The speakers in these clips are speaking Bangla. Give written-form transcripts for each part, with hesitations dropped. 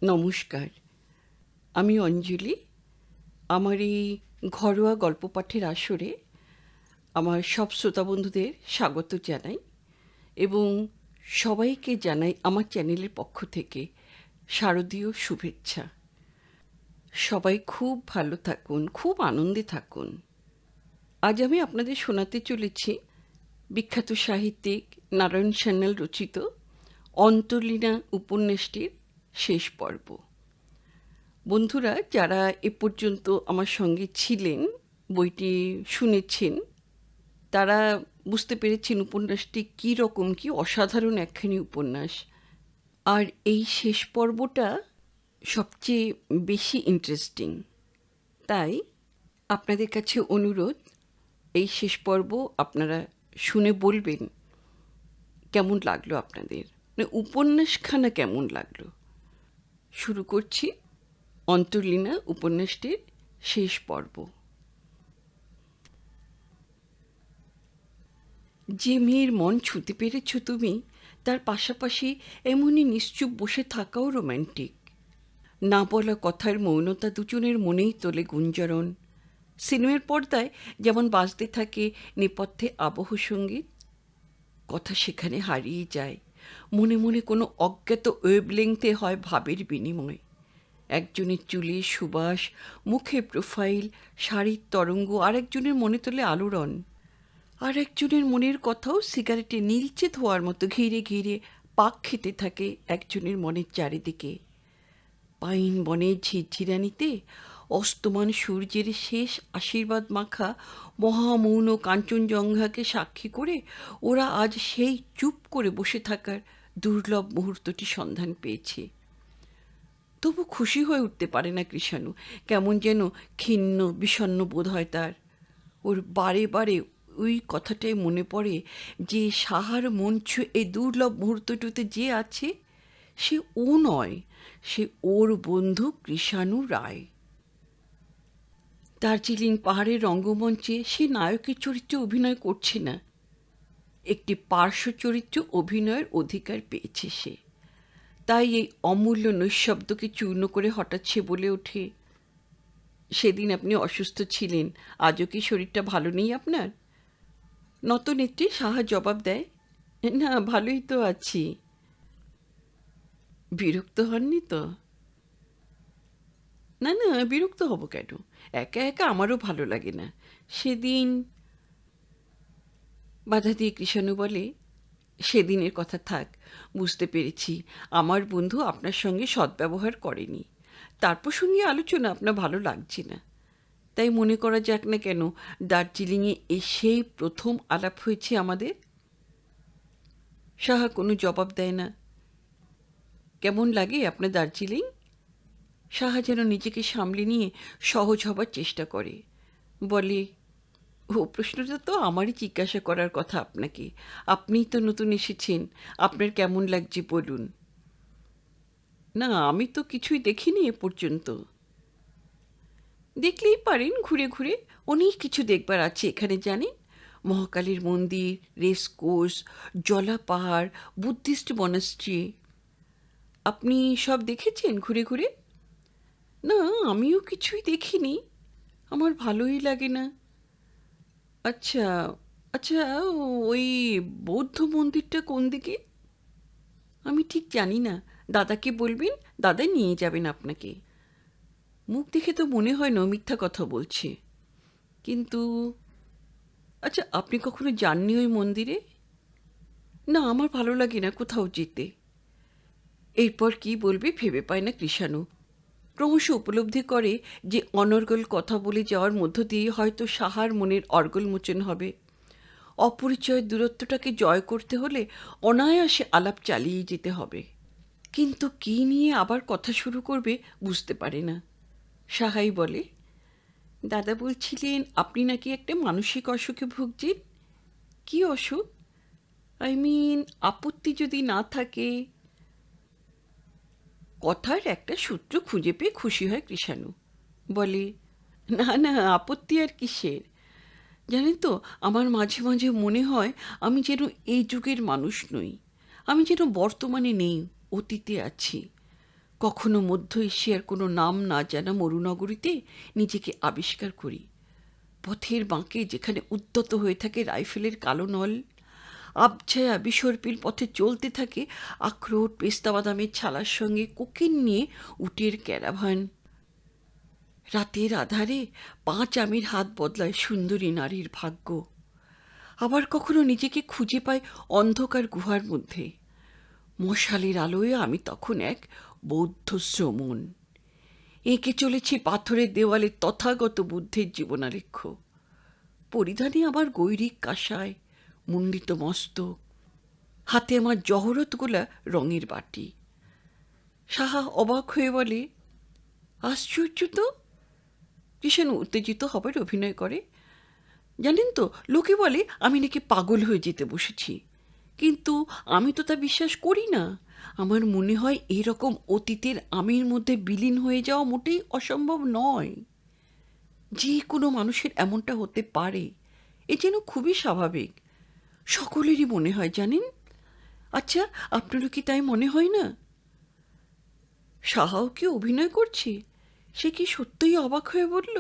নমস্কার, আমি অঞ্জলি। আমার এই ঘরোয়া গল্প পাঠের আসরে আমার সব শ্রোতা বন্ধুদের স্বাগত জানাই এবং সবাইকে জানাই আমার চ্যানেলের পক্ষ থেকে শারদীয় শুভেচ্ছা। সবাই খুব ভালো থাকুন, খুব আনন্দে থাকুন। আজ আমি আপনাদের শোনাতে চলেছি বিখ্যাত সাহিত্যিক নারায়ণ সান্যাল রচিত অন্তর্লীনা উপন্যাসটির শেষ পর্ব। বন্ধুরা, যারা এ পর্যন্ত আমার সঙ্গে ছিলেন, বইটি শুনেছেন, তারা বুঝতে পেরেছেন উপন্যাসটি কী রকম, কি অসাধারণ একখানি উপন্যাস। আর এই শেষ পর্বটা সবচেয়ে বেশি ইন্টারেস্টিং। তাই আপনাদের কাছে অনুরোধ, এই শেষ পর্ব আপনারা শুনে বলবেন কেমন লাগলো আপনাদের, মানে উপন্যাসখানা কেমন লাগলো। শুরু করছি অন্তর্লীনা উপন্যাসটির শেষ পর্ব। যে মেয়ের মন ছুঁতে পেরেছ তুমি, তার পাশাপাশি এমনই নিশ্চুপ বসে থাকাও রোম্যান্টিক। না বলা কথার মৌনতা দুজনের মনেই তোলে গুঞ্জরণ। সিনেমার পর্দায় যেমন বাজতে থাকে নেপথ্যে আবহ সঙ্গীত, কথা সেখানে হারিয়ে যায়। মনে মনে কোনো অজ্ঞাত ওয়েভলেংথে হয় ভাবের বিনিময়। একজনের চুলে সুবাস, মুখে প্রোফাইল, শাড়ির তরঙ্গ, আর একজনের মনে তোলে আলোড়ন। আর একজনের মনের কথাও সিগারেটে নীলচে ধোয়ার মতো ঘিরে ঘিরে পাক খেতে থাকে একজনের মনের চারিদিকে। পাইন বনের ঝিরঝিরানিতে অস্তমান সূর্যের শেষ আশীর্বাদ মাখা মহামৌন কাঞ্চনজঙ্ঘাকে সাক্ষী করে ওরা আজ সেই চুপ করে বসে থাকার দুর্লভ মুহূর্তটি সন্ধান পেয়েছে। তবু খুশি হয়ে উঠতে পারে না কৃষাণু। কেমন যেন ক্ষীণ বিষণ্ণ বোধ হয় তার। ওর বারে বারে ওই কথাটাই মনে পড়ে যে সাহার মন ছুঁয়ে এই দুর্লভ মুহূর্তটিতে যে আছে, সে ও নয়, সে ওর বন্ধু কৃষাণু রায়। দার্জিলিং পাহাড়ের রঙ্গমঞ্চে সে নায়কের চরিত্রে অভিনয় করছে না, একটি পার্শ্ব চরিত্রে অভিনয়ের অধিকার পেয়েছে সে। তাই এই অমূল্য নৈঃশব্দকে চূর্ণ করে হঠাৎ সে বলে ওঠে, সেদিন আপনি অসুস্থ ছিলেন, আজও কি শরীরটা ভালো নেই আপনার? নত নেত্রী সাহা জবাব দেয়, না, ভালোই তো আছি। বিরক্ত হননি তো? না না, বিরক্ত হব কেন? একা একা আমারও ভালো লাগে না। সেদিন বাধা দিয়ে কৃষাণু বলে, সেদিনের কথা থাক, বুঝতে পেরেছি আমার বন্ধু আপনার সঙ্গে সদ্ব্যবহার করেনি। তার প্রসঙ্গে আলোচনা আপনার ভালো লাগছে না। তাই মনে করা যাক না কেন দার্জিলিংয়ে এসেই প্রথম আলাপ হয়েছে আমাদের। সাহা কোনো জবাব দেয় না। কেমন লাগে আপনার দার্জিলিং? সাহা যেন নিজেকে সামলে নিয়ে সহজ হবার চেষ্টা করে। বলে, ও প্রশ্নটা তো আমারই জিজ্ঞাসা করার কথা আপনাকে। আপনিই তো নতুন এসেছেন, আপনার কেমন লাগছে বলুন। না, আমি তো কিছুই দেখিনি এ পর্যন্ত। দেখলেই পারেন, ঘুরে ঘুরে অনেক কিছু দেখবার আছে এখানে জানেন। মহাকালীর মন্দির, রেস কোর্স, জলা পাহাড়, বুদ্ধিস্ট মনাস্ট্রি। আপনি সব দেখেছেন ঘুরে ঘুরে? না, আমিও কিছুই দেখিনি, আমার ভালোই লাগে না। আচ্ছা আচ্ছা, ওই বৌদ্ধ মন্দিরটা কোন দিকে? আমি ঠিক জানি না, দাদাকে বলবেন, দাদা নিয়ে যাবেন আপনাকে। মুখ দেখে তো মনে হয় না মিথ্যা কথা বলছে, কিন্তু আচ্ছা, আপনি কখনো যাননি ওই মন্দিরে? না, আমার ভালো লাগে না কোথাও যেতে। এরপর কি বলবে ভেবে পায় না কৃষাণু। ক্রমশ উপলব্ধি করে যে অনর্গল কথা বলে যাওয়ার মধ্য দিয়ে হয়তো সাহার মনের অর্গল মোচন হবে। অপরিচয়ের দূরত্বটাকে জয় করতে হলে অনায়াসে আলাপ চালিয়ে যেতে হবে। কিন্তু কী নিয়ে আবার কথা শুরু করবে বুঝতে পারে না। সাহাই বলে, দাদা বলছিলেন আপনি নাকি একটা মানসিক অসুখে ভুগছেন। কী অসুখ? আই মিন, আপত্তি যদি না থাকে। কথার একটা সূত্র খুঁজে পেয়ে খুশি হয় কৃষাণু। বলে, না না, আপত্তি আর কিসের? জানেন তো, আমার মাঝে মাঝে মনে হয় আমি যেন এই যুগের মানুষ নই। আমি যেন বর্তমানে নেই, অতীতে আছি। কখনো মধ্য এশিয়ার কোনো নাম না জানা মরুনগরীতে নিজেকে আবিষ্কার করি। পথের বাঁকে যেখানে উদ্যত হয়ে থাকে রাইফেলের কালো নল, আবছায়া বিসর্পিল পথে চলতে থাকে আখরোট পেস্তা বাদামের ছালার সঙ্গে কোকিন নিয়ে উটের ক্যারাভান। রাতের আধারে 5 আমির হাত বদলায় সুন্দরী নারীর ভাগ্য। আবার কখনো নিজেকে খুঁজে পাই অন্ধকার গুহার মধ্যে। মশালের আলোয় আমি তখন এক বৌদ্ধ শ্রমণ, এঁকে চলেছি পাথরের দেওয়ালে তথাগত বুদ্ধের জীবনালেখ্য। পরিধানে আমার গৈরিক কাঁসায়, মুন্ডিত মস্তক, হাতে আমার জহরতগোলা রঙের বাটি। সাহা অবাক হয়ে বলে, আশ্চর্য তো! ভীষণ উত্তেজিত হবার অভিনয় করে। জানেন তো, লোকে বলে আমি নাকি পাগল হয়ে যেতে বসেছি, কিন্তু আমি তো তা বিশ্বাস করি না। আমার মনে হয় এরকম অতীতের আমির মধ্যে বিলীন হয়ে যাওয়া মোটেই অসম্ভব নয়। যে কোনো মানুষের এমনটা হতে পারে, এ যেন খুবই স্বাভাবিক। সকলেরই মনে হয় জানেন। আচ্ছা, আপনারও কি তাই মনে হয় না? সাহাও কি অভিনয় করছে? সে কি সত্যিই অবাক হয়ে বলল,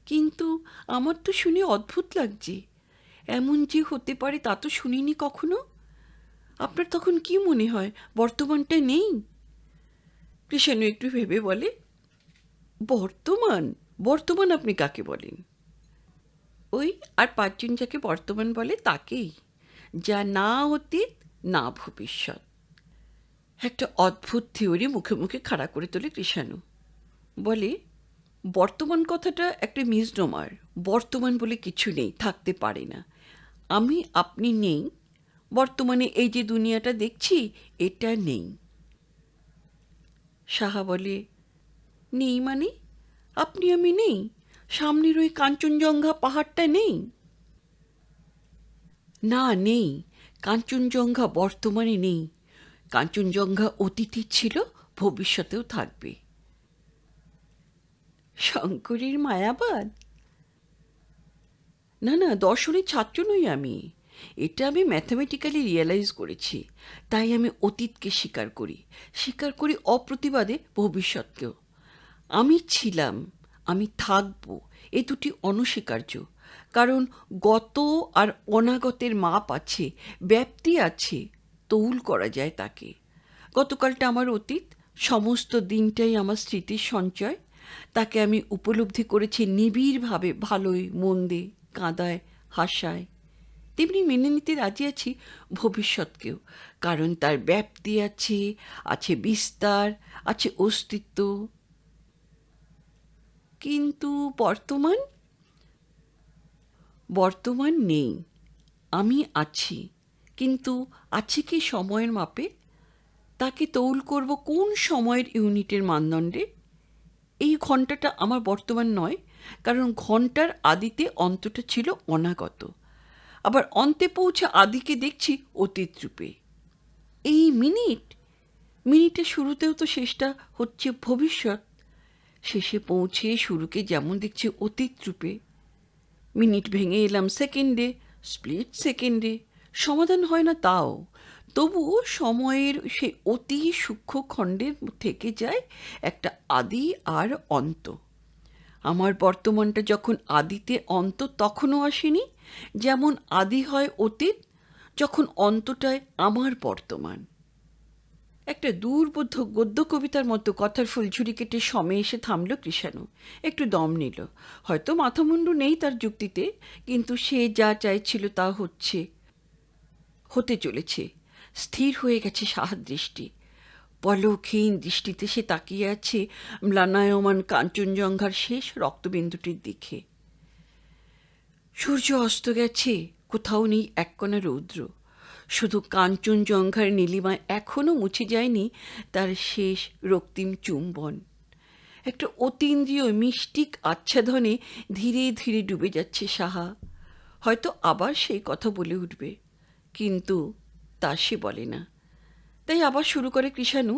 কিন্তু আমার তো শুনে অদ্ভুত লাগছে। এমন যে হতে পারে তা তো শুনিনি কখনো। আপনার তখন কি মনে হয়, বর্তমানটা নেই? কৃষ্ণ একটু ভেবে বলে, বর্তমান? বর্তমান আপনি কাকে বলেন? ওই আর 5 জন যাকে বর্তমান বলে তাকেই, যা না অতীত না ভবিষ্যৎ। একটা অদ্ভুত থিওরি মুখে মুখে খাড়া করে তোলে কৃষাণু। বলে, বর্তমান কথাটা একটা মিসনোমার। বর্তমান বলে কিছু নেই, থাকতে পারে না। আমি আপনি নেই, বর্তমানে এই যে দুনিয়াটা দেখছি এটা নেই। সাহা বলে, নেই মানে? আপনি আমি নেই? সামনের ওই কাঞ্চনজঙ্ঘা পাহাড়টা নেই? না, নেই। কাঞ্চনজঙ্ঘা বর্তমানে নেই। কাঞ্চনজঙ্ঘা অতীতে ছিল, ভবিষ্যতেও থাকবে। শঙ্করের মায়াবাদ? না না, দর্শনের ছাত্র নই আমি। এটা আমি ম্যাথামেটিক্যালি রিয়েলাইজ করেছি। তাই আমি অতীতকে স্বীকার করি অপ্রতিবাদে ভবিষ্যৎকেও। আমি ছিলাম, আমি থাকব, এ দুটি অনস্বীকার্য। কারণ গত আর অনাগতের মাপ আছে, ব্যাপ্তি আছে, তৌল করা যায় তাকে। গতকালটা আমার অতীত, সমস্ত দিনটাই আমার স্মৃতির সঞ্চয়। তাকে আমি উপলব্ধি করেছি নিবিড়ভাবে, ভালোই মন্দে, কাঁদায় হাসায়। তেমনি মেনে নিতে রাজি আছি ভবিষ্যৎকেও, কারণ তার ব্যাপ্তি আছে, আছে বিস্তার, আছে অস্তিত্ব। কিন্তু বর্তমান? বর্তমান নেই, আমি আছি। কিন্তু আছে কি সময়ের মাপে? তাকে তৌল করব কোন সময়ের ইউনিটের মানদণ্ডে? এই ঘন্টাটা আমার বর্তমান নয়, কারণ ঘন্টার আদিতে অন্তটা ছিল অনাগত। আবার অন্তে পৌঁছে আদিকে দেখছি অতীত রূপে। এই মিনিটের শুরুতেও তো শেষটা হচ্ছে ভবিষ্যৎ। শেষে পৌঁছে শুরুকে যেমন দেখছি অতীত রূপে। মিনিট ভেঙে এলাম সেকেন্ডে, স্প্লিট সেকেন্ডে। সমাধান হয় না তাও, তবুও সময়ের সেই অতি সূক্ষ্ম খণ্ডের থেকে যায় একটা আদি আর অন্ত। আমার বর্তমানটা যখন আদিতে অন্ত তখনও আসেনি, যেমন আদি হয় অতীত, যখন অন্তটায় আমার বর্তমান। একটা দুর্বোধ্য গদ্য কবিতার মতো কথার ফুলঝুরি কেটে সমে এসে থামল কৃষাণু। একটু দম নিল। হয়তো মাথামুন্ডু নেই তার যুক্তিতে, কিন্তু সে যা চাইছিল তা হতে চলেছে। স্থির হয়ে গেছে সাহার দৃষ্টি। পলকহীন দৃষ্টিতে সে তাকিয়ে আছে ম্লানায়মান কাঞ্চনজঙ্ঘার শেষ রক্তবিন্দুটির দিকে। সূর্য অস্ত গেছে, কোথাও নেই এককণা রৌদ্র। শুধু কাঞ্চনজঙ্ঘার নীলিমায় এখনো মুছে যায়নি তার শেষ রক্তিম চুম্বন। একটা অতীন্দ্রিয় মিষ্টিক আচ্ছাদনে ধীরে ধীরে ডুবে যাচ্ছে সাহা। হয়তো আবার সেই কথা বলে উঠবে, কিন্তু তা সে বলে না। তাই আবার শুরু করে কৃষাণু,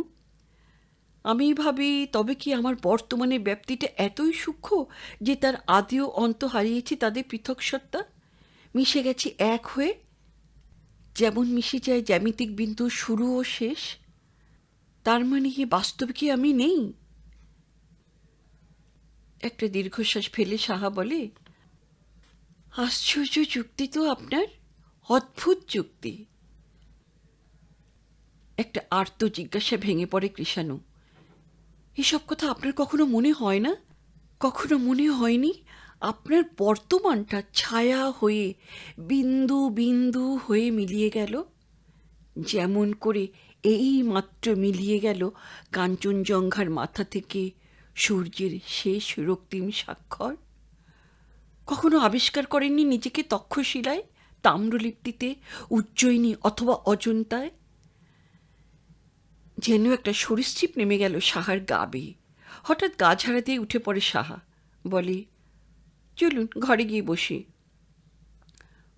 আমি ভাবি, তবে কি আমার বর্তমানের ব্যাপ্তিটা এতই সূক্ষ্ম যে তার আদি ও অন্ত হারিয়েছি তাদের পৃথক সত্তা? মিশে গেছি এক হয়ে, যেমন মিশে যায় জ্যামিতিক বিন্দু শুরু ও শেষ। তার মানে কি বাস্তবে কি আমি নেই? একটা দীর্ঘশ্বাস ফেলে সাহা বলে, আশ্চর্য যুক্তি তো আপনার, অদ্ভুত যুক্তি। একটা আর্ত জিজ্ঞাসা ভেঙে পড়ে কৃষাণু। এসব কথা আপনার কখনো মনে হয় না? কখনো মনে হয়নি আপনার বর্তমানটা ছায়া হয়ে বিন্দু বিন্দু হয়ে মিলিয়ে গেল, যেমন করে এই মাত্র মিলিয়ে গেল কাঞ্চনজঙ্ঘার মাথা থেকে সূর্যের শেষ রক্তিম স্বাক্ষর? কখনো আবিষ্কার করেননি নিজেকে তক্ষশিলায়, তাম্রলিপ্তিতে, উজ্জয়িনী অথবা অজন্তায়? যেন একটা সরীসৃপ নেমে গেল সাহার গা বেয়ে। হঠাৎ গা ঝাড়া দিয়ে উঠে পড়ে সাহা, বলে, চলুন ঘরে গিয়ে বসি।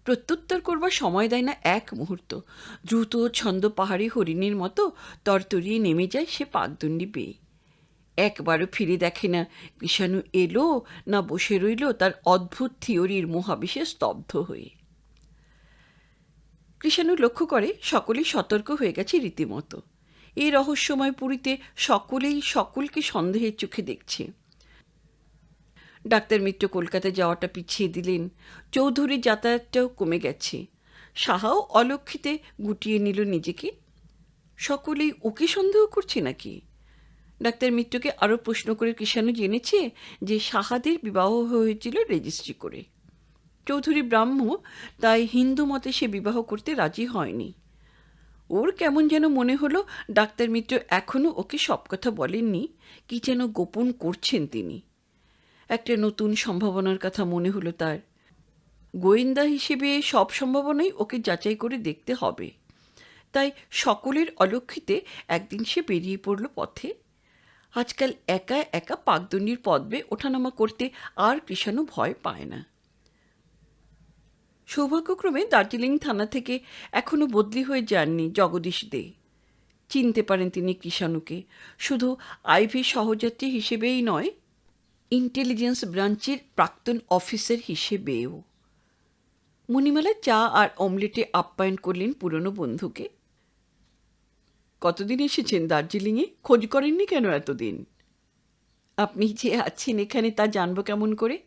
প্রত্যুত্তর করবার সময় দেয় না এক মুহূর্ত। দ্রুত ছন্দ পাহাড়ি হরিণীর মতো তরতরিয়ে নেমে যায় সে পাকদণ্ডি বেয়ে। একবারও ফিরে দেখে না কৃষাণু এলো না বসে রইল তার অদ্ভুত থিওরির মহাবিষে স্তব্ধ হয়ে। কৃষাণু লক্ষ্য করে সকলেই সতর্ক হয়ে গেছে রীতিমতো। এই রহস্যময় পুরীতে সকলেই সকলকে সন্দেহের চোখে দেখছে। ডাক্তার মিত্র কলকাতায় যাওয়াটা পিছিয়ে দিলেন, চৌধুরীর যাতায়াতটাও কমে গেছে। সাহাও অলক্ষিতে গুটিয়ে নিল নিজেকে। সকলেই ওকে সন্দেহ করছে নাকি? ডাক্তার মিত্রকে আরও প্রশ্ন করে কৃষাণু জেনেছে যে সাহাদের বিবাহ হয়েছিল রেজিস্ট্রি করে। চৌধুরী ব্রাহ্ম, তাই হিন্দু মতে সে বিবাহ করতে রাজি হয়নি। ওর কেমন যেন মনে হলো ডাক্তার মিত্র এখনও ওকে সব কথা বলেননি, কি যেন গোপন করছেন তিনি। একটা নতুন সম্ভাবনার কথা মনে হলো তার। গোয়েন্দা হিসেবে সব সম্ভাবনাই ওকে যাচাই করে দেখতে হবে। তাই সকলের অলক্ষিতে একদিন সে বেরিয়ে পড়ল পথে। আজকাল একা একা পাকদণ্ডির পদ্মে ওঠানামা করতে আর কৃষাণু ভয় পায় না। সৌভাগ্যক্রমে দার্জিলিং থানা থেকে এখনো বদলি হয়ে যাননি জগদীশ দে। চিনতে পারেন তিনি কৃষাণুকে, শুধু আইভি সহযাত্রী হিসেবেই নয়, ইন্টেলিজেন্স ব্রাঞ্চের প্রাক্তন অফিসার হিসেবেও। মণিমালা চা আর অমলেটে আপ্যায়ন করলেন পুরনো বন্ধুকে। কতদিন এসেছেন দার্জিলিংয়ে? খোঁজ করেননি কেন এতদিন? আপনি যে আছেন এখানে তা জানবো কেমন করে?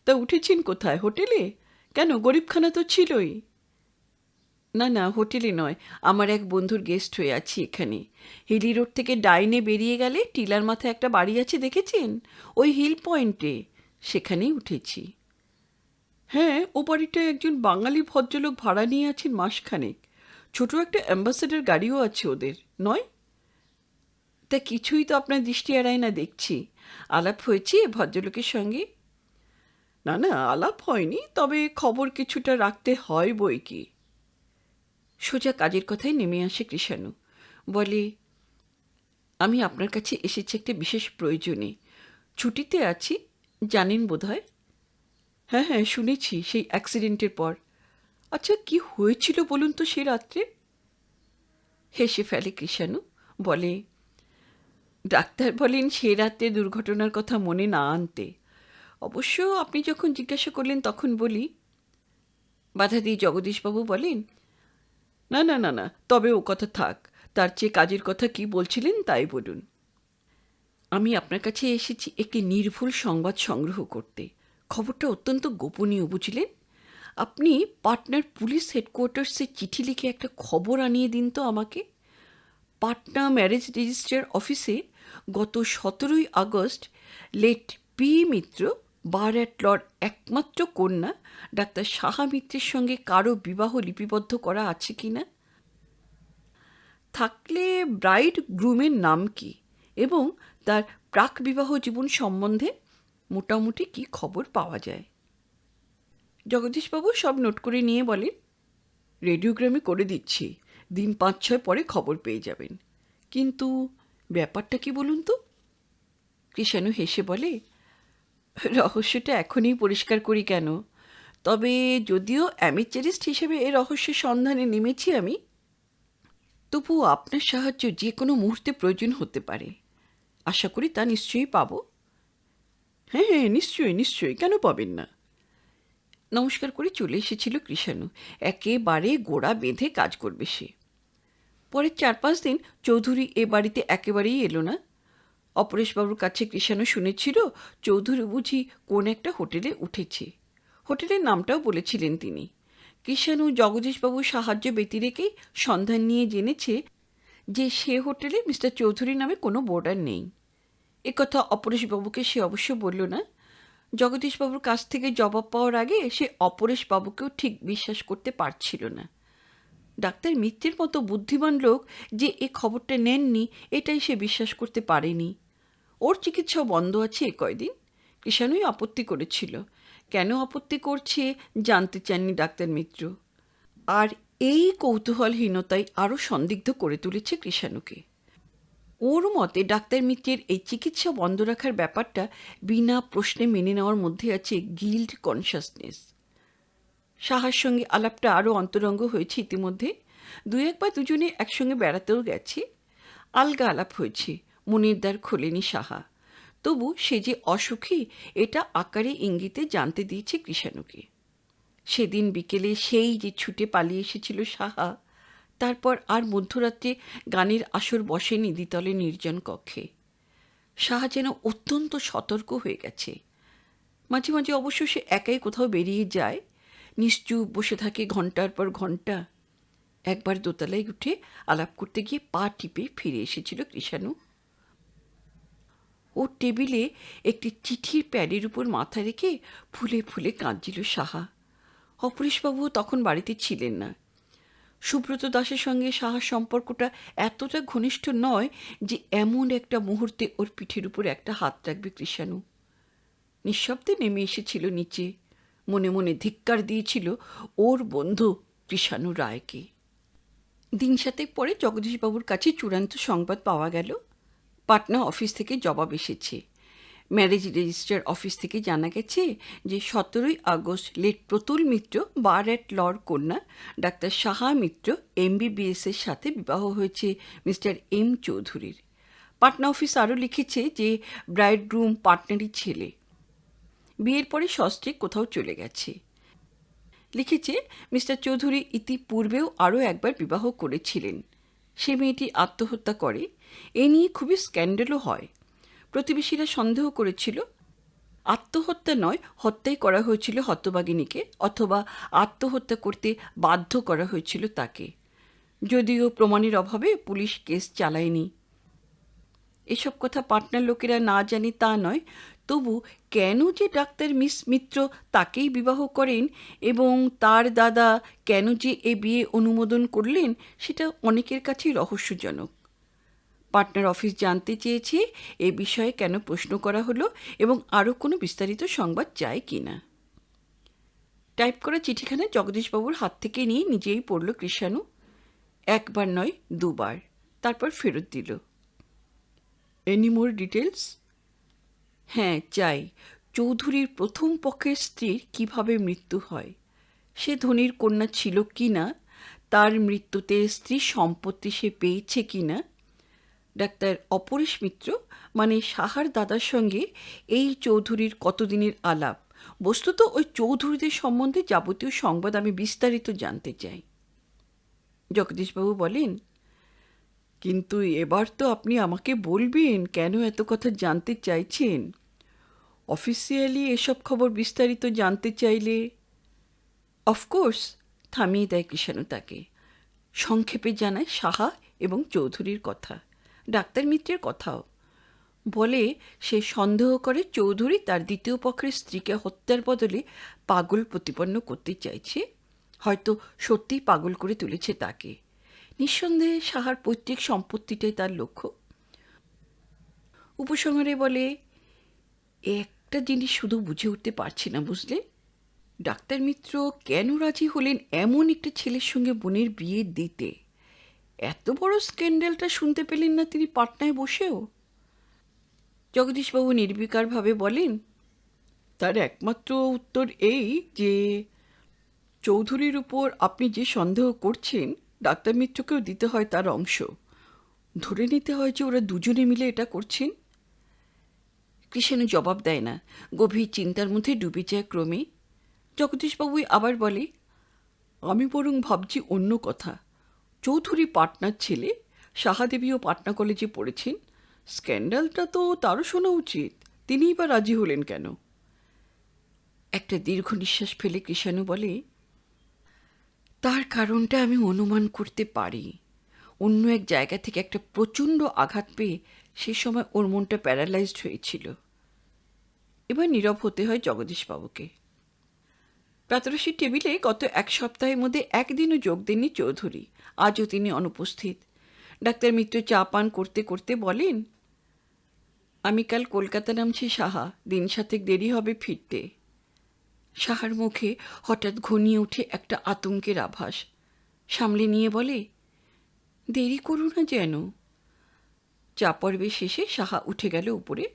তা উঠেছেন কোথায়? হোটেলে? কেন, গরিবখানা তো ছিলই। না না, হোটেলে নয়, আমার এক বন্ধুর গেস্ট হয়ে আছি এখানে। হিলি রোড থেকে ডাইনে বেরিয়ে গেলে টিলার মাথায় একটা বাড়ি আছে, দেখেছেন? ওই হিল পয়েন্টে, সেখানেই উঠেছি। হ্যাঁ, ও বাড়িটায় একজন বাঙালি ভদ্রলোক ভাড়া নিয়ে আছেন মাসখানেক। ছোট একটা অ্যাম্বাসেডর গাড়িও আছে ওদের, নয়? তা কিছুই তো আপনার দৃষ্টি এড়ায় না দেখছি। আলাপ হয়েছে ভদ্রলোকের সঙ্গে? না না, আলাপ হয়নি, তবে খবর কিছুটা রাখতে হয় বই কি। সোজা কাজের কথায় নেমে আসে কৃষাণু, বলে, আমি আপনার কাছে এসেছি একটা বিশেষ প্রয়োজনে। ছুটিতে আছি, জানেন বোধহয়। হ্যাঁ হ্যাঁ, শুনেছি, সেই অ্যাক্সিডেন্টের পর। আচ্ছা, কি হয়েছিল বলুন তো সে রাত্রে? হেসে ফেলে কৃষাণু, বলে, ডাক্তার বলেন সে রাত্রে দুর্ঘটনার কথা মনে না আনতে। অবশ্য আপনি যখন জিজ্ঞাসা করলেন তখন বলি। বাধা দিয়ে জগদীশবাবু বলেন, না না না না, তবে ও কথা থাক, তার চেয়ে কাজের কথা কি বলছিলেন তাই বলুন। আমি আপনার কাছে এসেছি একটি নির্ভুল সংবাদ সংগ্রহ করতে। খবরটা অত্যন্ত গোপনীয়, বুঝলেন? আপনি পাটনার পুলিশ হেডকোয়ার্টার্সে চিঠি লিখে একটা খবর আনিয়ে দিন তো আমাকে। পাটনা ম্যারেজ রেজিস্ট্রার অফিসে গত 17ই আগস্ট লেট পি মিত্র বারঅ্যাটলর একমাত্র কন্যা ডাক্তার সাহা মিত্রের সঙ্গে কারো বিবাহ লিপিবদ্ধ করা আছে কি না? থাকলে ব্রাইড গ্রুমের নাম কি এবং তার প্রাক বিবাহ জীবন সম্বন্ধে মোটামুটি কি খবর পাওয়া যায়। জগদীশবাবু সব নোট করে নিয়ে বলেন, রেডিওগ্রামে করে দিচ্ছি, দিন 5-6 পরে খবর পেয়ে যাবেন। কিন্তু ব্যাপারটা কি বলুন তো? কৃষাণু হেসে বলে, রহস্যটা এখনই পরিষ্কার করি কেন? তবে যদিও অ্যামেচারিস্ট হিসেবে এ রহস্যের সন্ধানে নেমেছি আমি, তবুও আপনার সাহায্য যে কোনো মুহূর্তে প্রয়োজন হতে পারে। আশা করি তা নিশ্চয়ই পাব। হ্যাঁ হ্যাঁ, নিশ্চয়ই নিশ্চয়ই, কেন পাবেন না? নমস্কার করে চলে এসেছিল কৃষাণু। একেবারে গোড়া বেঁধে কাজ করবে সে। পরের 4-5 দিন চৌধুরী এ বাড়িতে একেবারেই এলো না। অপরেশবাবুর কাছে কৃষাণু শুনেছিল চৌধুরী বুঝি কোন একটা হোটেলে উঠেছে। হোটেলের নামটাও বলেছিলেন তিনি। কৃষাণু জগদীশবাবুর সাহায্য ব্যতি রেখেই সন্ধান নিয়ে জেনেছে যে সে হোটেলে মিস্টার চৌধুরী নামে কোনো বোর্ডার নেই। একথা অপরেশবাবুকে সে অবশ্য বলল না। জগদীশবাবুর কাছ থেকে জবাব পাওয়ার আগে সে অপরেশবাবুকেও ঠিক বিশ্বাস করতে পারছিল না। ডাক্তার মিত্রের মতো বুদ্ধিমান লোক যে এ খবরটা নেননি এটাই সে বিশ্বাস করতে পারেনি। ওর চিকিৎসাও বন্ধ আছে এ কয়দিন। কৃষাণুই আপত্তি করেছিল। কেন আপত্তি করছে জানতে চাননি ডাক্তার মিত্র। আর এই কৌতূহলহীনতাই আরও সন্দিগ্ধ করে তুলেছে কৃষাণুকে। ওর মতে ডাক্তার মিত্রের এই চিকিৎসা বন্ধ রাখার ব্যাপারটা বিনা প্রশ্নে মেনে নেওয়ার মধ্যে আছে গিল্ট কনসাসনেস। সাহার সঙ্গে আলাপটা আরও অন্তরঙ্গ হয়েছে ইতিমধ্যে। 2-1 বার দুজনে একসঙ্গে বেড়াতেও গেছে। আলগা আলাপ হয়েছে, মনের দ্বার খোলেনি সাহা। তবু সে যে অসুখী এটা আকারে ইঙ্গিতে জানতে দিয়েছে কৃষাণুকে। সেদিন বিকেলে সেই যে ছুটে পালিয়ে এসেছিল সাহা, তারপর আর মধ্যরাত্রে গানের আসর বসেনি দ্বিতলে নির্জন কক্ষে। সাহা যেন অত্যন্ত সতর্ক হয়ে গেছে। মাঝে মাঝে অবশ্য সে একাই কোথাও বেরিয়ে যায়, নিশ্চুপ বসে থাকে ঘন্টার পর ঘন্টা। একবার দোতলায় উঠে আলাপ করতে গিয়ে পা টিপে ফিরে এসেছিল কৃষাণু। ওর টেবিলে একটি চিঠির প্যাডের উপর মাথা রেখে ফুলে ফুলে কাঁদছিল সাহা। অপরেশবাবুও তখন বাড়িতে ছিলেন না। সুব্রত দাসের সঙ্গে সাহার সম্পর্কটা এতটা ঘনিষ্ঠ নয় যে এমন একটা মুহূর্তে ওর পিঠের উপর একটা হাত রাখবে কৃষাণু। নিঃশব্দে নেমে এসেছিল নিচে, মনে মনে ধিক্কার দিয়েছিল ওর বন্ধু কৃষাণু রায়কে। দিন 7 পরে জগদীশবাবুর কাছে চূড়ান্ত সংবাদ পাওয়া গেল। পাটনা অফিস থেকে জবাব এসেছে। ম্যারেজ রেজিস্টার অফিস থেকে জানা গেছে যে 17ই August late Pratul Mitra bar at লর কন্যা ডাক্তার সাহা মিত্র MBBS-এর সাথে বিবাহ হয়েছে মিস্টার M চৌধুরীর। পাটনা অফিস আরও লিখেছে যে ব্রাইডগ্রুম পার্টনারই ছেলে। বিয়ের পরে সস্ত্রীক কোথাও চলে গেছে। লিখেছে মিস্টার চৌধুরী ইতিপূর্বেও আরও একবার বিবাহ করেছিলেন। সে মেয়েটি আত্মহত্যা করে। এ নিয়ে খুবই স্ক্যান্ডালও হয়। প্রতিবেশীরা সন্দেহ করেছিল আত্মহত্যা নয়, হত্যাই করা হয়েছিল হতভাগিনীকে, অথবা আত্মহত্যা করতে বাধ্য করা হয়েছিল তাকে। যদিও প্রমাণের অভাবে পুলিশ কেস চালায়নি। এসব কথা পাটনার লোকেরা না জানে তা নয়, তবু কেন যে ডাক্তার মিস মিত্র তাকেই বিবাহ করেন এবং তার দাদা কেন যে এ বিয়ে অনুমোদন করলেন সেটা অনেকের কাছেই রহস্যজনক। পাটনার অফিস জানতে চেয়েছে এ বিষয়ে কেন প্রশ্ন করা হলো এবং আরও কোনো বিস্তারিত সংবাদ চায় কি না। টাইপ করা চিঠিখানা জগদীশবাবুর হাত থেকে নিয়ে নিজেই পড়ল কৃষাণু। একবার নয় 2 বার, তারপর ফেরত দিল। Any more details? হ্যাঁ চাই। চৌধুরীর প্রথম পক্ষের স্ত্রীর কিভাবে মৃত্যু হয়, সে ধনীর কন্যা ছিল কি না, তার মৃত্যুতে স্ত্রীর সম্পত্তি সে পেয়েছে কি না। ডাক্তার অপরেশ মিত্র মানে সাহার দাদার সঙ্গে এই চৌধুরীর কতদিনের আলাপ, বস্তুত ওই চৌধুরীদের সম্বন্ধে যাবতীয় সংবাদ আমি বিস্তারিত জানতে চাই। জগদীশবাবু বলেন, কিন্তু এবার তো আপনি আমাকে বলবেন কেন এত কথা জানতে চাইছেন। অফিসিয়ালি এসব খবর বিস্তারিত জানতে চাইলে। অফকোর্স, থামিয়ে দেয় কৃষাণু তাকে। সংক্ষেপে জানায় সাহা এবং চৌধুরীর কথা, ডাক্তার মিত্রের কথাও। বলে সে সন্দেহ করে চৌধুরী তার দ্বিতীয় পক্ষের স্ত্রীকে হত্যার বদলে পাগল প্রতিপন্ন করতে চাইছে, হয়তো সত্যিই পাগল করে তুলেছে তাকে। নিঃসন্দেহে সাহার পৈতৃক সম্পত্তিটাই তার লক্ষ্য। উপসংহারে বলে, একটা জিনিস শুধু বুঝে উঠতে পারছি না বুঝলে, ডাক্তার মিত্র কেন রাজি হলেন এমন একটা ছেলের সঙ্গে বোনের বিয়ে দিতে। এত বড় স্ক্যান্ডালটা শুনতে পেলেন না তিনি পাটনায় বসেও? জগদীশবাবু নির্বিকারভাবে বলেন, তার একমাত্র উত্তর এই যে চৌধুরীর উপর আপনি যে সন্দেহ করছেন ডাক্তার মিত্রকেও দিতে হয় তার অংশ। ধরে নিতে হয় যে ওরা দুজনে মিলে এটা করছেন। কৃষাণু জবাব দেয় না, গভীর চিন্তার মধ্যে ডুবে যায় ক্রমে। জগদীশবাবুই আবার বলে, আমি বরং ভাবছি অন্য কথা। চৌধুরী পাটনার ছেলে, সাহাদেবীও পাটনা কলেজে পড়েছেন। স্ক্যান্ডালটা তো তারও শোনা উচিত। তিনিই বা রাজি হলেন কেন? একটা দীর্ঘ নিঃশ্বাস ফেলে কৃষাণু বলে, তার কারণটা আমি অনুমান করতে পারি। অন্য এক জায়গা থেকে একটা প্রচণ্ড আঘাত পেয়ে সে সময় ওর মনটা প্যারালাইজড হয়েছিল। এবার নীরব হতে হয় জগদীশবাবুকে। প্রাতরাশির টেবিলে গত এক সপ্তাহের মধ্যে একদিনও যোগ দেননি চৌধুরী। আজও তিনি অনুপস্থিত। ডাক্তার মিত্র চা পান করতে করতে বলেন, আমি কাল কলকাতা নামছি সাহা, দিন সাতেক দেরি হবে ফিরতে। সাহার মুখে হঠাৎ ঘনিয়ে ওঠে একটা আতঙ্কের আভাস। সামলে নিয়ে বলে, দেরি করো না যেন। চা পর্বে শেষে সাহা উঠে গেল উপরে।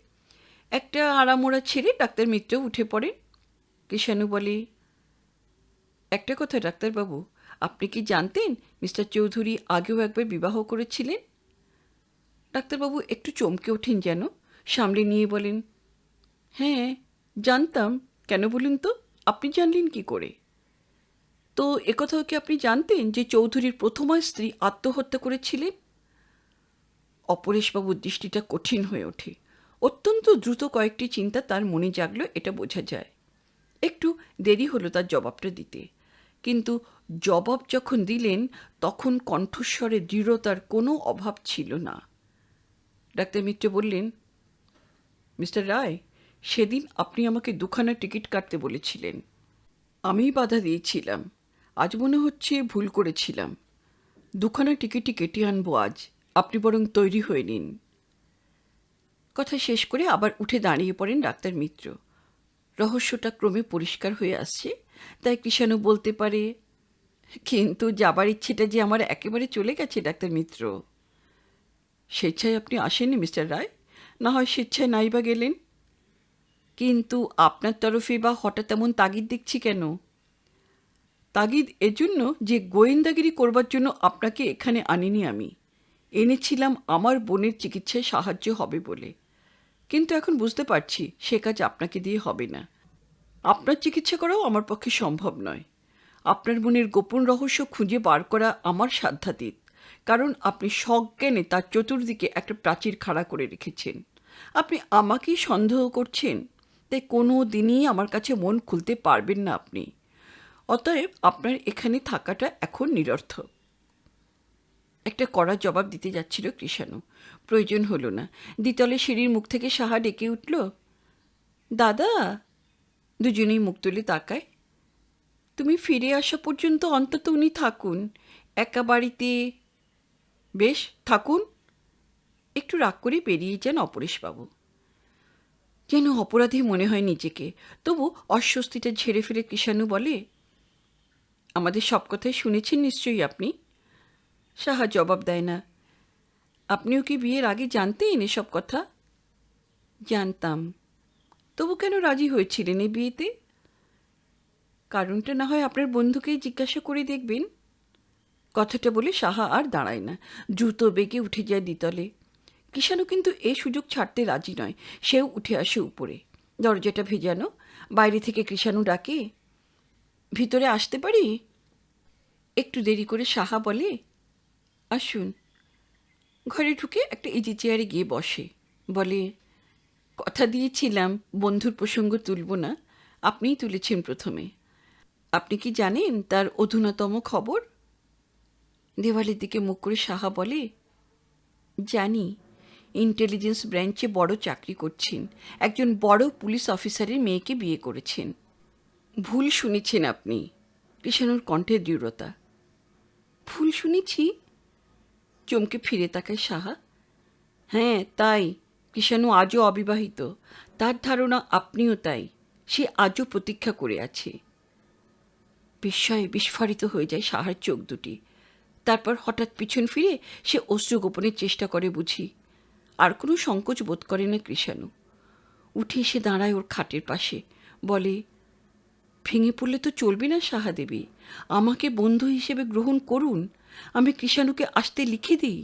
একটা আড়ামোড়া ছেড়ে ডাক্তার মিত্র উঠে পড়েন। কৃষাণু বলে, একটা কথা ডাক্তারবাবু, আপনি কি জানতেন মিস্টার চৌধুরী আগেও একবার বিবাহ করেছিলেন? ডাক্তারবাবু একটু চমকে ওঠেন যেন, সামলে নিয়ে বলেন, হ্যাঁ জানতাম। কেন বলুন তো, আপনি জানলেন কি করে? তো একথাও কি আপনি জানতেন যে চৌধুরীর প্রথমা স্ত্রী আত্মহত্যা করেছিলেন? অপরেশবাবুর দৃষ্টিটা কঠিন হয়ে ওঠে। অত্যন্ত দ্রুত কয়েকটি চিন্তা তার মনে জাগলো, এটা বোঝা যায়। একটু দেরি হলো তার জবাবটা দিতে, কিন্তু জবাব যখন দিলেন তখন কণ্ঠস্বরে দৃঢ়তার কোনো অভাব ছিল না। ডাক্তার মিত্র বললেন, মিস্টার রায়, সেদিন আপনি আমাকে দুখানা টিকিট কাটতে বলেছিলেন। আমিই বাধা দিয়েছিলাম। আজ মনে হচ্ছে ভুল করেছিলাম। দুখানা টিকিটই কেটে আনবো আজ, আপনি বরং তৈরি হয়ে নিন। কথা শেষ করে আবার উঠে দাঁড়িয়ে পড়েন ডাক্তার মিত্র। রহস্যটা ক্রমে পরিষ্কার হয়ে আসছে, তাই কৃষাণু বলতে পারে, কিন্তু যাবার ইচ্ছেটা যে আমার একেবারে চলে গেছে ডাক্তার মিত্র। স্বেচ্ছায় আপনি আসেননি মিস্টার রায়, না হয় স্বেচ্ছায় নাই বা গেলেন। কিন্তু আপনার তরফে বা হঠাৎ এমন তাগিদ দেখছি কেন? তাগিদ এজন্য যে গোয়েন্দাগিরি করবার জন্য আপনাকে এখানে আনিনি আমি। এনেছিলাম আমার বোনের চিকিৎসায় সাহায্য হবে বলে। কিন্তু এখন বুঝতে পারছি সে কাজ আপনাকে দিয়ে হবে না। আপনার চিকিৎসা করাও আমার পক্ষে সম্ভব নয়। আপনার বোনের গোপন রহস্য খুঁজে বার করা আমার সাধ্যাতীত, কারণ আপনি সজ্ঞানে তার চতুর্দিকে একটা প্রাচীর খাড়া করে রেখেছেন। আপনি আমাকেই সন্দেহ করছেন, তাই কোনো দিনই আমার কাছে মন খুলতে পারবেন না আপনি। অতএব আপনার এখানে থাকাটা এখন নিরর্থক। একটা কড়া জবাব দিতে যাচ্ছিল কৃষাণু, প্রয়োজন হলো না। দ্বিতলে সিঁড়ির মুখ থেকে সাহা ডেকে উঠল, দাদা। দুজনেই মুখ তুলে তাকায়। তুমি ফিরে আসা পর্যন্ত অন্তত উনি থাকুন, একা বাড়িতে। বেশ, থাকুন। একটু রাগ করে বেরিয়ে যান অপরেশবাবু। যেন অপরাধী মনে হয় নিজেকে, তবু অস্বস্তিটা ঝেড়ে ফেলে কৃষাণু বলে, আমাদের সব কথাই শুনেছেন নিশ্চয়ই আপনি? সাহা জবাব দেয় না। আপনিও কি বিয়ের আগে জানতেন এসব কথা? জানতাম। তবু কেন রাজি হয়েছিলেন এই বিয়েতে? কারণটা না হয় আপনার বন্ধুকেই জিজ্ঞাসা করে দেখবেন। কথাটা বলে সাহা আর দাঁড়ায় না, দ্রুত বেগে উঠে যায় দ্বিতলে। কৃষাণু কিন্তু এ সুযোগ ছাড়তে রাজি নয়। সেও উঠে আসে উপরে। দরজাটা ভেজানো। বাইরে থেকে কৃষাণু ডাকে, ভিতরে আসতে পারি? একটু দেরি করে সাহা বলে, আসুন। ঘরে ঢুকে একটা ইজি চেয়ারে গিয়ে বসে। বলে, কথা দিয়েছিলাম বন্ধুর প্রসঙ্গ তুলব না, আপনিই তুলেছেন প্রথমে। আপনি কি জানেন তার অধুনাতম খবর? দেওয়ালের দিকে মুখ করে সাহা বলে, জানি। ইন্টেলিজেন্স ব্রাঞ্চে বড় চাকরি করছেন, একজন বড় পুলিশ অফিসারের মেয়েকে বিয়ে করেছেন। ভুল শুনেছেন আপনি। কৃষাণুর কণ্ঠে দৃঢ়তা। ভুল শুনেছি? চমকে ফিরে তাকায় সাহা। হ্যাঁ তাই। কৃষাণু আজও অবিবাহিত। তার ধারণা আপনিও তাই। সে আজও প্রতীক্ষা করে আছে। বিস্ময়ে বিস্ফারিত হয়ে যায় সাহার চোখ দুটি। তারপর হঠাৎ পিছন ফিরে সে অশ্রু গোপনের চেষ্টা করে বুঝি। আর কোনো সংকোচ বোধ করে না কৃষাণু। উঠে এসে দাঁড়ায় ওর খাটের পাশে। বলে, ভেঙে পড়লে তো চলবে না সাহা দেবী, আমাকে বন্ধু হিসেবে গ্রহণ করুন। আমি কৃষাণুকে আসতে লিখে দিই।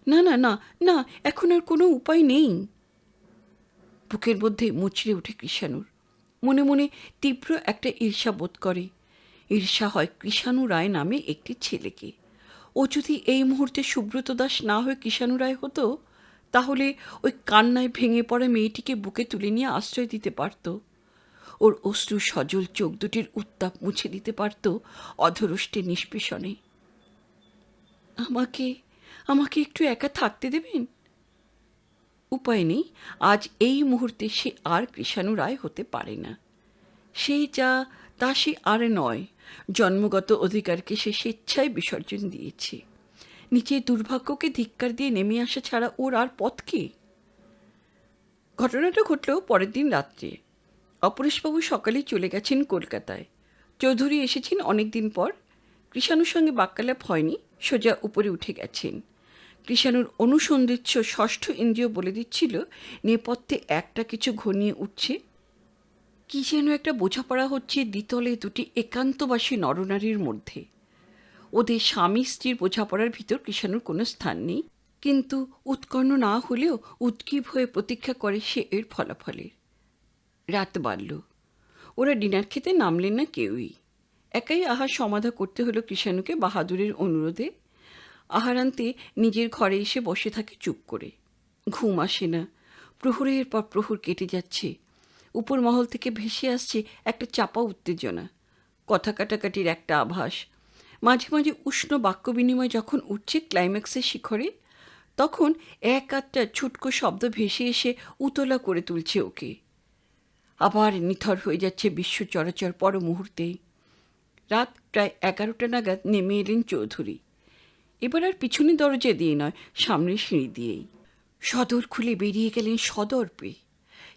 না না না না, এখন আর কোনো উপায় নেই। বুকের মধ্যে মুচড়ে ওঠে কৃষাণুর। মনে মনে তীব্র একটা ঈর্ষা বোধ করে। ঈর্ষা হয় কৃষাণু রায় নামে একটি ছেলেকে। ও যদি এই মুহূর্তে সুব্রত দাস না হয়ে কিষাণু রায় হতো, তাহলে ওই কান্নায় ভেঙে পড়া মেয়েটিকে বুকে তুলে নিয়ে আশ্রয় দিতে পারত, ওর অশ্রু সজল চোখ দুটির উত্তাপ মুছে দিতে পারত অধরষ্টে নিষ্পেষণে। আমাকে আমাকে একটু একা থাকতে দেবেন? উপায় নেই, আজ এই মুহূর্তে সে আর কৃষাণু রায় হতে পারে না। সে যা তা সে আর নয়। জন্মগত অধিকারকে সে স্বেচ্ছায় বিসর্জন দিয়েছে। নিজের দুর্ভাগ্যকে ধিক্কার দিয়ে নেমে আসা ছাড়া ওর আর পথ কি? ঘটনাটা ঘটল পরের দিন রাত্রে। অপরেশবাবু সকালেই চলে গেছেন কলকাতায়। চৌধুরী এসেছেন অনেক দিন পর। কৃষাণুর সঙ্গে বাক্যালাপ হয়নি, সোজা উপরে উঠে গেছেন। কৃষাণুর অনুসন্ধিৎস ষষ্ঠ ইন্দ্রিয় বলে দিচ্ছিল নেপথ্যে একটা কিছু ঘনিয়ে উঠছে। কি যেন একটা বোঝাপড়া হচ্ছে দ্বিতলে দুটি একান্তবাসী নরনারীর মধ্যে। ওদের স্বামী স্ত্রীর বোঝাপড়ার ভিতর কৃষাণুর কোনো স্থান নেই, কিন্তু উৎকর্ণ না হলেও উদ্গ্রীব হয়ে প্রতীক্ষা করে সে এর ফলাফলের। রাত বাড়ল। ওরা ডিনার খেতে নামলেন না কেউই। একাই আহার সমাধা করতে হলো কৃষাণুকে বাহাদুরের অনুরোধে। আহারান্তে নিজের ঘরে এসে বসে থাকে চুপ করে। ঘুম আসে না। প্রহরের পর প্রহর কেটে যাচ্ছে। উপর মহল থেকে ভেসে আসছে একটা চাপা উত্তেজনা, কথা কাটাকাটির একটা আভাস। মাঝে মাঝে উষ্ণ বাক্য বিনিময় যখন উঠছে ক্লাইম্যাক্সের শিখরে, তখন এক আধটা ছুটকো শব্দ ভেসে এসে উতলা করে তুলছে ওকে। আবার নিথর হয়ে যাচ্ছে বিশ্ব চরাচর পর মুহূর্তেই। রাত প্রায় 11টা নাগাদ নেমে এলেন চৌধুরী। এবার আর পিছনে দরজা দিয়ে নয়, সামনের সিঁড়ি দিয়েই। সদর খুলে বেরিয়ে গেলেন সদর্পে।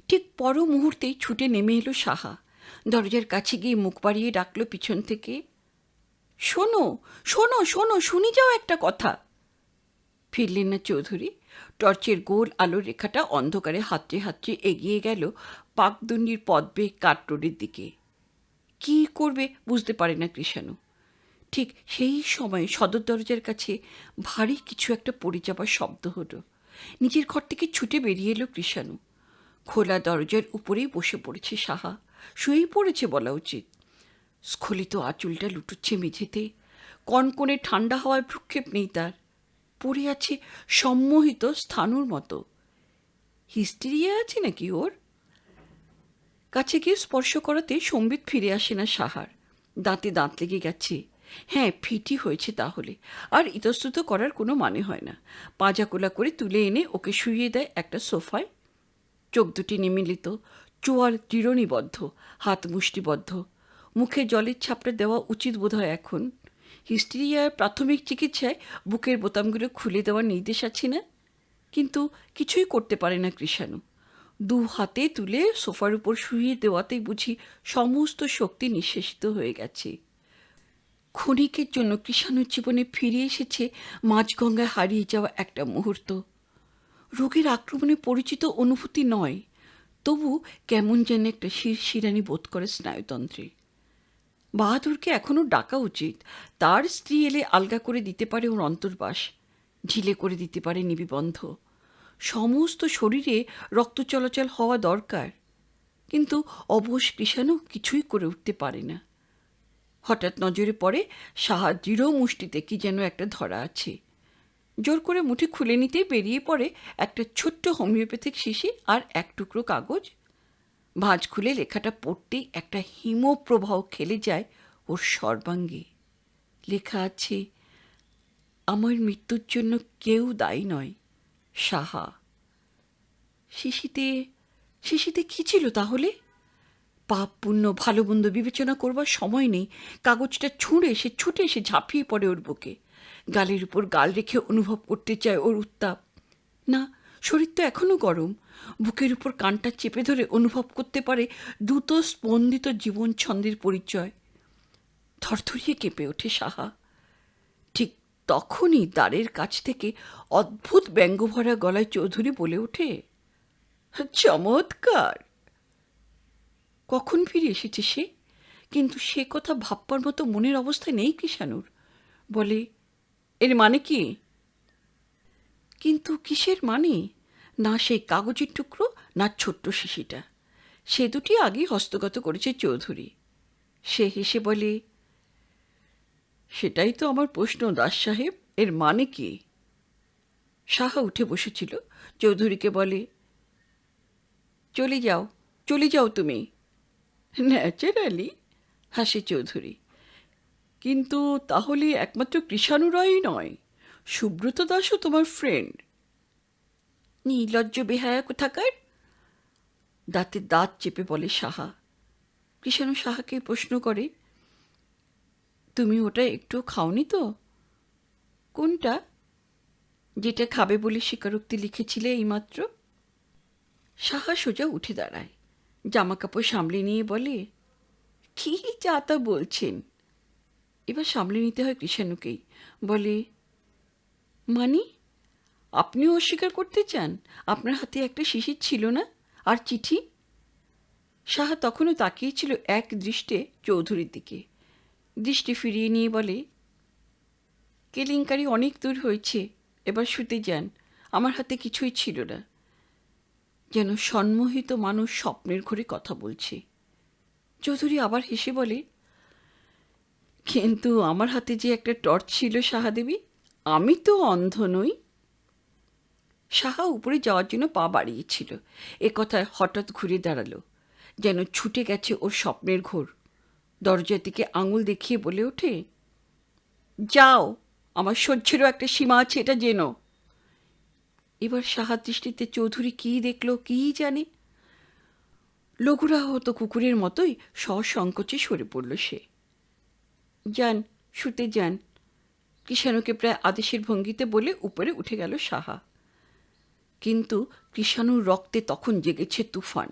ঠিক পর মুহূর্তেই ছুটে নেমে এলো সাহা। দরজার কাছে গিয়ে মুখ বাড়িয়ে ডাকল পিছন থেকে, শোনো শোনো শোনো, শুনি যাও একটা কথা। ফিরলেন না চৌধুরী। টর্চের গোল আলোর রেখাটা অন্ধকারে হাতড়ে হাতড়ে এগিয়ে গেল পাকদণ্ডির পদবেগ কাট রোডের দিকে। কী করবে বুঝতে পারে না কৃষাণু। ঠিক সেই সময় সদর দরজার কাছে ভারী কিছু একটা পড়ে যাবার শব্দ হলো। নিজের ঘর থেকে ছুটে বেরিয়ে এলো কৃষাণু। খোলা দরজার উপরেই বসে পড়েছে সাহা। শুয়েই পড়েছে বলা উচিত। স্খলিত আঁচলটা লুটুচ্ছে মেঝেতে। কনকনে ঠান্ডা হওয়ায় ভ্রুক্ষেপ নেই তার। পড়ে আছে সম্মোহিত স্থানুর মতো। হিস্টেরিয়া আছে নাকি ওর? কাছে গিয়ে স্পর্শ করাতে সম্বিত ফিরে আসে না সাহার। দাঁতে দাঁত লেগে গেছে। হ্যাঁ, ফিটি হয়েছে তাহলে। আর ইতস্তত করার কোনো মানে হয় না। পাজা কোলা করে তুলে এনে ওকে শুইয়ে দেয় একটা সোফায়। চোখ দুটি নিমিলিত, চোয়াল দৃঢ়নিবদ্ধ, হাত মুষ্টিবদ্ধ। মুখে জলের ছাপটা দেওয়া উচিত বোধ হয় এখন। হিস্টেরিয়ার প্রাথমিক চিকিৎসায় বুকের বোতামগুলো খুলে দেওয়ার নির্দেশ আছে না? কিন্তু কিছুই করতে পারে না কৃষাণু। দু হাতে তুলে সোফার উপর শুইয়ে দেওয়াতেই বুঝি সমস্ত শক্তি নিঃশেষিত হয়ে গেছে। ক্ষণিকের জন্য কৃষাণুর জীবনে ফিরে এসেছে মাঝগঙ্গায় হারিয়ে যাওয়া একটা মুহূর্ত। রোগের আক্রমণে পরিচিত অনুভূতি নয়, তবু কেমন যেন একটা শিরশিরানি বোধ করে স্নায়ুতন্ত্রে। বাহাদুরকে এখনও ডাকা উচিত। তার স্ত্রী এলে আলগা করে দিতে পারে ওর অন্তর্বাস, ঢিলে করে দিতে পারে নিবিবন্ধ। সমস্ত শরীরে রক্ত চলাচল হওয়া দরকার। কিন্তু অবশ কৃষাণু কিছুই করে উঠতে পারে না। হঠাৎ নজরে পড়ে সাহা দৃঢ় মুষ্টিতে কি যেন একটা ধরা আছে। জোর করে মুঠি খুলে নিতেই বেরিয়ে পড়ে একটা ছোট্ট হোমিওপ্যাথিক শিশি আর এক টুকরো কাগজ। ভাঁজ খুলে লেখাটা পড়তেই একটা হিমপ্রবাহ খেলে যায় ওর সর্বাঙ্গে। লেখা আছে, আমার মৃত্যুর জন্য কেউ দায়ী নয়, সাহা। শিশিতে শিশিতে কী ছিল তাহলে? পাপ পুণ্য ভালো মন্দ বিবেচনা করবার সময় নেই। কাগজটা ছুটে এসে ঝাঁপিয়ে পড়ে ওর বুকে। গালের উপর গাল রেখে অনুভব করতে চায় ওর উত্তাপ। না, শরীর তো এখনও গরম। বুকের উপর কানটা চেপে ধরে অনুভব করতে পারে দ্রুত স্পন্দিত জীবন ছন্দের পরিচয়। থরথরিয়ে কেঁপে ওঠে সাহা। ঠিক তখনই দ্বারের কাছ থেকে অদ্ভুত ব্যঙ্গভরা গলায় চৌধুরী বলে ওঠে, চমৎকার! কখন ফিরে এসেছে সে? কিন্তু সে কথা ভাববার মতো মনের অবস্থা নেই কৃষাণুর। বলে, এর মানে কি? কিন্তু কিসের মানে? না সেই কাগজের টুকরো, না ছোট্ট শিশিটা। সে দুটি আগেই হস্তগত করেছে চৌধুরী। সে হেসে বলে, সেটাই তো আমার প্রশ্ন দাস সাহেব। এর মানে কি? সাহা উঠে বসেছিল, চৌধুরীকে বলে, চলে যাও, চলে যাও তুমি। ন্যাচারালি, হাসে চৌধুরী। কিন্তু তাহলে একমাত্র কৃষাণু রায়ই নয়, সুব্রত দাসও তোমার ফ্রেন্ড। নির্লজ্জ বেহায়া কোথাকার, দাঁতে দাঁত চেপে বলে সাহা। কৃষাণু সাহাকে প্রশ্ন করে, তুমি ওটা একটু খাওনি তো? কোনটা? যেটা খাবে বলে স্বীকারোক্তি লিখেছিলে এইমাত্র। সাহা সোজা উঠে দাঁড়ায়, জামা কাপড় সামলে নিয়ে বলে, কি যা তা বলছেন। এবার সামলে নিতে হয় কৃষাণুকেই। বলে, মানে আপনিও অস্বীকার করতে চান আপনার হাতে একটা শিশির ছিল না, আর চিঠি? সাহা তখনও তাকিয়েছিল এক দৃষ্টে চৌধুরীর দিকে। দৃষ্টি ফিরিয়ে নিয়ে বলে, কেলেঙ্কারি অনেক দূর হয়েছে, এবার শুতে যান, আমার হাতে কিছুই ছিল না। যেন সম্মোহিত মানুষ স্বপ্নের ঘরে কথা বলছে। চৌধুরী আবার হেসে বলে, কিন্তু আমার হাতে যে একটা টর্চ ছিল সাহাদেবী, আমি তো অন্ধ নই। সাহা উপরে যাওয়ার জন্য পা বাড়িয়েছিল, এ কথায় হঠাৎ ঘুরে দাঁড়ালো, যেন ছুটে গেছে ওর স্বপ্নের ঘোর। দরজার দিকে আঙুল দেখিয়ে বলে ওঠে, যাও, আমার সহ্যেরও একটা সীমা আছে, এটা যেন। এবার সাহার দৃষ্টিতে চৌধুরী কী দেখল কী জানে। লঘুরাহত কুকুরের মতোই সসংকোচে সরে পড়ল সে। যান, শুতে যান, কৃষাণুকে প্রায় আদেশের ভঙ্গিতে বলে উপরে উঠে গেল সাহা। কিন্তু কৃষাণুর রক্তে তখন জেগেছে তুফান।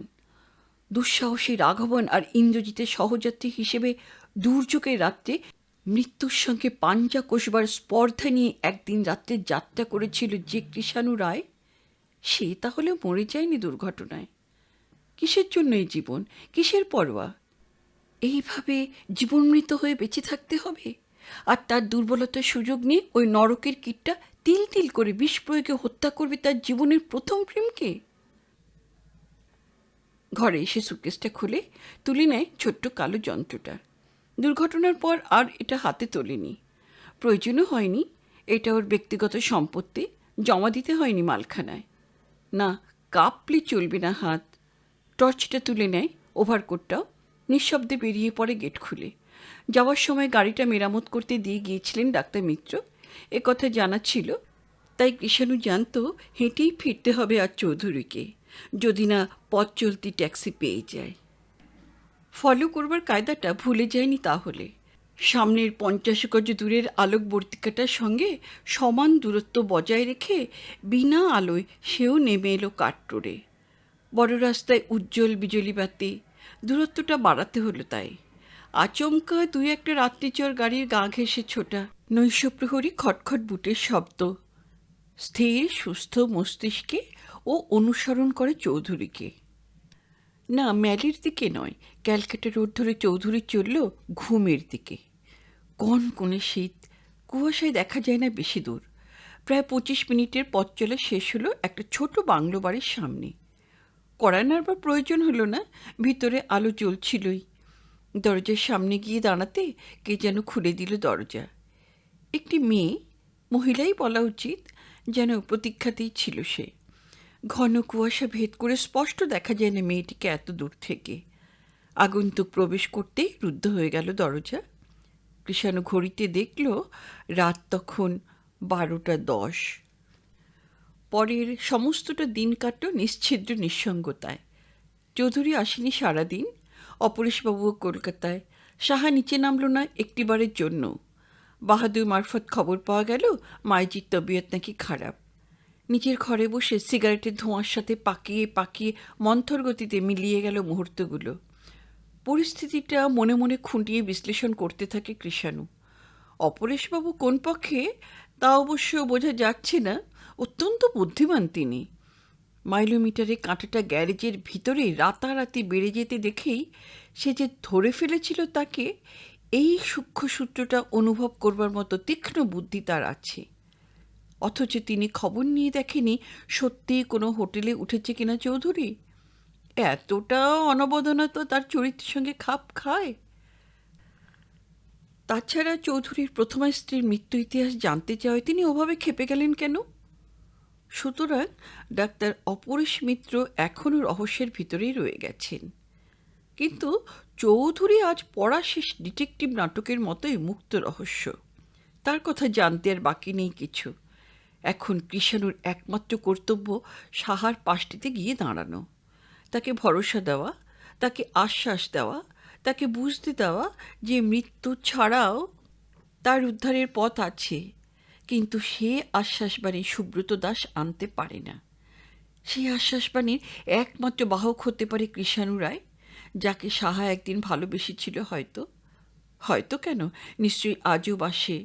দুঃসাহসী রাঘবন আর ইন্দ্রজিতের সহযাত্রী হিসেবে দুর্যোগের রাত্রে মৃত্যুর সঙ্গে পাঞ্জা কষবার স্পর্ধা নিয়ে একদিন রাত্রে যাত্রা করেছিল যে কৃষাণু রায়, সে তাহলে মরে যায়নি দুর্ঘটনায়। কিসের জন্য এই জীবন, কিসের পরোয়া? এইভাবে জীবনমৃত হয়ে বেঁচে থাকতে হবে, আর তার দুর্বলতার সুযোগ নিয়ে ওই নরকের কীটটা তিল তিল করে বিষ প্রয়োগে হত্যা করবে তার জীবনের প্রথম প্রেমকে। ঘরে এসে সুটকেসটা খুলে তুলে নেয় ছোট্ট কালো যন্ত্রটা। দুর্ঘটনার পর আর এটা হাতে তোলেনি, প্রয়োজনও হয়নি। এটা ওর ব্যক্তিগত সম্পত্তি, জমা দিতে হয়নি মালখানায়। না, কাঁপলে চলবে না হাত। টর্চটা তুলে নেয়, ওভারকোটটাও, নিঃশব্দে বেরিয়ে পড়ে গেট খুলে। যাওয়ার সময় গাড়িটা মেরামত করতে দিয়ে গিয়েছিলেন ডাক্তার মিত্র, এ কথা জানা ছিল। তাই কৃষাণু জানত হেঁটেই ফিরতে হবে আর চৌধুরীকে, যদি না পথ চলতি ট্যাক্সি পেয়ে যায়। ফলো করবার কায়দাটা ভুলে যায়নি তাহলে। সামনের 50 গজ দূরের আলোকবর্তিকাটার সঙ্গে সমান দূরত্ব বজায় রেখে বিনা আলোয় সেও নেমে এলো কাঠরোডে। বড় রাস্তায় উজ্জ্বল বিজলি বাতি, দূরত্বটা বাড়াতে হলো তাই। আচমকা দুই একটা রাত্রিচর গাড়ির গা ঘেঁষে ছোটা, নৈশপ্রহরী খটখট বুটের শব্দ স্থির সুস্থ মস্তিষ্কে ও অনুসরণ করে চৌধুরীকে। না, ম্যালির দিকে নয়, ক্যালকাটা রোড ধরে চৌধুরী চলল ঘুমের দিকে। কনকনে শীত, কুয়াশায় দেখা যায় না বেশি দূর। প্রায় 25 মিনিটের পথ চলা শেষ হলো একটা ছোট বাংলো বাড়ির সামনে। কড়া নাড়বার প্রয়োজন হলো না, ভিতরে আলো জ্বলছিলই। দরজার সামনে গিয়ে দাঁড়াতে কে যেন খুলে দিল দরজা। একটি মেয়ে, মহিলাই বলা উচিত, যেন প্রতীক্ষাতেই ছিল সে। ঘন কুয়াশা ভেদ করে স্পষ্ট দেখা যায় না মেয়েটিকে এত দূর থেকে। আগন্তুক প্রবেশ করতেই রুদ্ধ হয়ে গেল দরজা। কৃষাণু ঘড়িতে দেখল রাত তখন 12:10। পরের সমস্তটা দিন কাটল নিশ্ছিদ্র নিঃসঙ্গতায়। চৌধুরী আসেনি সারাদিন, অপরেশবাবুও কলকাতায়। সাহা নিচে নামল না একটিবারের জন্য। বাহাদুর মারফত খবর পাওয়া গেল মাইজির তবিয়ত নাকি খারাপ। নিজের ঘরে বসে সিগারেটের ধোঁয়ার সাথে পাকিয়ে পাকিয়ে মন্থর গতিতে মিলিয়ে গেল মুহূর্তগুলো। পরিস্থিতিটা মনে মনে খুঁটিয়ে বিশ্লেষণ করতে থাকে কৃষাণু। অপরেশবাবু কোন পক্ষে তা অবশ্য বোঝা যাচ্ছে না, অত্যন্ত বুদ্ধিমান তিনি। মাইলোমিটারে কাঁটাটা গ্যারেজের ভিতরে রাতারাতি বেড়ে যেতে দেখেই সে যে ধরে ফেলেছিল তাকে, এই সূক্ষ্ম সূত্রটা অনুভব করবার মতো তীক্ষ্ণ বুদ্ধি তার আছে। অথচ তিনি খবর নিয়ে দেখেনি সত্যিই কোনো হোটেলে উঠেছে কিনা চৌধুরী। এতটা অনবধানতা তার চরিত্রের সঙ্গে খাপ খায়? তাছাড়া চৌধুরীর প্রথমা স্ত্রীর মৃত্যু ইতিহাস জানতে চাওয়ায় তিনি ওভাবে ক্ষেপে গেলেন কেন? সুতরাং ডাক্তার অপরেশ মিত্র এখনও রহস্যের ভিতরেই রয়ে গেছেন। কিন্তু চৌধুরী আজ পড়া শেষ ডিটেকটিভ নাটকের মতোই মুক্ত রহস্য। তার কথা জানতে আর বাকি নেই কিছু। এখন কৃষাণুর একমাত্র কর্তব্য সাহার পাশটিতে গিয়ে দাঁড়ানো, তাকে ভরসা দেওয়া, তাকে আশ্বাস দেওয়া, তাকে বুঝতে দেওয়া যে মৃত্যু ছাড়াও তার উদ্ধারের পথ আছে। কিন্তু সে আশ্বাসবাণী সুব্রত দাস আনতে পারে না। সেই আশ্বাসবাণীর একমাত্র বাহক হতে পারে কৃষাণু রায়, যাকে সাহা একদিন ভালোবেসেছিল হয়তো। হয়তো কেন, নিশ্চয়ই আজও বাসে।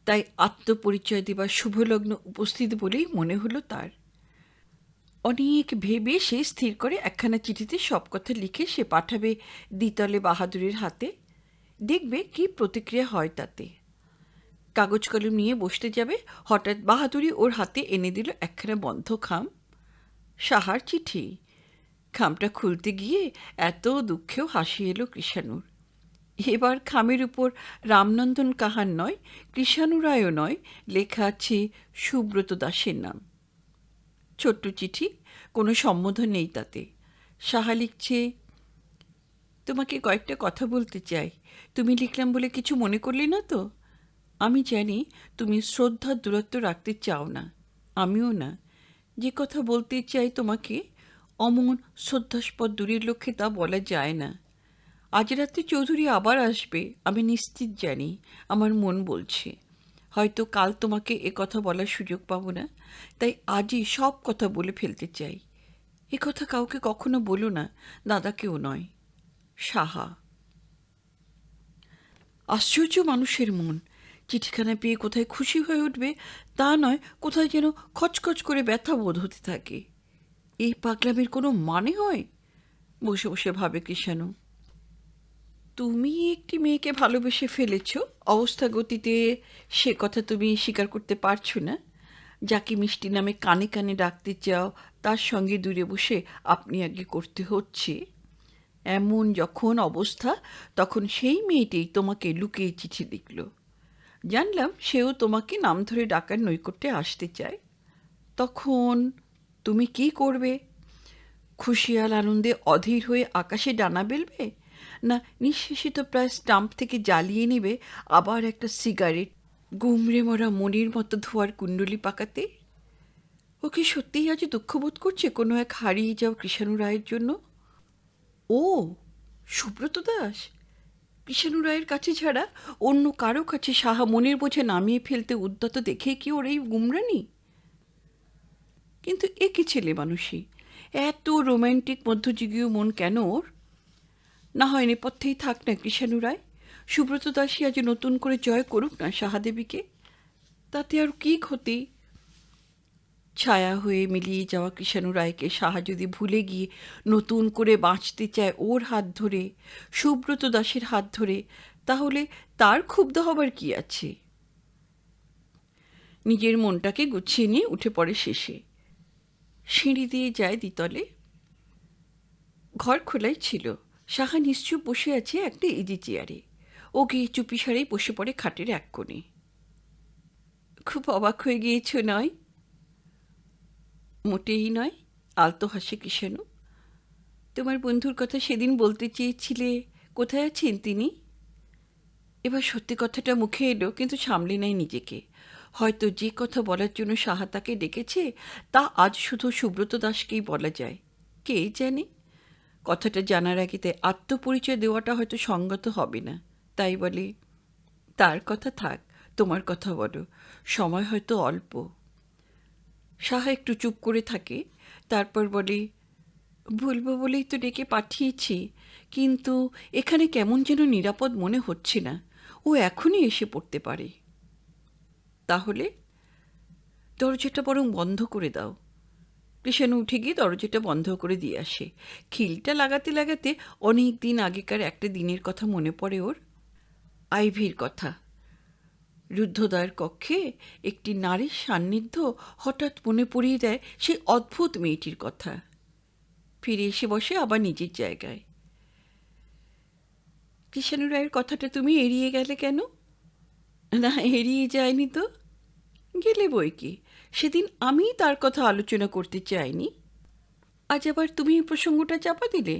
তাই আত্মপরিচয় দেবার শুভলগ্ন উপস্থিত বলেই মনে হলো তার। অনেক ভেবে সে স্থির করে একখানা চিঠিতে সব কথা লিখে সে পাঠাবে দ্বিতলে বাহাদুরের হাতে। দেখবে কি প্রতিক্রিয়া হয় তাতে। কাগজ কলম নিয়ে বসতে যাবে, হঠাৎ বাহাদুরি ওর হাতে এনে দিল একখানা বন্ধ খাম। সাহার চিঠি। খামটা খুলতে গিয়ে এত দুঃখেও হাসি এলো কৃষাণুর। এবার খামের উপর রামনন্দন কাহার নয়, কৃষাণু রায়ও নয়, লেখা আছে সুব্রত দাসের নাম। ছোট্ট চিঠি, কোনো সম্বোধন নেই তাতে। সাহা লিখছে, তোমাকে কয়েকটা কথা বলতে চাই। তুমি লিখলাম বলে কিছু মনে করলে না তো? আমি জানি তুমি শ্রদ্ধার দূরত্ব রাখতে চাও না, আমিও না। যে কথা বলতে চাই তোমাকে, অমন শ্রদ্ধাস্পদ দূরের লক্ষ্যে তা বলা যায় না। আজ রাত্রে চৌধুরী আবার আসবে, আমি নিশ্চিত জানি। আমার মন বলছে হয়তো কাল তোমাকে এ কথা বলার সুযোগ পাবো না, তাই আজই সব কথা বলে ফেলতে চাই। এ কথা কাউকে কখনো বলো না, দাদাকেও নয়। সাহা। আশ্চর্য মানুষের মন। চিঠিখানা পেয়ে কোথায় খুশি হয়ে উঠবে তা নয়, কোথায় যেন খচখচ করে ব্যথা বোধ হতে থাকে। এই পাগলামের কোনো মানে হয়? বসে বসে ভাবে কৃষাণু। তুমি একটি মেয়েকে ভালোবেসে ফেলেছ, অবস্থা গতিতে সে কথা তুমি স্বীকার করতে পারছো না। যাকে মিষ্টি নামে কানে কানে ডাকতে চাও, তার সঙ্গে দূরে বসে আপনি আগে করতে হচ্ছে। এমন যখন অবস্থা, তখন সেই মেয়েটিই তোমাকে লুকিয়ে চিঠি লিখল। জানলাম সেও তোমাকে নাম ধরে ডাকার নৈকট্যে আসতে চায়। তখন তুমি কি করবে? খুশিয়াল আনন্দে অধীর হয়ে আকাশে ডানা বেলবে, না নিঃশেষিত প্রায় স্টাম্প থেকে জ্বালিয়ে নেবে আবার একটা সিগারেট, গুমড়ে মরা মনির মতো ধোয়ার কুণ্ডলি পাকাতে? ও কি সত্যিই আজ দুঃখবোধ করছে কোনো এক হারিয়ে যাও কৃষাণু রায়ের জন্য? ও সুব্রত দাস! কৃষাণু রায়ের কাছে ছাড়া অন্য কারো কাছে সাহা মনের বোঝা নামিয়ে ফেলতে উদ্যত দেখে কি ওর এই গুমরানি? কিন্তু এ কি ছেলে মানুষই! এত রোম্যান্টিক মধ্যযুগীয় মন কেন ওর? না হয় নেপথ্যেই থাক না কৃষাণু রায়। সুব্রত দাসী আজ নতুন করে জয় করুক না সাহাদেবীকে, তাতে আর কি ক্ষতি? ছায়া হয়ে মিলিয়ে যাওয়া কৃষাণু রায়কে সাহা যদি ভুলে গিয়ে নতুন করে বাঁচতে চায় ওর হাত ধরে, সুব্রত দাসের হাত ধরে, তাহলে তার ক্ষুব্ধ হবার কি আছে? নিজের মনটাকে গুছিয়ে নিয়ে উঠে পড়ে শেষে। সিঁড়ি দিয়ে যায় দ্বিতলে। ঘর খোলাই ছিল। সাহা নিশ্চুপ বসে আছে একটা ইজি চেয়ারে। ও গিয়ে চুপিসারেই বসে পড়ে খাটের এক কোণে। খুব অবাক হয়ে গিয়েছ নয়? মোটেই নয়, আলতো হাসে কৃষাণু। তোমার বন্ধুর কথা সেদিন বলতে চেয়েছিলে, কোথায় আছেন তিনি? এবার সত্যি কথাটা মুখে এলো, কিন্তু সামলে নেয় নিজেকে। হয়তো যে কথা বলার জন্য সাহা তাকে ডেকেছে তা আজ শুধু সুব্রত দাসকেই বলা যায়। কে জানে? কথাটা জানার আগে তাই আত্মপরিচয় দেওয়াটা হয়তো সঙ্গত হবে না। তাই বলে, তার কথা থাক, তোমার কথা বলো, সময় হয়তো অল্প। সাহা একটু চুপ করে থাকে, তারপর বলে, বলবো বলেই তো ডেকে পাঠিয়েছি, কিন্তু এখানে কেমন যেন নিরাপদ মনে হচ্ছে না। ও এখনই এসে পড়তে পারে। তাহলে দরজাটা বরং বন্ধ করে দাও। কৃষাণু উঠে গিয়ে দরজাটা বন্ধ করে দিয়ে আসে। খিলটা লাগাতে লাগাতে অনেক দিন আগেকার একটা দিনের কথা মনে পড়ে ওর। আইভির কথা। রুদ্ধদ্বয়ের কক্ষে একটি নারীর সান্নিধ্য হঠাৎ মনে পড়িয়ে দেয় সেই অদ্ভুত মেয়েটির কথা। ফিরে এসে বসে আবার নিজের জায়গায়। কৃষ্ণ রায়ের কথাটা তুমি এড়িয়ে গেলে কেন? না, এড়িয়ে যায়নি তো। গেলে বই কি, সেদিন আমি তার কথা আলোচনা করতে চাইনি, আজ আবার তুমি এই প্রসঙ্গটা চাপা দিলে।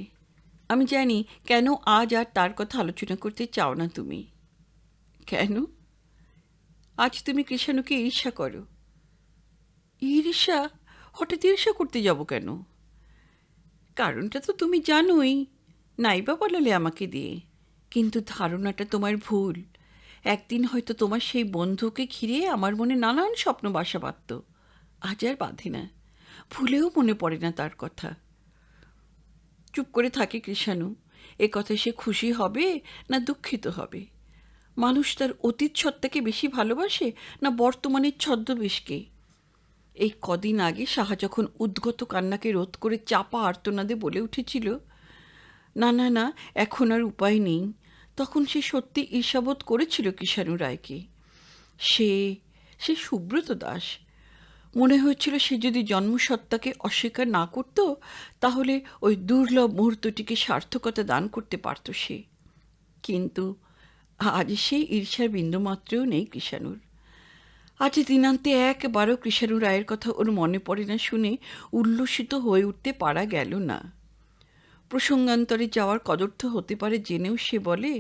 আমি জানি কেন আজ আর তার কথা আলোচনা করতে চাও না তুমি। কেন? আজ তুমি কৃষাণুকে ঈর্ষা করো। ঈর্ষা? হঠাৎ ঈর্ষা করতে যাব কেন? কারণটা তো তুমি জানোই, নাইবা বলালে আমাকে দিয়ে। কিন্তু ধারণাটা তোমার ভুল। একদিন হয়তো তোমার সেই বন্ধুকে ঘিরে আমার মনে নানান স্বপ্ন বাসা বাঁধত, আজ আর বাঁধে না। ভুলেও মনে পড়ে না তার কথা। চুপ করে থাকে কৃষাণু। এ কথায় সে খুশি হবে না দুঃখিত হবে? মানুষ তার অতীত সত্তাকে বেশি ভালোবাসে না বর্তমানের ছদ্মবেশকে? এই কদিন আগে সাহা যখন উদ্গত কান্নাকে রোধ করে চাপা আর্তনাদে বলে উঠেছিল, না না না, এখন আর উপায় নেই, তখন সে সত্যি ঈর্ষাবোধ করেছিল কৃষাণু রায়কে। সে সে সুব্রত দাস। মনে হয়েছিল সে যদি জন্মসত্তাকে অস্বীকার না করত, তাহলে ওই দুর্লভ মুহূর্তটিকে সার্থকতা দান করতে পারত সে। কিন্তু আজ সেই ঈর্ষার বিন্দুমাত্রেও নেই কৃষাণুর। আজ দিনান্তে একবারও কৃষাণু রায়ের কথা ওর মনে পড়ে না শুনে উল্লসিত হয়ে উঠতে পারা গেল না। প্রসঙ্গান্তরে যাওয়ার কদর্থ হতে পারে জেনেও সে বলে,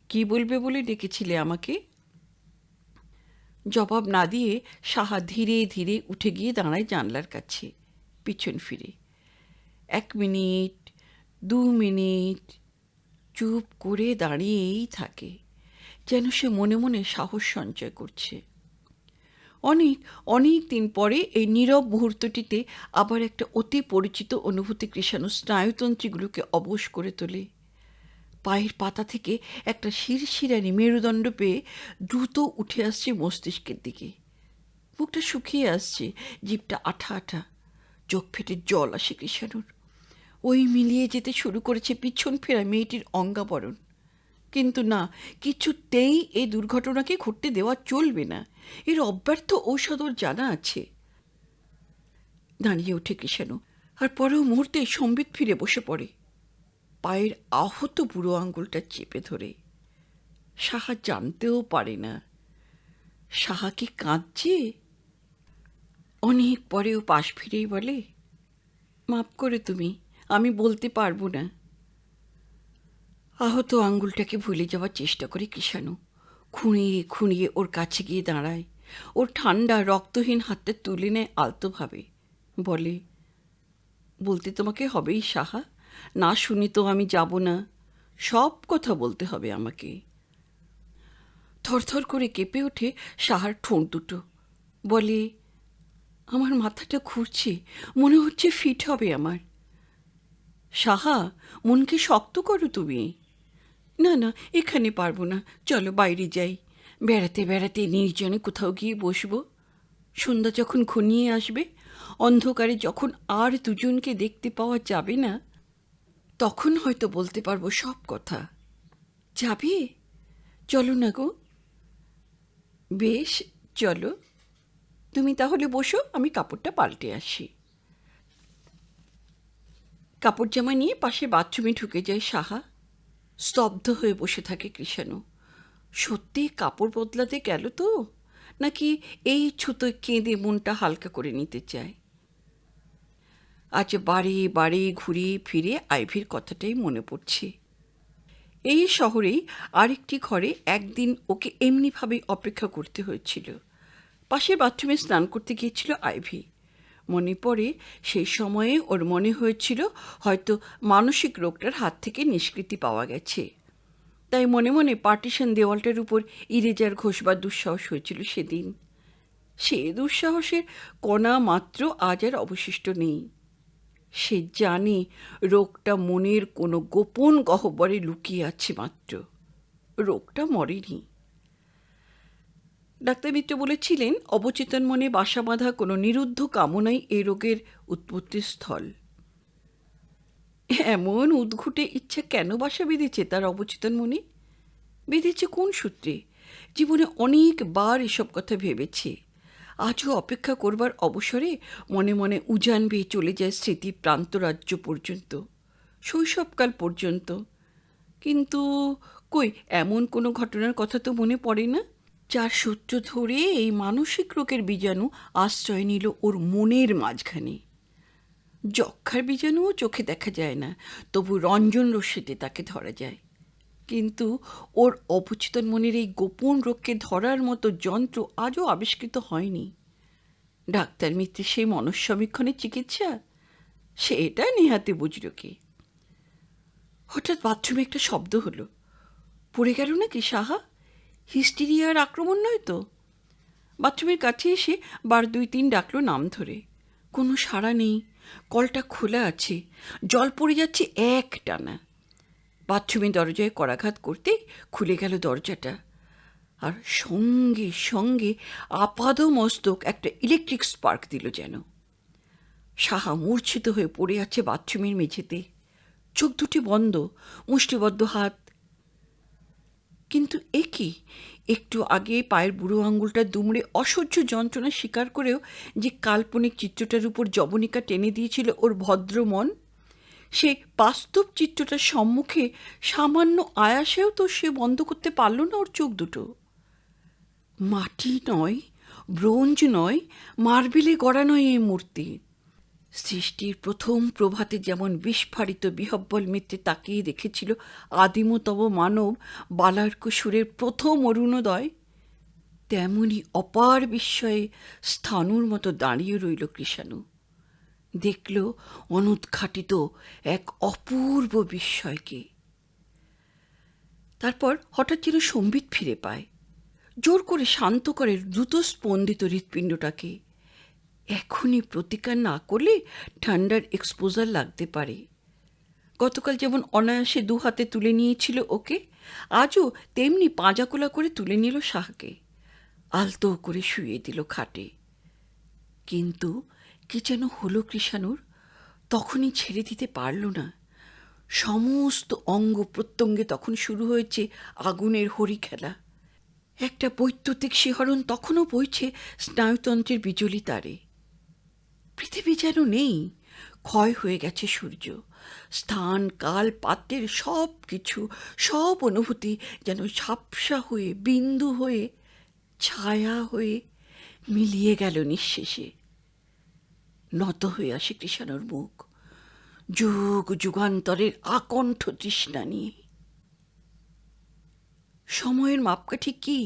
কি বলবে বলে ডেকেছিলে আমাকে? জবাব না দিয়ে সাহা ধীরে ধীরে উঠে গিয়ে দাঁড়ায় জানলার কাছে, পিছন ফিরে। 1 মিনিট, 2 মিনিট চুপ করে দাঁড়িয়েই থাকে, যেন সে মনে মনে সাহস সঞ্চয় করছে। অনেক অনেক দিন পরে এই নীরব মুহূর্তটিতে আবার একটা অতি পরিচিত অনুভূতি কৃষাণু স্নায়ুতন্ত্রীগুলোকে অবশ করে তোলে। পায়ের পাতা থেকে একটা শিরশিরানি মেরুদণ্ড পেয়ে দ্রুত উঠে আসছে মস্তিষ্কের দিকে। মুখটা শুকিয়ে আসছে, জিভটা আঠা আঠা, চোখ ফেটে জল আসে কৃষাণুর। ওই মিলিয়ে যেতে শুরু করেছে পিছন ফেরা মেয়েটির অঙ্গাবরণ। কিন্তু না, কিছুতেই এই দুর্ঘটনাকে ঘটতে দেওয়া চলবে না। এর অব্যর্থ ঔষধ ওর জানা আছে। দাঁড়িয়ে ওঠে কৃষাণু, আর পরেও মুহূর্তে সম্বিত ফিরে বসে পড়ে, পায়ের আহত বুড়ো আঙুলটা চেপে ধরে। সাহা জানতেও পারে না সাহা কি কাঁদছে। অনেক পরেও পাশ ফিরেই বলে, মাপ করে তুমি, আমি বলতে পারবো না। আহত আঙ্গুলটাকে ভুলে যাওয়ার চেষ্টা করে কৃষাণু। খুঁড়িয়ে খুঁড়িয়ে ওর কাছে গিয়ে দাঁড়ায়, ওর ঠান্ডা রক্তহীন হাতটা তুলে নেয় আলতোভাবে, বলে, বলতে তোমাকে হবেই সাহা, না শুনি তো আমি যাব না, সব কথা বলতে হবে আমাকে। থরথর করে কেঁপে ওঠে সাহার ঠোঁট দুটো, বলে, আমার মাথাটা ঘুরছে, মনে হচ্ছে ফিট হবে আমার। সাহা, মনকে শক্ত করো তুমি। না না, এখানে পারবো না, চলো বাইরে যাই, বেড়াতে বেড়াতে নির্জনে কোথাও গিয়ে বসবো। সন্ধ্যা যখন ঘনিয়ে আসবে, অন্ধকারে যখন আর দুজনকে দেখতে পাওয়া যাবে না, তখন হয়তো বলতে পারবো সব কথা। যাবে? চলো না গো। বেশ, চলো। তুমি তাহলে বসো, আমি কাপড়টা পাল্টে আসি। কাপড় জামা নিয়ে পাশে বাথরুমে ঢুকে যায় সাহা। স্তব্ধ হয়ে বসে থাকে কৃষাণু। সত্যি কাপড় বদলাতে গেল তো, নাকি এই ছুতো কেঁদে মনটা হালকা করে নিতে চায়? আজ বারে বারে ঘুরিয়ে ফিরে আইভির কথাটাই মনে পড়ছে। এই শহরেই আরেকটি ঘরে একদিন ওকে এমনিভাবেই অপেক্ষা করতে হয়েছিল। পাশের বাথরুমে স্নান করতে গিয়েছিল আইভি। মনে পড়ে সেই সময়ে ওর মনে হয়েছিল হয়তো মানসিক রোগটার হাত থেকে নিষ্কৃতি পাওয়া গেছে। তাই মনে মনে পার্টিশন দেওয়ালটার উপর ইরেজার ঘষবার দুঃসাহস হয়েছিল সেদিন। সে দুঃসাহসের কণা মাত্র আজ আর অবশিষ্ট নেই। সে জানে রোগটা মনের কোনো গোপন গহ্বরে লুকিয়ে আছে মাত্র, রোগটা মরেনি। ডাক্তার মিত্র বলেছিলেন, অবচেতন মনে বাসা বাঁধা কোনো নিরুদ্ধ কামনাই এই রোগের উৎপত্তির স্থল। এমন উদ্ঘুটে ইচ্ছা কেন বাসা বেঁধেছে তার অবচেতন মনে? বেঁধেছে কোন সূত্রে? জীবনে অনেকবার এসব কথা ভেবেছে। আজও অপেক্ষা করবার অবসরে মনে মনে উজান বেয়ে চলে যায় স্মৃতি প্রান্তরাজ্য পর্যন্ত, শৈশবকাল পর্যন্ত। কিন্তু কই এমন কোনো ঘটনার কথা তো মনে পড়ে না, যার সূত্র ধরে এই মানসিক রোগের বীজাণু আশ্রয় নিল ওর মনের মাঝখানে। যক্ষার বীজাণুও চোখে দেখা যায় না, তবু রঞ্জন রশ্মিতে তাকে ধরা যায়। কিন্তু ওর অবচেতন মনের এই গোপন রোগকে ধরার মতো যন্ত্র আজও আবিষ্কৃত হয়নি। ডাক্তার মিত্রের সেই মনঃসমীক্ষণের চিকিৎসা, সেটা নেহাতি বুঝল কি। হঠাৎ বাথরুমে একটা শব্দ হলো। পড়ে গেল নাকি সাহা? হিস্টিরিয়ার আক্রমণ নয় তো? বাথরুমের কাছে এসে বার 2-3 ডাকলো নাম ধরে। কোনো সাড়া নেই। কলটা খোলা আছে, জল পড়ে যাচ্ছে এক টানা। বাথরুমের দরজায় করাঘাত করতেই খুলে গেল দরজাটা, আর সঙ্গে সঙ্গে আপাদমস্তক একটা ইলেকট্রিক স্পার্ক দিল যেন। সাহা মূর্ছিত হয়ে পড়ে আছে বাথরুমের মেঝেতে, চোখ দুটি বন্ধ, মুষ্টিবদ্ধ হাত। কিন্তু এ কি, একটু আগে পায়ের বুড়ো আঙুলটা দুমড়ে অসহ্য যন্ত্রণা স্বীকার করেও যে কাল্পনিক চিত্রটার উপর জবনিকা টেনে দিয়েছিল ওর ভদ্র মন, সে বাস্তব চিত্রটার সম্মুখে সামান্য আয়াসেও তো সে বন্ধ করতে পারল না ওর চোখ দুটো। মাটি নয়, ব্রোঞ্জ নয়, মার্বেলে গড়া নয় এই মূর্তি। সৃষ্টির প্রথম প্রভাতে যেমন বিস্ফারিত বিহব্বল মিত্রে তাকিয়ে রেখেছিল আদিমতম মানব বালার্ক সুরের প্রথম অরুণোদয়, তেমনি অপার বিস্ময়ে স্থাণুর মতো দাঁড়িয়ে রইল কৃষাণু। দেখল অনুদ্ঘাটিত এক অপূর্ব বিস্ময়কে। তারপর হঠাৎ যেন সম্বিত ফিরে পায়, জোর করে শান্ত করে দ্রুত স্পন্দিত হৃৎপিণ্ডটাকে। এখনই প্রতিকার না করলে ঠান্ডার এক্সপোজার লাগতে পারে। গতকাল যেমন অনায়াসে 2 হাতে তুলে নিয়েছিল ওকে, আজও তেমনি পাঁজাকোলা করে তুলে নিল সাহাকে, আলতো করে শুয়ে দিল খাটে। কিন্তু কি যেন হলো কৃষাণুর, তখনই ছেড়ে দিতে পারল না। সমস্ত অঙ্গ প্রত্যঙ্গে তখন শুরু হয়েছে আগুনের হরি খেলা। একটা বৈদ্যুতিক শিহরণ তখনও বইছে স্নায়ুতন্ত্রের বিজলি তারে। পৃথিবী যেন নেই, ক্ষয় হয়ে গেছে সূর্য। স্থান কাল পাত্রের সব কিছু, সব অনুভূতি যেন ঝাপসা হয়ে, বিন্দু হয়ে, ছায়া হয়ে মিলিয়ে গেল নিঃশেষে। নত হয়ে আসে কৃষাণুর মুখ, যুগ যুগান্তরের আকণ্ঠ তৃষ্ণা নিয়ে। সময়ের মাপকাঠি কি,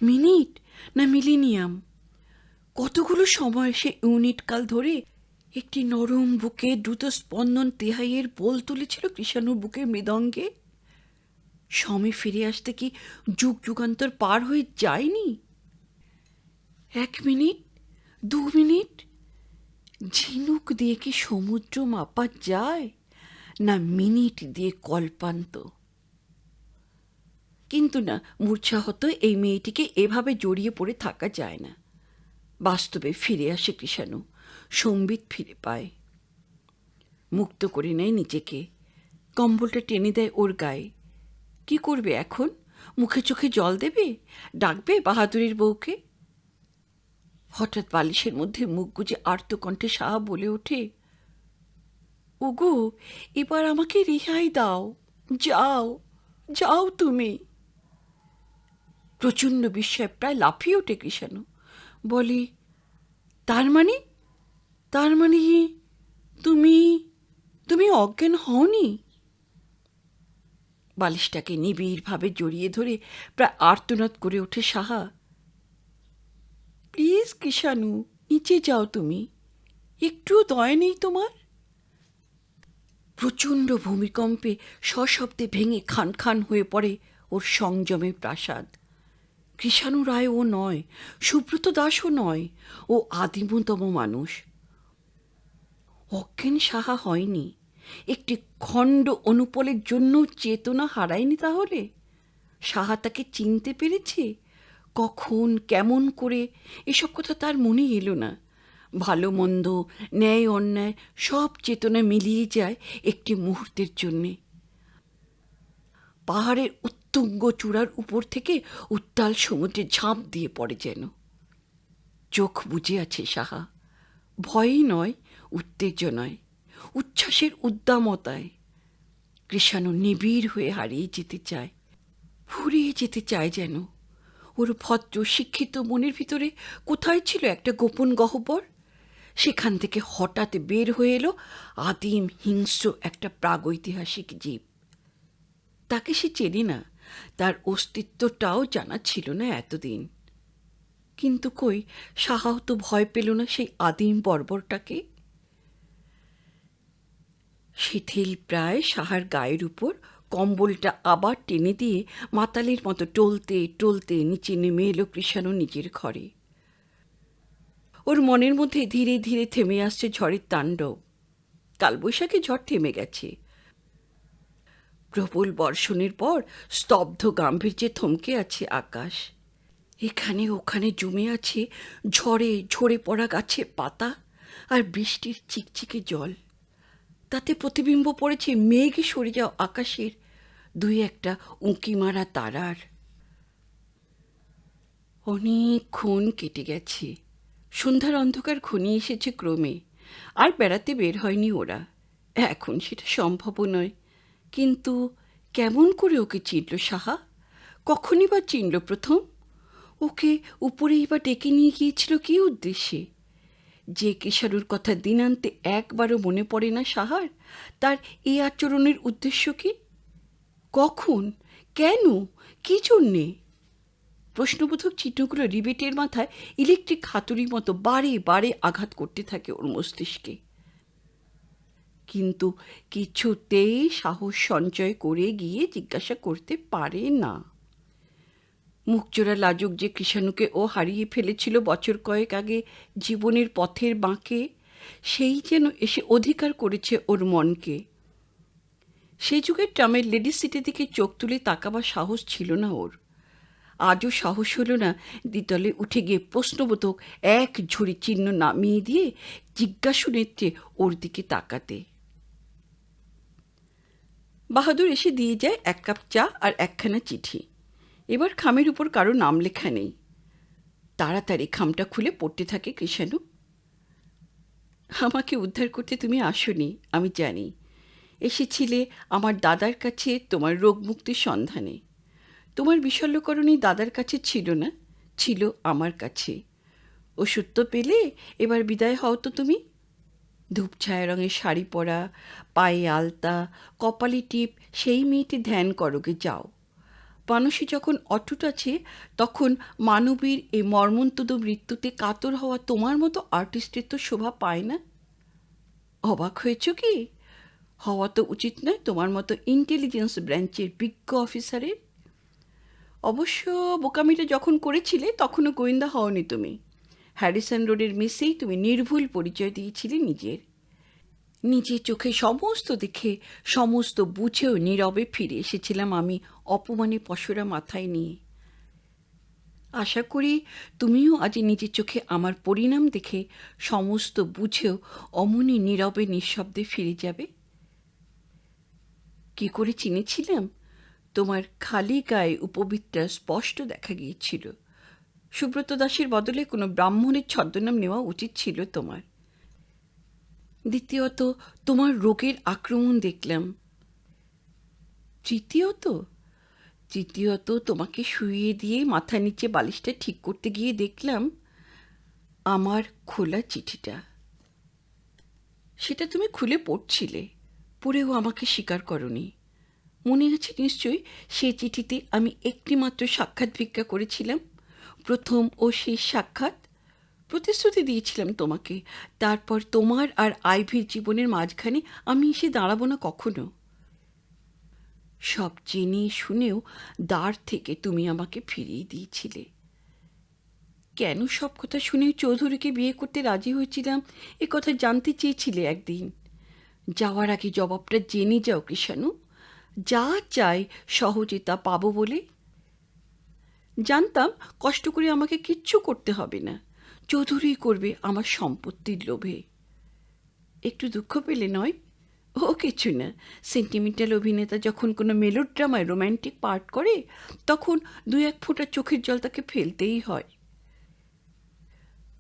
মিনিট না মিলিনিয়াম? কতগুলো সময় সে ইউনিট কাল ধরে একটি নরম বুকে দ্রুত স্পন্দন তেহাইয়ের বোল তুলেছিল কৃষাণুর বুকের মৃদঙ্গে। সময় ফিরে আসতে কি যুগ যুগান্তর পার হয়ে যায়নি? 1 মিনিট, 2 মিনিট, ঝিনুক দিয়ে কি সমুদ্র মাপা যায়, না মিনিট দিয়ে কল্পান্ত? কিন্তু না, মূর্ছাহত এই মেয়েটিকে এভাবে জড়িয়ে পড়ে থাকা যায় না। বাস্তবে ফিরে আসে কৃষাণু, সম্বিত ফিরে পায়। মুক্ত করে নেয় নিজেকে, কম্বলটা টেনে দেয় ওর গায়ে। কি করবে এখন? মুখে চোখে জল দেবে, ডাকবে বাহাদুরের বউকে? হঠাৎ বালিশের মধ্যে মুখ গুজে আর্তকণ্ঠে সাহা বলে ওঠে, ওগো, এবার আমাকে রেহাই দাও, যাও, যাও তুমি। প্রচণ্ড বিস্ময়ে প্রায় লাফিয়ে ওঠে কৃষাণু, বলে, তার মানে, তার মানে তুমি, তুমি অজ্ঞান হওনি? বালিশটাকে নিবিড়ভাবে জড়িয়ে ধরে প্রায় আর্তনাদ করে ওঠে সাহা, প্লিজ কৃষাণু, নিচে যাও তুমি, একটুও দয়া নেই তোমার? প্রচণ্ড ভূমিকম্পে সশব্দে ভেঙে খান খান হয়ে পড়ে ওর সংযমের প্রাসাদ। কৃষাণু রায় ও নয়, সুব্রত দাসও নয়, ও আদিমতম মানুষ। অজ্ঞান সাহা হয়নি, একটি খণ্ড অনুপলের জন্য চেতনা হারায়নি তাহলে? সাহা তাকে চিনতে পেরেছে? কখন, কেমন করে, এসব কথা তার মনে এলো না। ভালো মন্দ, ন্যায় অন্যায় সব চেতনা মিলিয়ে যায় একটি মুহূর্তের জন্যে। পাহাড়ের উত্তুঙ্গ চূড়ার উপর থেকে উত্তাল সমুদ্রে ঝাঁপ দিয়ে পড়ে যেন। চোখ বুজে আছে সাহা, ভয়ই নয়, উত্তেজনায়, উচ্ছ্বাসের উদ্দামতায়। কৃষাণু নিবিড় হয়ে হারিয়ে যেতে চায়, ফুরিয়ে যেতে চায় যেন। ওর ভদ্র শিক্ষিত মনের ভিতরে কোথায় ছিল একটা গোপন গহ্বর, সেখান থেকে হঠাৎ বের হয়ে এলো আদিম হিংস্র একটা প্রাগৈতিহাসিক জীব। তাকে সে চেনে না, তার অস্তিত্বটাও জানা ছিল না এতদিন। কিন্তু কই, সাহাও তো ভয় পেল না সেই আদিম বর্বরটাকে। শিথিল প্রায় সাহার গায়ের উপর কম্বলটা আবার টেনে দিয়ে মাতালের মতো টলতে টলতে নিচে নেমে এলো কৃষাণু নিজের ঘরে। ওর মনের মধ্যে ধীরে ধীরে থেমে আসছে ঝড়ের তাণ্ডব। কালবৈশাখী ঝড় থেমে গেছে। প্রবল বর্ষণের পর স্তব্ধ গাম্ভীর্যে থমকে আছে আকাশ। এখানে ওখানে জমে আছে ঝড়ে ঝরে পড়া গাছের পাতা আর বৃষ্টির চিকচিকে জল। তাতে প্রতিবিম্ব পড়েছে মেঘ সরে যাওয়া আকাশের দুই একটা উঁকি মারা তারার। অনেকক্ষণ কেটে গেছে। সন্ধ্যার অন্ধকার ঘনিয়ে এসেছে ক্রমে। আর বেড়াতে বের হয়নি ওরা, এখন সেটা সম্ভবও নয়। কিন্তু কেমন করে ওকে চিনল সাহা? কখনই বা চিনল প্রথম? ওকে উপরেই বা ডেকে নিয়ে গিয়েছিল কী উদ্দেশ্যে? যে কৃষাণুর কথা দিনান্তে একবারও মনে পড়ে না সাহার, তার এই আচরণের উদ্দেশ্য কি? কখন? কেন? কী জন্যে? প্রশ্নবোধক চিহ্নগুলো রিবেটের মাথায় ইলেকট্রিক হাতুড়ির মতো বারে বারে আঘাত করতে থাকে ওর মস্তিষ্কে। কিন্তু কিছুতেই সাহস সঞ্চয় করে গিয়ে জিজ্ঞাসা করতে পারে না। মুখচোরা লাজুক যে কৃষাণুকে ও হারিয়ে ফেলেছিল বছর কয়েক আগে জীবনের পথের বাঁকে, সেই যেন এসে অধিকার করেছে ওর মনকে। সে যুগের ট্রামের লেডিস সিটের দিকে চোখ তুলে তাকাবার সাহস ছিল না ওর। আজও সাহস হলো না দ্বিতলে উঠে গিয়ে প্রশ্নবোধক এক ঝুড়ি চিহ্ন নামিয়ে দিয়ে জিজ্ঞাসু নেত্রে ওর দিকে তাকাতে। বাহাদুর এসে দিয়ে যায় 1 কাপ চা আর 1খানা চিঠি। এবার খামের উপর কারো নাম লেখা নেই। তাড়াতাড়ি খামটা খুলে পড়তে থাকে কৃষাণু। আমাকে উদ্ধার করতে তুমি আসোনি, আমি জানি। এসেছিলে আমার দাদার কাছে তোমার রোগ মুক্তির সন্ধানে। তোমার বিশল্যকরণী দাদার কাছে ছিল না, ছিল আমার কাছে। ওষুধ তো পেলে, এবার বিদায় হও তো তুমি। ধূপছায়া রঙের শাড়ি পরা, পায়ে আলতা, কপালে টিপ, সেই মেয়েটি ধ্যান করোগে যাও। মানুষই যখন অটুট আছে, তখন মানবীর এই মর্মন্তুদ মৃত্যুতে কাতর হওয়া তোমার মতো আর্টিস্টের তো শোভা পায় না। অবাক হয়েছ কি? হওয়া তো উচিত নয় তোমার মতো ইন্টেলিজেন্স ব্রাঞ্চের বিজ্ঞ অফিসারের। অবশ্য বোকামিটা যখন করেছিলে তখনও গোয়েন্দা হওনি তুমি। হ্যারিসন রোডের মেসেই তুমি নির্ভুল পরিচয় দিয়েছিলে নিজের। নিজের চোখে সমস্ত দেখে সমস্ত বুঝেও নীরবে ফিরে এসেছিলাম আমি অপমানে পশরা মাথায় নিয়ে। আশা করি তুমিও আজ নিজের চোখে আমার পরিণাম দেখে সমস্ত বুঝেও অমনি নীরবে নিঃশব্দে ফিরে যাবে। কি করে চিনেছিলাম? তোমার খালি গায়ে উপবিত্রা স্পষ্ট দেখা গিয়েছিল। সুব্রত দাসের বদলে কোনো ব্রাহ্মণের ছদ্মনাম নেওয়া উচিত ছিল তোমার। দ্বিতীয়ত, তোমার রোগের আক্রমণ দেখলাম। তৃতীয়ত তোমাকে শুইয়ে দিয়ে মাথা নিচে বালিশটা ঠিক করতে গিয়ে দেখলাম আমার খোলা চিঠিটা। সেটা তুমি খুলে পড়ছিলে, পড়েও আমাকে স্বীকার করনি। মনে আছে নিশ্চয়ই সে চিঠিতে আমি একটিমাত্র সাক্ষাৎ ভিক্ষা করেছিলাম, প্রথম ও শেষ সাক্ষাৎ। প্রতিশ্রুতি দিয়েছিলাম তোমাকে, তারপর তোমার আর আইভির জীবনের মাঝখানে আমি এসে দাঁড়াবো না কখনো। সব জেনে শুনেও দ্বার থেকে তুমি আমাকে ফিরিয়ে দিয়েছিলে। কেন সব কথা শুনে চৌধুরীকে বিয়ে করতে রাজি হয়েছিলাম এ কথা জানতে চেয়েছিলে একদিন। যাওয়ার আগে জবাবটা জেনে যাও কৃষাণু। যা চাই সহজে তা পাবো বলে। জানতাম কষ্ট করে আমাকে কিচ্ছু করতে হবে না, চৌধুরী করবে আমার সম্পত্তির লোভে। একটু দুঃখ পেলে নয়? ও কিছু না। সেন্টিমেন্টাল অভিনেতা যখন কোনো মেলোড্রামায় রোম্যান্টিক পার্ট করে, তখন 2-1 ফোঁটা চোখের জল তাকে ফেলতেই হয়।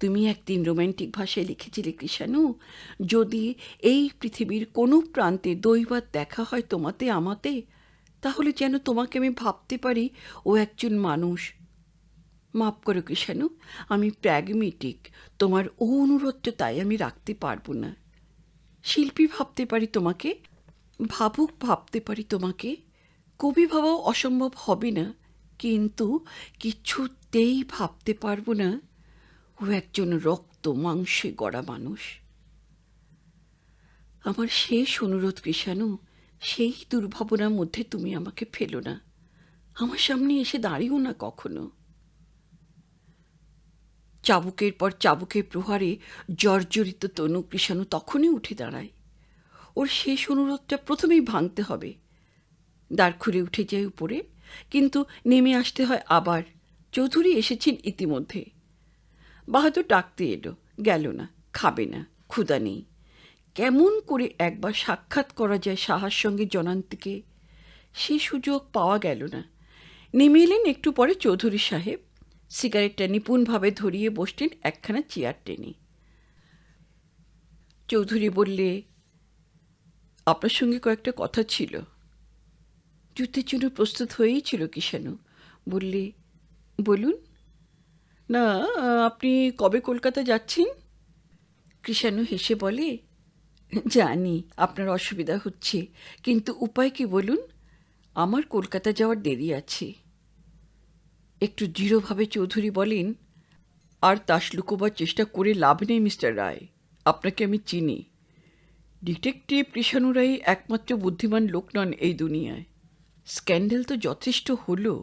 তুমি একদিন রোম্যান্টিক ভাষায় লিখেছিলে কৃষাণু, যদি এই পৃথিবীর কোনো প্রান্তে দৈবাৎ দেখা হয় তোমাতে আমাতে, তাহলে যেন তোমাকে আমি ভাবতে পারি ও একজন মানুষ। মাপ করো কৃষাণু, আমি প্র্যাগমেটিক, তোমার ও অনুরোধটা তাই আমি রাখতে পারবো না। শিল্পী ভাবতে পারি তোমাকে, ভাবুক ভাবতে পারি তোমাকে, কবি ভাবাও অসম্ভব হবে না, কিন্তু কিছুতেই ভাবতে পারবো না ও একজন রক্ত মাংসে গড়া মানুষ। আমার শেষ অনুরোধ কৃষাণু, সেই দুর্ভাবনার মধ্যে তুমি আমাকে ফেলো না, আমার সামনে এসে দাঁড়িও না কখনো। চাবুকের পর চাবুকের প্রহারে জর্জরিত তনু কৃষাণু তখনই উঠে দাঁড়ায়। ওর শেষ অনুরোধটা প্রথমেই ভাঙতে হবে। দাঁড় খুলে উঠে যায় উপরে, কিন্তু নেমে আসতে হয় আবার। চৌধুরী এসেছেন ইতিমধ্যে। বাহাদুর ডাকতে এলো, গেল না, খাবে না, ক্ষুধা নেই। কেমন করে একবার সাক্ষাৎ করা যায় সাহার সঙ্গে জনান্তিকে, সে সুযোগ পাওয়া গেল না। নেমে এলেন একটু পরে চৌধুরী সাহেব। সিগারেটটা নিপুণভাবে ধরিয়ে বসলেন একখানা চেয়ার টেনে। চৌধুরী বললে, আপনার সঙ্গে কয়েকটা কথা ছিল। যুদ্ধের জন্য প্রস্তুত হয়েই ছিল কৃষাণু। বললে, বলুন। না, আপনি কবে কলকাতা যাচ্ছেন? কৃষাণু হেসে বলে, জানি আপনার অসুবিধা হচ্ছে, কিন্তু উপায় কি বলুন? আমার কলকাতা যাওয়ার দেরি আছে। একটু দৃঢ়ভাবে চৌধুরী বলেন, আর তাস লুকোবার চেষ্টা করে লাভ নেই মিস্টার রায়, আপনাকে আমি চিনি। ডিটেকটিভ কৃষাণু রায় একমাত্র বুদ্ধিমান লোক নন এই দুনিয়ায়। স্ক্যান্ডেল তো যথেষ্ট হলো,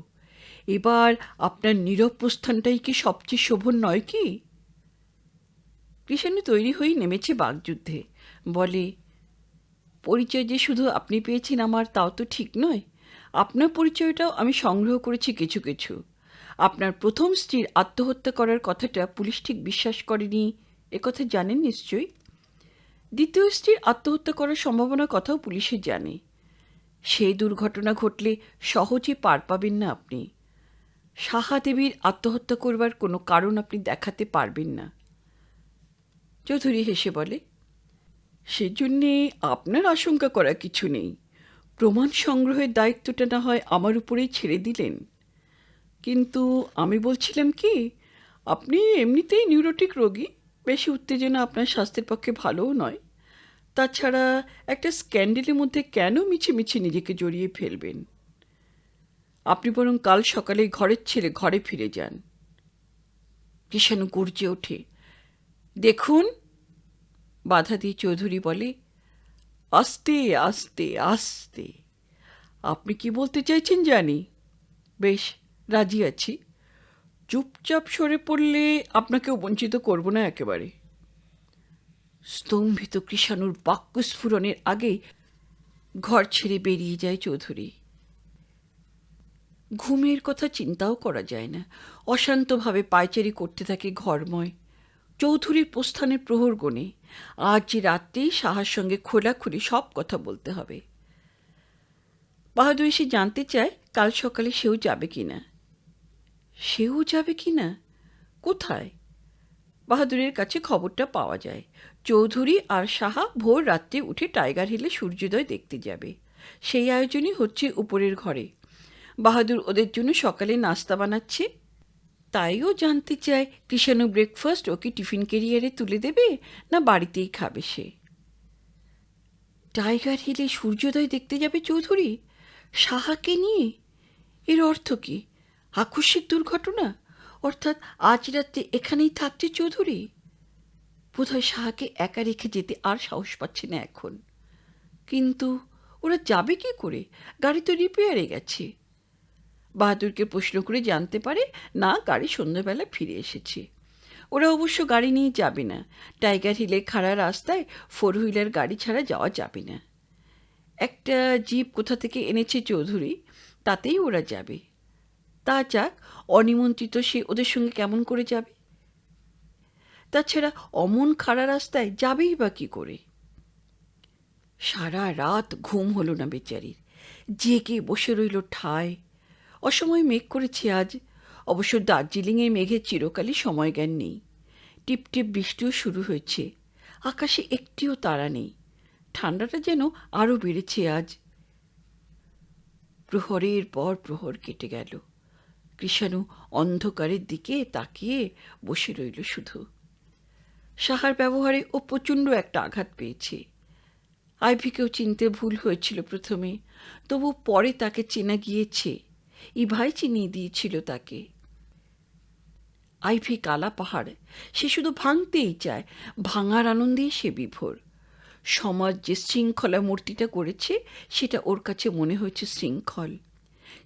এবার আপনার নীরব প্রস্থানটাই কি সবচেয়ে শোভন নয় কি? কৃষাণু তৈরি হয়েই নেমেছে বাগযুদ্ধে। বলে, পরিচয় যে শুধু আপনি পেয়েছেন আমার, তাও তো ঠিক নয়। আপনার পরিচয়টাও আমি সংগ্রহ করেছি কিছু কিছু। আপনার প্রথম স্ত্রীর আত্মহত্যা করার কথাটা পুলিশ ঠিক বিশ্বাস করেনি, একথা জানেন নিশ্চয়ই। দ্বিতীয় স্ত্রীর আত্মহত্যা করার সম্ভাবনার কথাও পুলিশে জানে। সেই দুর্ঘটনা ঘটলে সহজে পার পাবেন না আপনি। সাহা দেবীর আত্মহত্যা করবার কোনো কারণ আপনি দেখাতে পারবেন না। চৌধুরী হেসে বলে, সেজন্যে আপনার আশঙ্কা করা কিছু নেই। প্রমাণ সংগ্রহের দায়িত্বটা না হয় আমার উপরেই ছেড়ে দিলেন। কিন্তু আমি বলছিলাম কি, আপনি এমনিতেই নিউরোটিক রোগী, বেশি উত্তেজনা আপনার স্বাস্থ্যের পক্ষে ভালোও নয়। তাছাড়া একটা স্ক্যান্ডেলের মধ্যে কেন মিছিমিছি নিজেকে জড়িয়ে ফেলবেন? আপনি বরং কাল সকালে ঘরের ছেড়ে ঘরে ফিরে যান। কৃষাণু গর্জে ওঠে, দেখুন। বাধা দিয়ে চৌধুরী বলে, আস্তে আস্তে আস্তে। আপনি কি বলতে চাইছেন জানি। বেশ, রাজি আছি। চুপচাপ সরে পড়লে আপনাকেও বঞ্চিত করব না একেবারে। স্তম্ভিত কৃষাণুর বাক্যস্ফুরণের আগেই ঘর ছেড়ে বেরিয়ে যায় চৌধুরী। ঘুমের কথা চিন্তাও করা যায় না। অশান্তভাবে পায়চারি করতে থাকে ঘরময়। চৌধুরীর প্রস্থানের প্রহর গণে। আজ যে রাত্রেই সাহার সঙ্গে খোলাখুলি সব কথা বলতে হবে। বাহাদুর এসে জানতে চায় কাল সকালে সেও যাবে কিনা। সেও যাবে কিনা? কোথায়? বাহাদুরের কাছে খবরটা পাওয়া যায়, চৌধুরী আর সাহা ভোর রাত্রে উঠে টাইগার হিলে সূর্যোদয় দেখতে যাবে। সেই আয়োজনই হচ্ছে উপরের ঘরে। বাহাদুর ওদের জন্য সকালে নাস্তা বানাচ্ছে। তাইও জানতে চায় কৃষাণু ব্রেকফাস্ট ওকে টিফিন ক্যারিয়ারে তুলে দেবে না বাড়িতেই খাবে সে। টাইগার হিলে সূর্যোদয় দেখতে যাবে চৌধুরী সাহাকে নিয়ে? এর অর্থ কি? আকস্মিক দুর্ঘটনা, অর্থাৎ আজ রাত্রে এখানেই থাকছে চৌধুরী। বোধহয় সাহাকে একা রেখে যেতে আর সাহস পাচ্ছে না এখন। কিন্তু ওরা যাবে কি করে? গাড়ি তো রিপেয়ারে গেছে। বাহাদুরকে প্রশ্ন করে জানতে পারে না, গাড়ি সন্ধ্যাবেলা ফিরে এসেছে। ওরা অবশ্য গাড়ি নিয়ে যাবে না। টাইগার হিলের খাড়া রাস্তায় 4 হুইলার গাড়ি ছাড়া যাওয়া যাবে না। একটা জিপ কোথা থেকে এনেছে চৌধুরী, তাতেই ওরা যাবে। তা যাক, অনিমন্ত্রিত সে ওদের সঙ্গে কেমন করে যাবে? তাছাড়া অমন খাড়া রাস্তায় যাবেই বা কী করে? সারা রাত ঘুম হলো না বেচারির, জেগে বসে রইল ঠায়। অসময়ে মেঘ করেছে আজ, অবশ্য দার্জিলিংয়ে মেঘের চিরকালই সময় জ্ঞান নেই। টিপ টিপ বৃষ্টিও শুরু হয়েছে। আকাশে একটিও তারা নেই। ঠান্ডাটা যেন আরও বেড়েছে আজ। প্রহরের পর প্রহর কেটে গেল। কৃষাণু অন্ধকারের দিকে তাকিয়ে বসে রইল শুধু। সাহার ব্যবহারে ও প্রচণ্ড একটা আঘাত পেয়েছে। আইভিকেও চিনতে ভুল হয়েছিল প্রথমে, তবু পরে তাকে চেনা গিয়েছে। ইভাই চিনিয়ে দিয়েছিল তাকে। আইভি কালা পাহাড়, সে শুধু ভাঙতেই চায়, ভাঙার আনন্দেই সে বিভোর। সমাজ যে শৃঙ্খলা মূর্তিটা করেছে সেটা ওর কাছে মনে হয়েছে শৃঙ্খল।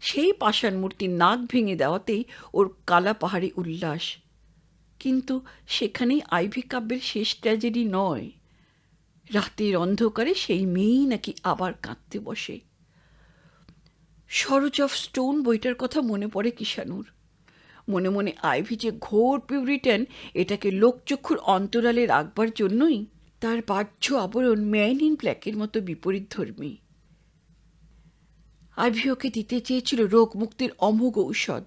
সেই পাষাণ মূর্তির নাক ভেঙে দেওয়াতেই ওর কালা পাহাড়ে উল্লাস। কিন্তু সেখানেই আইভি কাব্যের শেষ ট্র্যাজেডি নয়। রাতের অন্ধকারে সেই মেয়েই নাকি আবার কাঁদতে বসে। সরোজ অফ স্টোন বইটার কথা মনে পড়ে কৃষাণুর। মনে মনে আইভি যে ঘোর পিউরিটান, এটাকে লোকচক্ষুর অন্তরালে রাখবার জন্যই তার বাহ্য আবরণ ম্যান ইন ব্ল্যাকের মতো বিপরীত ধর্মী। আইভি ওকে দিতে চেয়েছিল রোগ মুক্তির অমোঘ ঔষধ।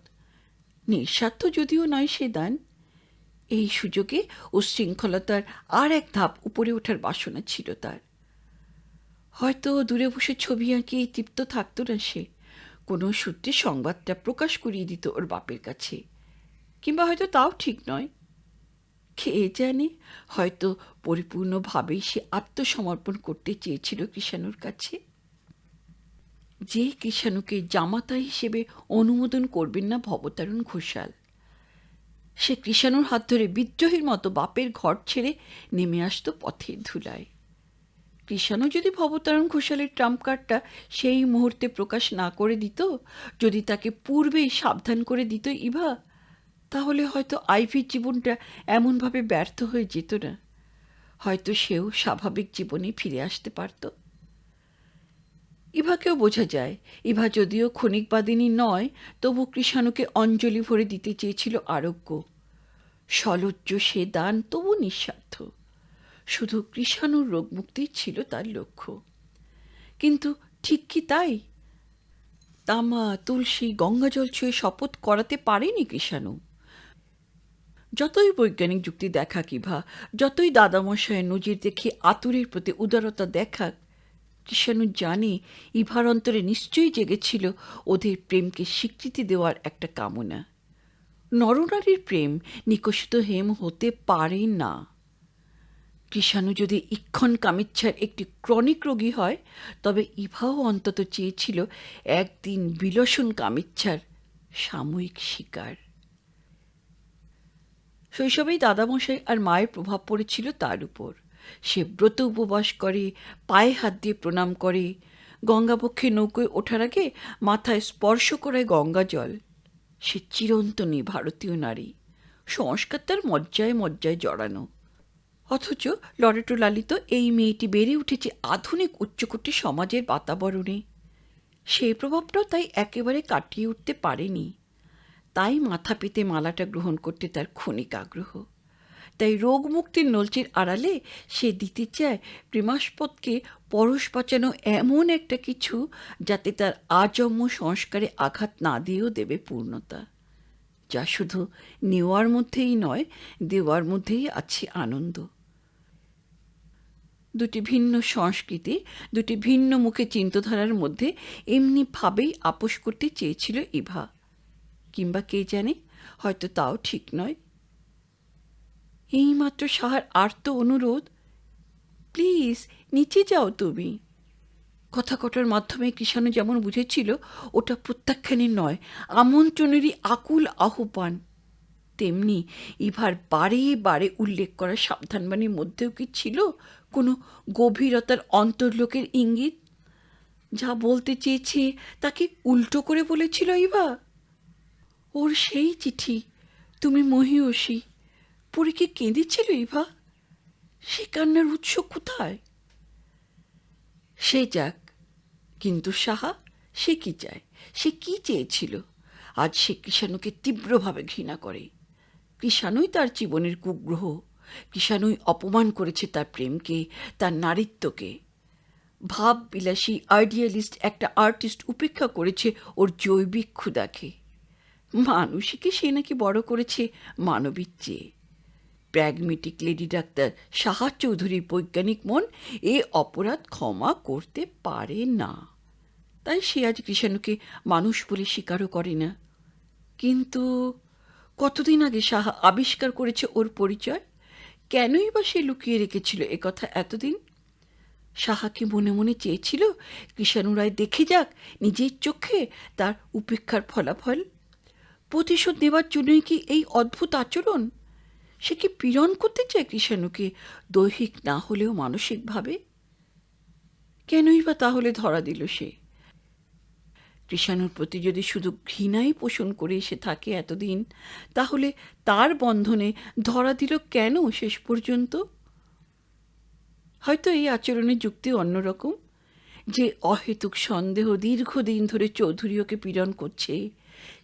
নিঃস্বার্থ যদিও নয় সে দান। এই সুযোগে উচ্ছৃঙ্খলতার আর এক ধাপ উপরে ওঠার বাসনা ছিল তার। হয়তো দূরে বসে ছবি আঁকিয়ে তৃপ্ত থাকত না সে, কোনো সূত্রে সংবাদটা প্রকাশ করিয়ে দিত ওর বাপের কাছে। কিংবা হয়তো তাও ঠিক নয়, কে জানে, হয়তো পরিপূর্ণভাবেই সে আত্মসমর্পণ করতে চেয়েছিল কৃষাণুর কাছে। যে কৃষাণুকে জামাতা হিসেবে অনুমোদন করবেন না ভবতারণ ঘোষাল, সে কৃষাণুর হাত ধরে বিদ্রোহীর মতো বাপের ঘর ছেড়ে নেমে আসতো পথের ধুলায়। কৃষাণু যদি ভবতারণ ঘোষালের ট্রাম্প কার্ডটা সেই মুহূর্তে প্রকাশ না করে দিত, যদি তাকে পূর্বেই সাবধান করে দিত ইভা, তাহলে হয়তো আইভির জীবনটা এমনভাবে ব্যর্থ হয়ে যেত না। হয়তো সেও স্বাভাবিক জীবনে ফিরে আসতে পারত। ইভাকেও বোঝা যায়। ইভা যদিও ক্ষণিকবাদিনী নয়, তবু কৃষাণুকে অঞ্জলি ভরে দিতে চেয়েছিল আরোগ্য। সলজ্জ সে দান তবু নিঃস্বার্থ। শুধু কৃষাণুর রোগমুক্তি ছিল তার লক্ষ্য। কিন্তু ঠিক কি তাই? তামা, তুলসী, গঙ্গাজল ছুঁয়ে শপথ করাতে পারেনি কৃষাণু। যতই বৈজ্ঞানিক যুক্তি দেখাক ইভা, যতই দাদামশায়ের নজির দেখে আতুরের প্রতি উদারতা দেখাক, কৃষাণু জানে ইভার অন্তরে নিশ্চয়ই জেগেছিল ওদের প্রেমকে স্বীকৃতি দেওয়ার একটা কামনা। নরনারীর প্রেম নিকষিত হেম হতে পারে না। কৃষাণু যদি ইক্ষণ কামিচ্ছার একটি ক্রনিক রোগী হয়, তবে ইভাও অন্তত চেয়েছিল একদিন বিলসন কামিচ্ছার সাময়িক শিকার। শৈশবেই দাদামশাই আর মায়ের প্রভাব পড়েছিল তার উপর। সে ব্রত উপবাস করে, পায়ে হাত দিয়ে প্রণাম করে, গঙ্গাবক্ষে নৌকোয় ওঠার আগে মাথায় স্পর্শ করায় গঙ্গা জল। সে চিরন্তনী ভারতীয় নারী, সংস্কার তার মজ্জায় মজ্জায় জড়ানো। অথচ লরেটো লালিত এই মেয়েটি বেড়ে উঠেছে আধুনিক উচ্চকোটি সমাজের বাতাবরণে। সেই প্রভাবটাও তাই একেবারে কাটিয়ে উঠতে পারেনি। তাই মাথা পেতে মালাটা গ্রহণ করতে তার ক্ষণিক আগ্রহ। তাই রোগ মুক্তির নলচির আড়ালে সে দিতে চায় প্রেমাস্পদকে পরশ বাঁচানো এমন একটা কিছু, যাতে তার আজন্ম সংস্কারে আঘাত না দিয়েও দেবে পূর্ণতা, যা শুধু নেওয়ার মধ্যেই নয়, দেওয়ার মধ্যেই আছে আনন্দ। দুটি ভিন্ন সংস্কৃতি, দুটি ভিন্ন মুখে চিন্তাধারার মধ্যে এমনিভাবেই আপোষ করতে চেয়েছিল ইভা। কিংবা কে জানে, হয়তো তাও ঠিক নয়। এইমাত্র সাহার আর্ত অনুরোধ, প্লিজ নিচে যাও তুমি। কথা কটার মাধ্যমে কৃষাণু যেমন বুঝেছিল ওটা প্রত্যাখ্যানের নয়, আমন্ত্রণেরই আকুল আহ্বান, তেমনি ইভার বারে বারে উল্লেখ করা সাবধানবাণীর মধ্যেও কি ছিল কোনো গভীরতার অন্তর্লোকের ইঙ্গিত? যা বলতে চেয়েছে তাকে উল্টো করে বলেছিল ইভা। ওর সেই চিঠি, তুমি মহীয়সী, পড়ে কি কেঁদেছিল ইভা? সে কান্নার উৎস কোথায়? সে যাক, কিন্তু সাহা, সে কি চায়, সে কি চেয়েছিল? আজ সে কৃষাণুকে তীব্রভাবে ঘৃণা করে। কৃষাণুই তার জীবনের কুগ্রহ। কৃষাণুই অপমান করেছে তার প্রেমকে, তার নারীত্বকে। ভাব বিলাসী আইডিয়ালিস্ট একটা আর্টিস্ট উপেক্ষা করেছে ওর জৈবিক ক্ষুধাকে। মানুষীকে সে নাকি বড় করেছে মানবীর চেয়ে। প্র্যাগমেটিক লেডি ডাক্তার সাহা চৌধুরীর বৈজ্ঞানিক মন এ অপরাধ ক্ষমা করতে পারে না। তাই সে আজ কৃষাণুকে মানুষ বলে স্বীকারও করে না। কিন্তু কতদিন আগে সাহা আবিষ্কার করেছে ওর পরিচয়? কেনই বা সে লুকিয়ে রেখেছিল একথা এতদিন? সাহাকে মনে মনে চেয়েছিল কৃষাণু রায় দেখে যাক নিজের চোখে তার উপেক্ষার ফলাফল। প্রতিশোধ নেবার জন্যই কি এই অদ্ভুত আচরণ? সে কি পীড়ন করতে চায় কৃষাণুকে, দৈহিক না হলেও মানসিকভাবে? কেনই বা তাহলে ধরা দিল সে? কৃষাণুর প্রতি যদি শুধু ঘৃণাই পোষণ করে এসে থাকে এতদিন, তাহলে তার বন্ধনে ধরা দিল কেন শেষ পর্যন্ত? হয়তো এই আচরণের যুক্তি অন্যরকম, যে অহেতুক সন্দেহ দীর্ঘদিন ধরে চৌধুরী ওকে পীড়ন করছে,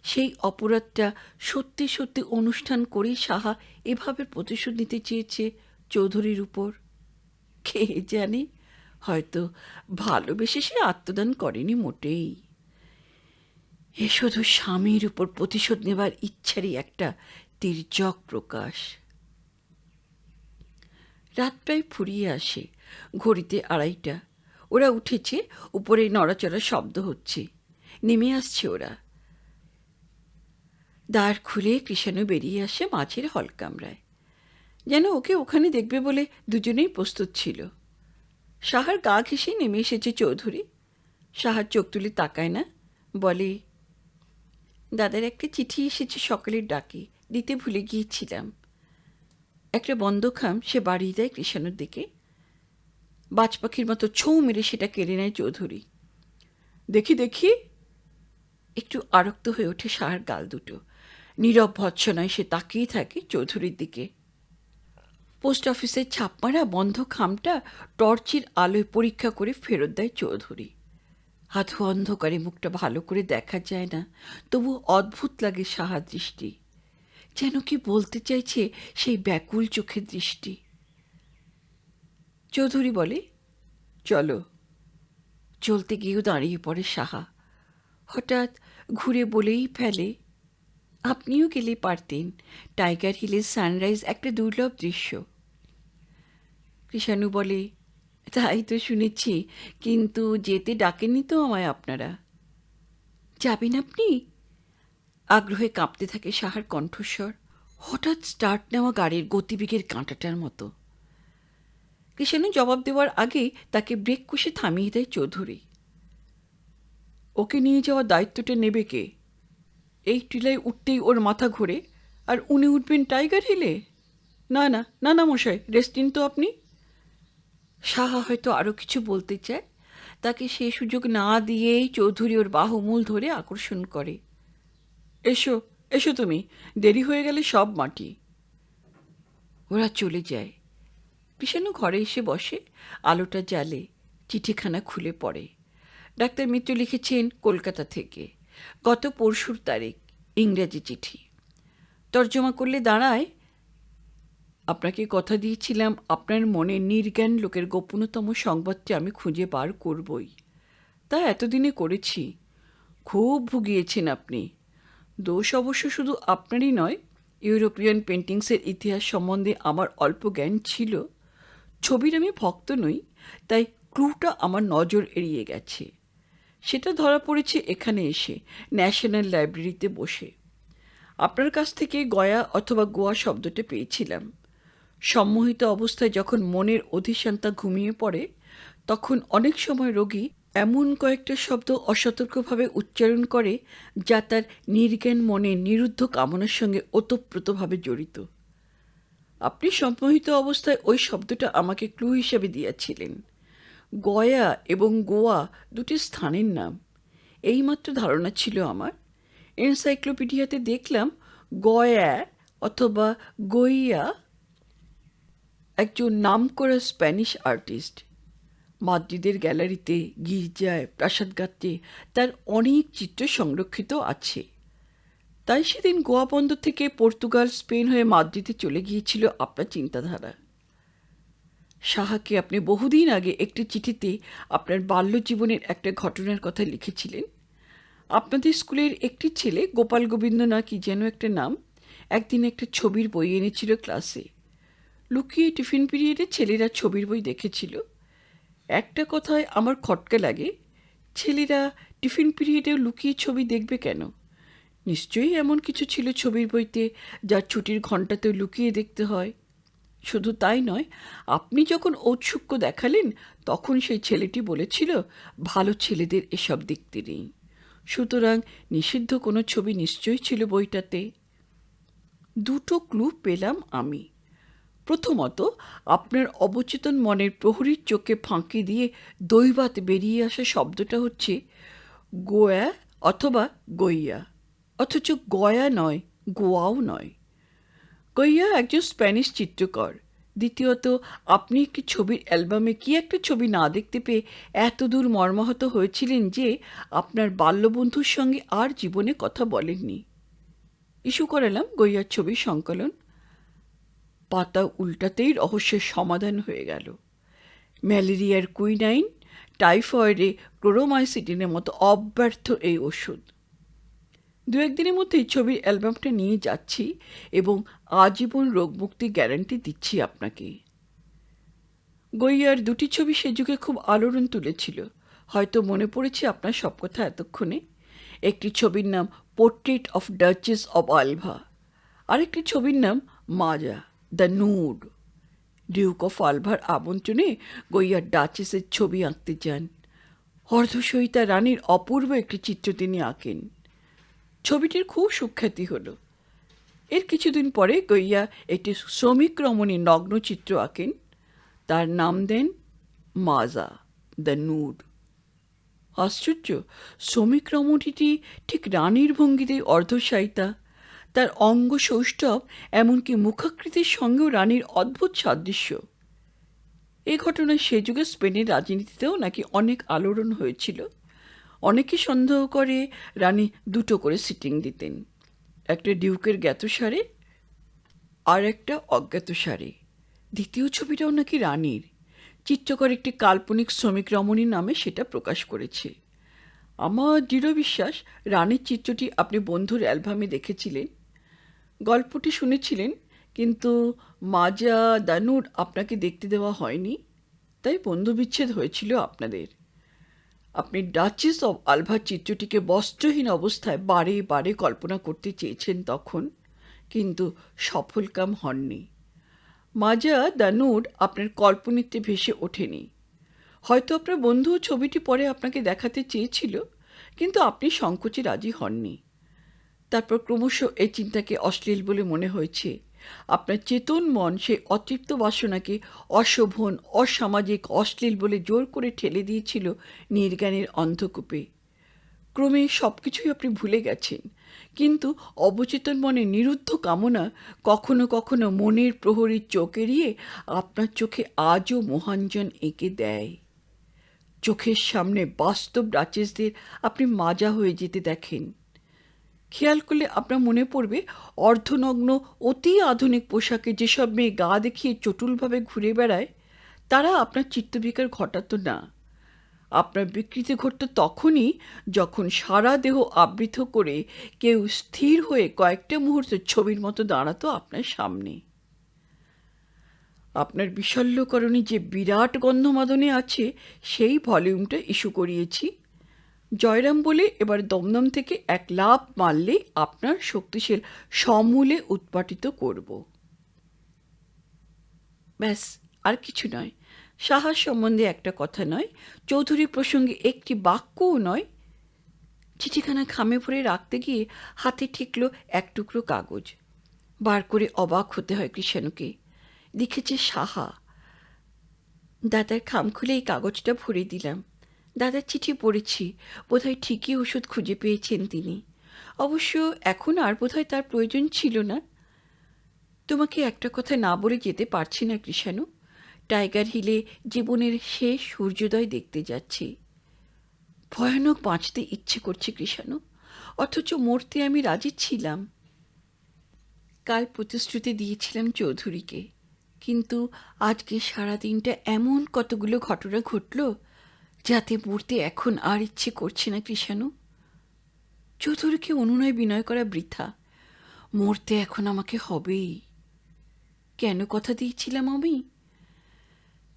সেই অপরাধটা সত্যি সত্যি অনুষ্ঠান করেই সাহা এভাবে প্রতিশোধ নিতে চেয়েছে চৌধুরীর উপর। কে জানে, হয়তো ভালোবেসে সে আত্মদান করেনি মোটেই। এ শুধু স্বামীর উপর প্রতিশোধ নেবার ইচ্ছারই একটা তির্যক প্রকাশ। রাত প্রায় ফুরিয়ে আসে, ঘড়িতে 2:30। ওরা উঠেছে, উপরে নড়াচড়ার শব্দ হচ্ছে, নেমে আসছে ওরা। দ্বার খুলে কৃষাণু বেরিয়ে আসে মাঝের হলকামরায়, যেন ওকে ওখানে দেখবে বলে দুজনেই প্রস্তুত ছিল। সাহার গা ঘেঁষে নেমে এসেছে চৌধুরী। সাহার চোখ তুলে তাকায় না, বলে, দাদার একটা চিঠি এসেছে সকালের ডাকে, দিতে ভুলে গিয়েছিলাম। একটা বন্ধ খাম সে বাড়িয়ে দেয় কৃষাণুর দিকে। বাজ পাখির মতো ছৌ মেরে সেটা কেড়ে নেয় চৌধুরী। দেখি দেখি। একটু আরক্ত হয়ে ওঠে সাহার গাল দুটো। নীরব ভৎসনায় সে তাকিয়ে থাকে চৌধুরীর দিকে। পোস্ট অফিসের ছাপমারা বন্ধ খামটা টর্চের আলোয় পরীক্ষা করে ফেরত দেয় চৌধুরী। আধো অন্ধকারে মুখটা ভালো করে দেখা যায় না, তবু অদ্ভুত লাগে সাহার দৃষ্টি। যেন কি বলতে চাইছে সেই ব্যাকুল চোখের দৃষ্টি। চৌধুরী বলে, চলো। চলতে গিয়েও দাঁড়িয়ে পড়ে সাহা। হঠাৎ ঘুরে বলেই ফেলে, আপনিও গেলে পারতেন, টাইগার হিলের সানরাইজ একটা দুর্লভ দৃশ্য। কৃষাণু বলে, তাই তো শুনেছি, কিন্তু যেতে ডাকেননি তো আমায় আপনারা। যাবেন আপনি? আগ্রহে কাঁপতে থাকে সাহার কণ্ঠস্বর, হঠাৎ স্টার্ট নেওয়া গাড়ির গতিবেগের কাঁটাটার মতো। কৃষাণু জবাব দেওয়ার আগেই তাকে ব্রেক কষে থামিয়ে দেয় চৌধুরী। ওকে নিয়ে যাওয়ার দায়িত্বটা নেবে কে? এই টিলায় উঠতেই ওর মাথা ঘোরে, আর উনি উঠবেন টাইগার হিলে? না না না না মশাই, রেস্ট নিন তো আপনি। সাহা হয়তো আরও কিছু বলতে চায়, তাকে সে সুযোগ না দিয়েই চৌধুরী ওর বাহুমূল ধরে আকর্ষণ করে। এসো এসো, তুমি দেরি হয়ে গেলে সব মাটি। ওরা চলে যায়। কৃষাণু ঘরে এসে বসে, আলোটা জ্বালে, চিঠিখানা খুলে পড়ে। ডাক্তার মিত্র লিখেছেন কলকাতা থেকে, গত পরশুর তারিখ, ইংরেজি চিঠি। তর্জমা করলে দাঁড়ায়, আপনাকে কথা দিয়েছিলাম আপনার মনে নির্জ্ঞান লোকের গোপনতম সংবাদটি আমি খুঁজে বার করবই। তা এতদিনে করেছি। খুব ভুগিয়েছেন আপনি। দোষ অবশ্য শুধু আপনারই নয়, ইউরোপিয়ান পেন্টিংসের ইতিহাস সম্বন্ধে আমার অল্প জ্ঞান ছিল। ছবির আমি ভক্ত নই, তাই ক্লুটা আমার নজর এড়িয়ে গেছে। সেটা ধরা পড়েছে এখানে এসে, ন্যাশনাল লাইব্রেরিতে বসে। আপনার কাছ থেকে গয়া অথবা গোয়া শব্দটা পেয়েছিলাম। সম্মোহিত অবস্থায় যখন মনের অধিষ্ঠানতা ঘুমিয়ে পড়ে, তখন অনেক সময় রোগী এমন কয়েকটা শব্দ অসতর্কভাবে উচ্চারণ করে যা তার নির্জ্ঞান মনের নিরুদ্ধ কামনার সঙ্গে ওতপ্রোতভাবে জড়িত। আপনি সম্মোহিত অবস্থায় ওই শব্দটা আমাকে ক্লু হিসেবে দিয়েছিলেন। গয়া এবং গোয়া দুটি স্থানের নাম, এইমাত্র ধারণা ছিল আমার। এনসাইক্লোপিডিয়াতে দেখলাম গয়া অথবা গইয়া একজন নামকরা স্প্যানিশ আর্টিস্ট। মাদ্রিদের গ্যালারিতে, গির্জায়, প্রাসাদগাত্রে তার অনেক চিত্র সংরক্ষিত আছে। তাই সেদিন গোয়া বন্দর থেকে পর্তুগাল, স্পেন হয়ে মাদ্রিদে চলে গিয়েছিল আপনার চিন্তাধারা। সাহাকে আপনি বহুদিন আগে একটি চিঠিতে আপনার বাল্যজীবনের একটা ঘটনার কথা লিখেছিলেন। আপনাদের স্কুলের একটি ছেলে, গোপাল গোবিন্দ না কি যেন একটা নাম, একদিন একটা ছবির বই এনেছিল ক্লাসে। লুকিয়ে টিফিন পিরিয়ডে ছেলেরা ছবির বই দেখেছিল। একটা কথায় আমার খটকা লাগে, ছেলেরা টিফিন পিরিয়ডেও লুকিয়ে ছবি দেখবে কেন? নিশ্চয়ই এমন কিছু ছিল ছবির বইতে যা ছুটির ঘণ্টাতেও লুকিয়ে দেখতে হয়। শুধু তাই নয়, আপনি যখন ঔৎসুক্য দেখালেন তখন সেই ছেলেটি বলেছিল ভালো ছেলেদের এসব দেখতে নেই। সুতরাং নিষিদ্ধ কোনো ছবি নিশ্চয়ই ছিল বইটাতে। দুটো ক্লু পেলাম আমি। প্রথমত, আপনার অবচেতন মনের প্রহরীর চোখে ফাঁকি দিয়ে দৈবাত বেরিয়ে আসা শব্দটা হচ্ছে গোয়া অথবা গইয়া, অথচ গয়া নয়, গোয়াও নয়। গইয়া একজন স্প্যানিশ চিত্রকর। দ্বিতীয়ত, আপনি একটি ছবির অ্যালবামে কি একটা ছবি না দেখতে পেয়ে এত দূর মর্মাহত হয়েছিলেন যে আপনার বাল্যবন্ধুর সঙ্গে আর জীবনে কথা বলেননি। ইস্যু করালাম গইয়ার ছবির সংকলন। পাতা উল্টাতেই রহস্যের সমাধান হয়ে গেল। ম্যালেরিয়ার কুইনাইন, টাইফয়েডে ক্লোরোমাইসিটিনের মতো অব্যর্থ এই ওষুধ। দু একদিনের মধ্যেই ছবির অ্যালবামটা নিয়ে যাচ্ছি এবং আজীবন রোগমুক্তি গ্যারান্টি দিচ্ছি আপনাকে। গইয়ার দুটি ছবি সে যুগে খুব আলোড়ন তুলেছিল। হয়তো মনে পড়েছে আপনার সব কথা এতক্ষণে। একটি ছবির নাম portrait of duchess of Alva, আরেকটি ছবির নাম মাজা the nude. Duke of Alva আমন্ত্রণে গইয়ার ডাচেসের ছবি আঁকতে যান। অর্ধসহিতা রানীর অপূর্ব একটি চিত্র তিনি আঁকেন। ছবিটির খুব সুখ্যাতি হলো। এর কিছুদিন পরে গইয়া একটি শ্রমিক রমণীর নগ্ন চিত্র আঁকেন, তার নাম দেন মাজা দ্য নুড। আশ্চর্য, শ্রমিক রমণীটি ঠিক রানীর ভঙ্গিতে অর্ধশায়িতা, তার অঙ্গ সৌষ্ঠব এমনকি মুখাকৃতির সঙ্গেও রানীর অদ্ভুত সাদৃশ্য। এই ঘটনায় সে যুগে স্পেনের রাজনীতিতেও নাকি অনেক আলোড়ন হয়েছিল। অনেকে সন্দেহ করে রানী দুটো করে সিটিং দিতেন, একটা ডিউকের জ্ঞাতসারে আর একটা অজ্ঞাতসারে। দ্বিতীয় ছবিটাও নাকি রানীর। চিত্রকর একটি কাল্পনিক শ্রমিক রমণীর নামে সেটা প্রকাশ করেছে। আমার দৃঢ় বিশ্বাস রানীর চিত্রটি আপনি বন্ধুর অ্যালবামে দেখেছিলেন, গল্পটি শুনেছিলেন, কিন্তু মাজা দ্য নুড আপনাকে দেখতে দেওয়া হয়নি, তাই বন্ধু বিচ্ছেদ হয়েছিল আপনাদের। আপনি ডাচেস অব আলভার চিত্রটিকে বস্ত্রহীন অবস্থায় বারে বারে কল্পনা করতে চেয়েছেন তখন, কিন্তু সফলকাম হননি। মাজা দ্য নুড আপনার কল্পনিতে ভেসে ওঠেনি। হয়তো আপনার বন্ধু ছবিটি পরে আপনাকে দেখাতে চেয়েছিল, কিন্তু আপনি সংকোচে রাজি হননি। তারপর ক্রমশ এই চিন্তাকে অশ্লীল বলে মনে হয়েছে। আপনার চেতন মন সেই অতৃপ্ত বাসনাকে অশোভন, অসামাজিক, অশ্লীল বলে জোর করে ঠেলে দিয়েছিল নির্জ্ঞানের অন্ধকূপে। ক্রমে সব কিছুই আপনি ভুলে গেছেন, কিন্তু অবচেতন মনে নিরুদ্ধ কামনা কখনো কখনো মনের প্রহরীর চোখ এড়িয়ে আপনার চোখে আজও মোহাঞ্জন এঁকে দেয়। চোখের সামনে বাস্তব ডাচেসদের আপনি মাজা হয়ে যেতে দেখেন। খেয়াল করলে আপনার মনে পড়বে অর্ধনগ্ন অতি আধুনিক পোশাকে যেসব মেয়ে গা দেখিয়ে চটুলভাবে ঘুরে বেড়ায়, তারা আপনার চিত্তবিকার ঘটাতো না। আপনার বিকৃতি ঘটত তখনই যখন সারা দেহ আবৃত করে কেউ স্থির হয়ে কয়েকটা মুহূর্ত ছবির মতো দাঁড়াতো আপনার সামনে। আপনার বিশল্যকরণে যে বিরাট গন্ধমাদনে আছে সেই ভলিউমটা ইস্যু করিয়েছি। জয়রাম বলে এবার দমদম থেকে এক লাফ মারলেই আপনার শক্তিশীল সমূলে উৎপাটিত করব। ব্যাস, আর কিছু নয়। সাহার সম্বন্ধে একটা কথা নয়, চৌধুরী প্রসঙ্গে একটি বাক্যও নয়। চিঠিখানা খামে ভরে রাখতে গিয়ে হাতে ঠেকল এক টুকরো কাগজ। বার করে অবাক হতে হয় কৃষাণুকে। লিখেছে সাহা। দাদার খাম খুলে এই কাগজটা ভরে দিলাম। দাদার চিঠি পড়েছি, বোধহয় ঠিকই ওষুধ খুঁজে পেয়েছেন তিনি। অবশ্য এখন আর বোধহয় তার প্রয়োজন ছিল না। তোমাকে একটা কথা না বলে যেতে পারছি না কৃষাণু। টাইগার হিলে জীবনের শেষ সূর্যোদয় দেখতে যাচ্ছি। ভয়ানক বাঁচতে ইচ্ছে করছে কৃষাণু, অথচ মরতে আমি রাজি ছিলাম। কাল প্রতিশ্রুতি দিয়েছিলাম চৌধুরীকে, কিন্তু আজকে সারাদিনটা এমন কতগুলো ঘটনা ঘটল যাতে মরতে এখন আর ইচ্ছে করছে না কৃষাণু। চৌধুরীকে অনুনয় বিনয় করা বৃথা। মরতে এখন আমাকে হবেই। কেন কথা দিয়েছিলাম আমি?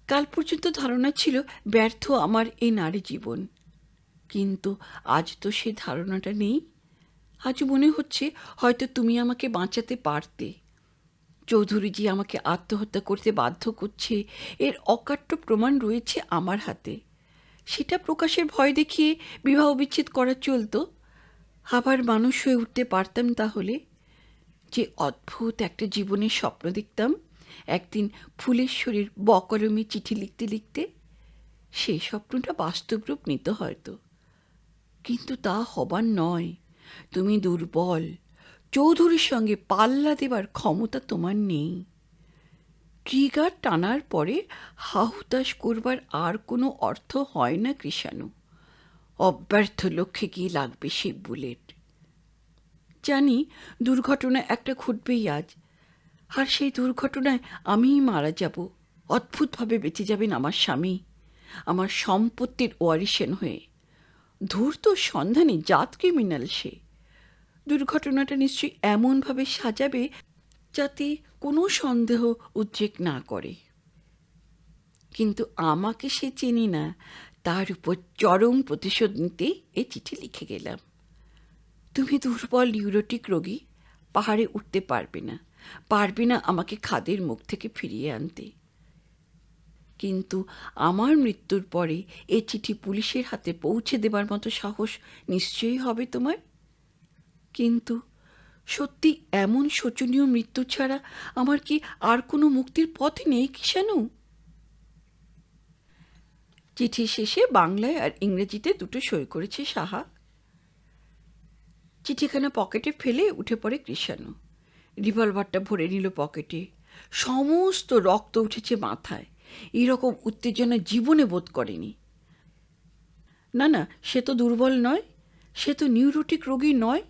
কাল পর্যন্ত ধারণা ছিল ব্যর্থ আমার এই নারী জীবন, কিন্তু আজ তো সে ধারণাটা নেই। আজ মনে হচ্ছে হয়তো তুমি আমাকে বাঁচাতে পারতে। চৌধুরীজি আমাকে আত্মহত্যা করতে বাধ্য করছে, এর অকাট্য প্রমাণ রয়েছে আমার হাতে। সেটা প্রকাশের ভয় দেখিয়ে বিবাহ বিচ্ছেদ করা চলতো, আবার মানুষ হয়ে উঠতে পারতাম তাহলে। যে অদ্ভুত একটা জীবনের স্বপ্ন দেখতাম একদিন ফুলেশ্বরীর বকলমে চিঠি লিখতে লিখতে, সেই স্বপ্নটা বাস্তব রূপ নিত হয়তো, কিন্তু তা হবার নয়। তুমি দুর্বল, চৌধুরীর সঙ্গে পাল্লা দেবার ক্ষমতা তোমার নেই। ট্রিগার টানার পরে হাহুতাশ করবার আর কোনো অর্থ হয় না কৃষাণু। অব্যর্থ লক্ষ্যে গিয়ে লাগবে সেই বুলেট। জানি দুর্ঘটনা একটা ঘটবেই আজ, আর সেই দুর্ঘটনায় আমিই মারা যাব। অদ্ভুতভাবে বেঁচে যাবেন আমার স্বামী, আমার সম্পত্তির ওয়ারিশেন হয়ে। ধূর্ত সন্ধানী জাত ক্রিমিনাল সে। দুর্ঘটনাটা নিশ্চয়ই এমনভাবে সাজাবে যাতে কোনো সন্দেহ উদ্রেক না করে। কিন্তু আমাকে সে চেনে না, তার উপর চরম প্রতিশোধ নিতে এ চিঠি লিখে গেলাম। তুমি দুর্বল নিউরোটিক রোগী, পাহাড়ে উঠতে পারবে না আমাকে খাদের মুখ থেকে ফিরিয়ে আনতে। কিন্তু আমার মৃত্যুর পরে এ চিঠি পুলিশের হাতে পৌঁছে দেবার মতো সাহস নিশ্চয়ই হবে তোমার। কিন্তু সত্যি এমন শোচনীয় মৃত্যু ছাড়া আমার কি আর কোনো মুক্তির পথ নেই কৃষাণু? চিঠি শেষে বাংলায় আর ইংরেজিতে দুটো সই করেছে সাহা। চিঠিখানা পকেটে ফেলে উঠে পড়ে কৃষাণু। রিভলভারটা ভরে নিল পকেটে। সমস্ত রক্ত উঠেছে মাথায়। এরকম উত্তেজনা জীবনে বোধ করেনি। না না, সে তো দুর্বল নয়, সে তো নিউরোটিক রোগী নয়।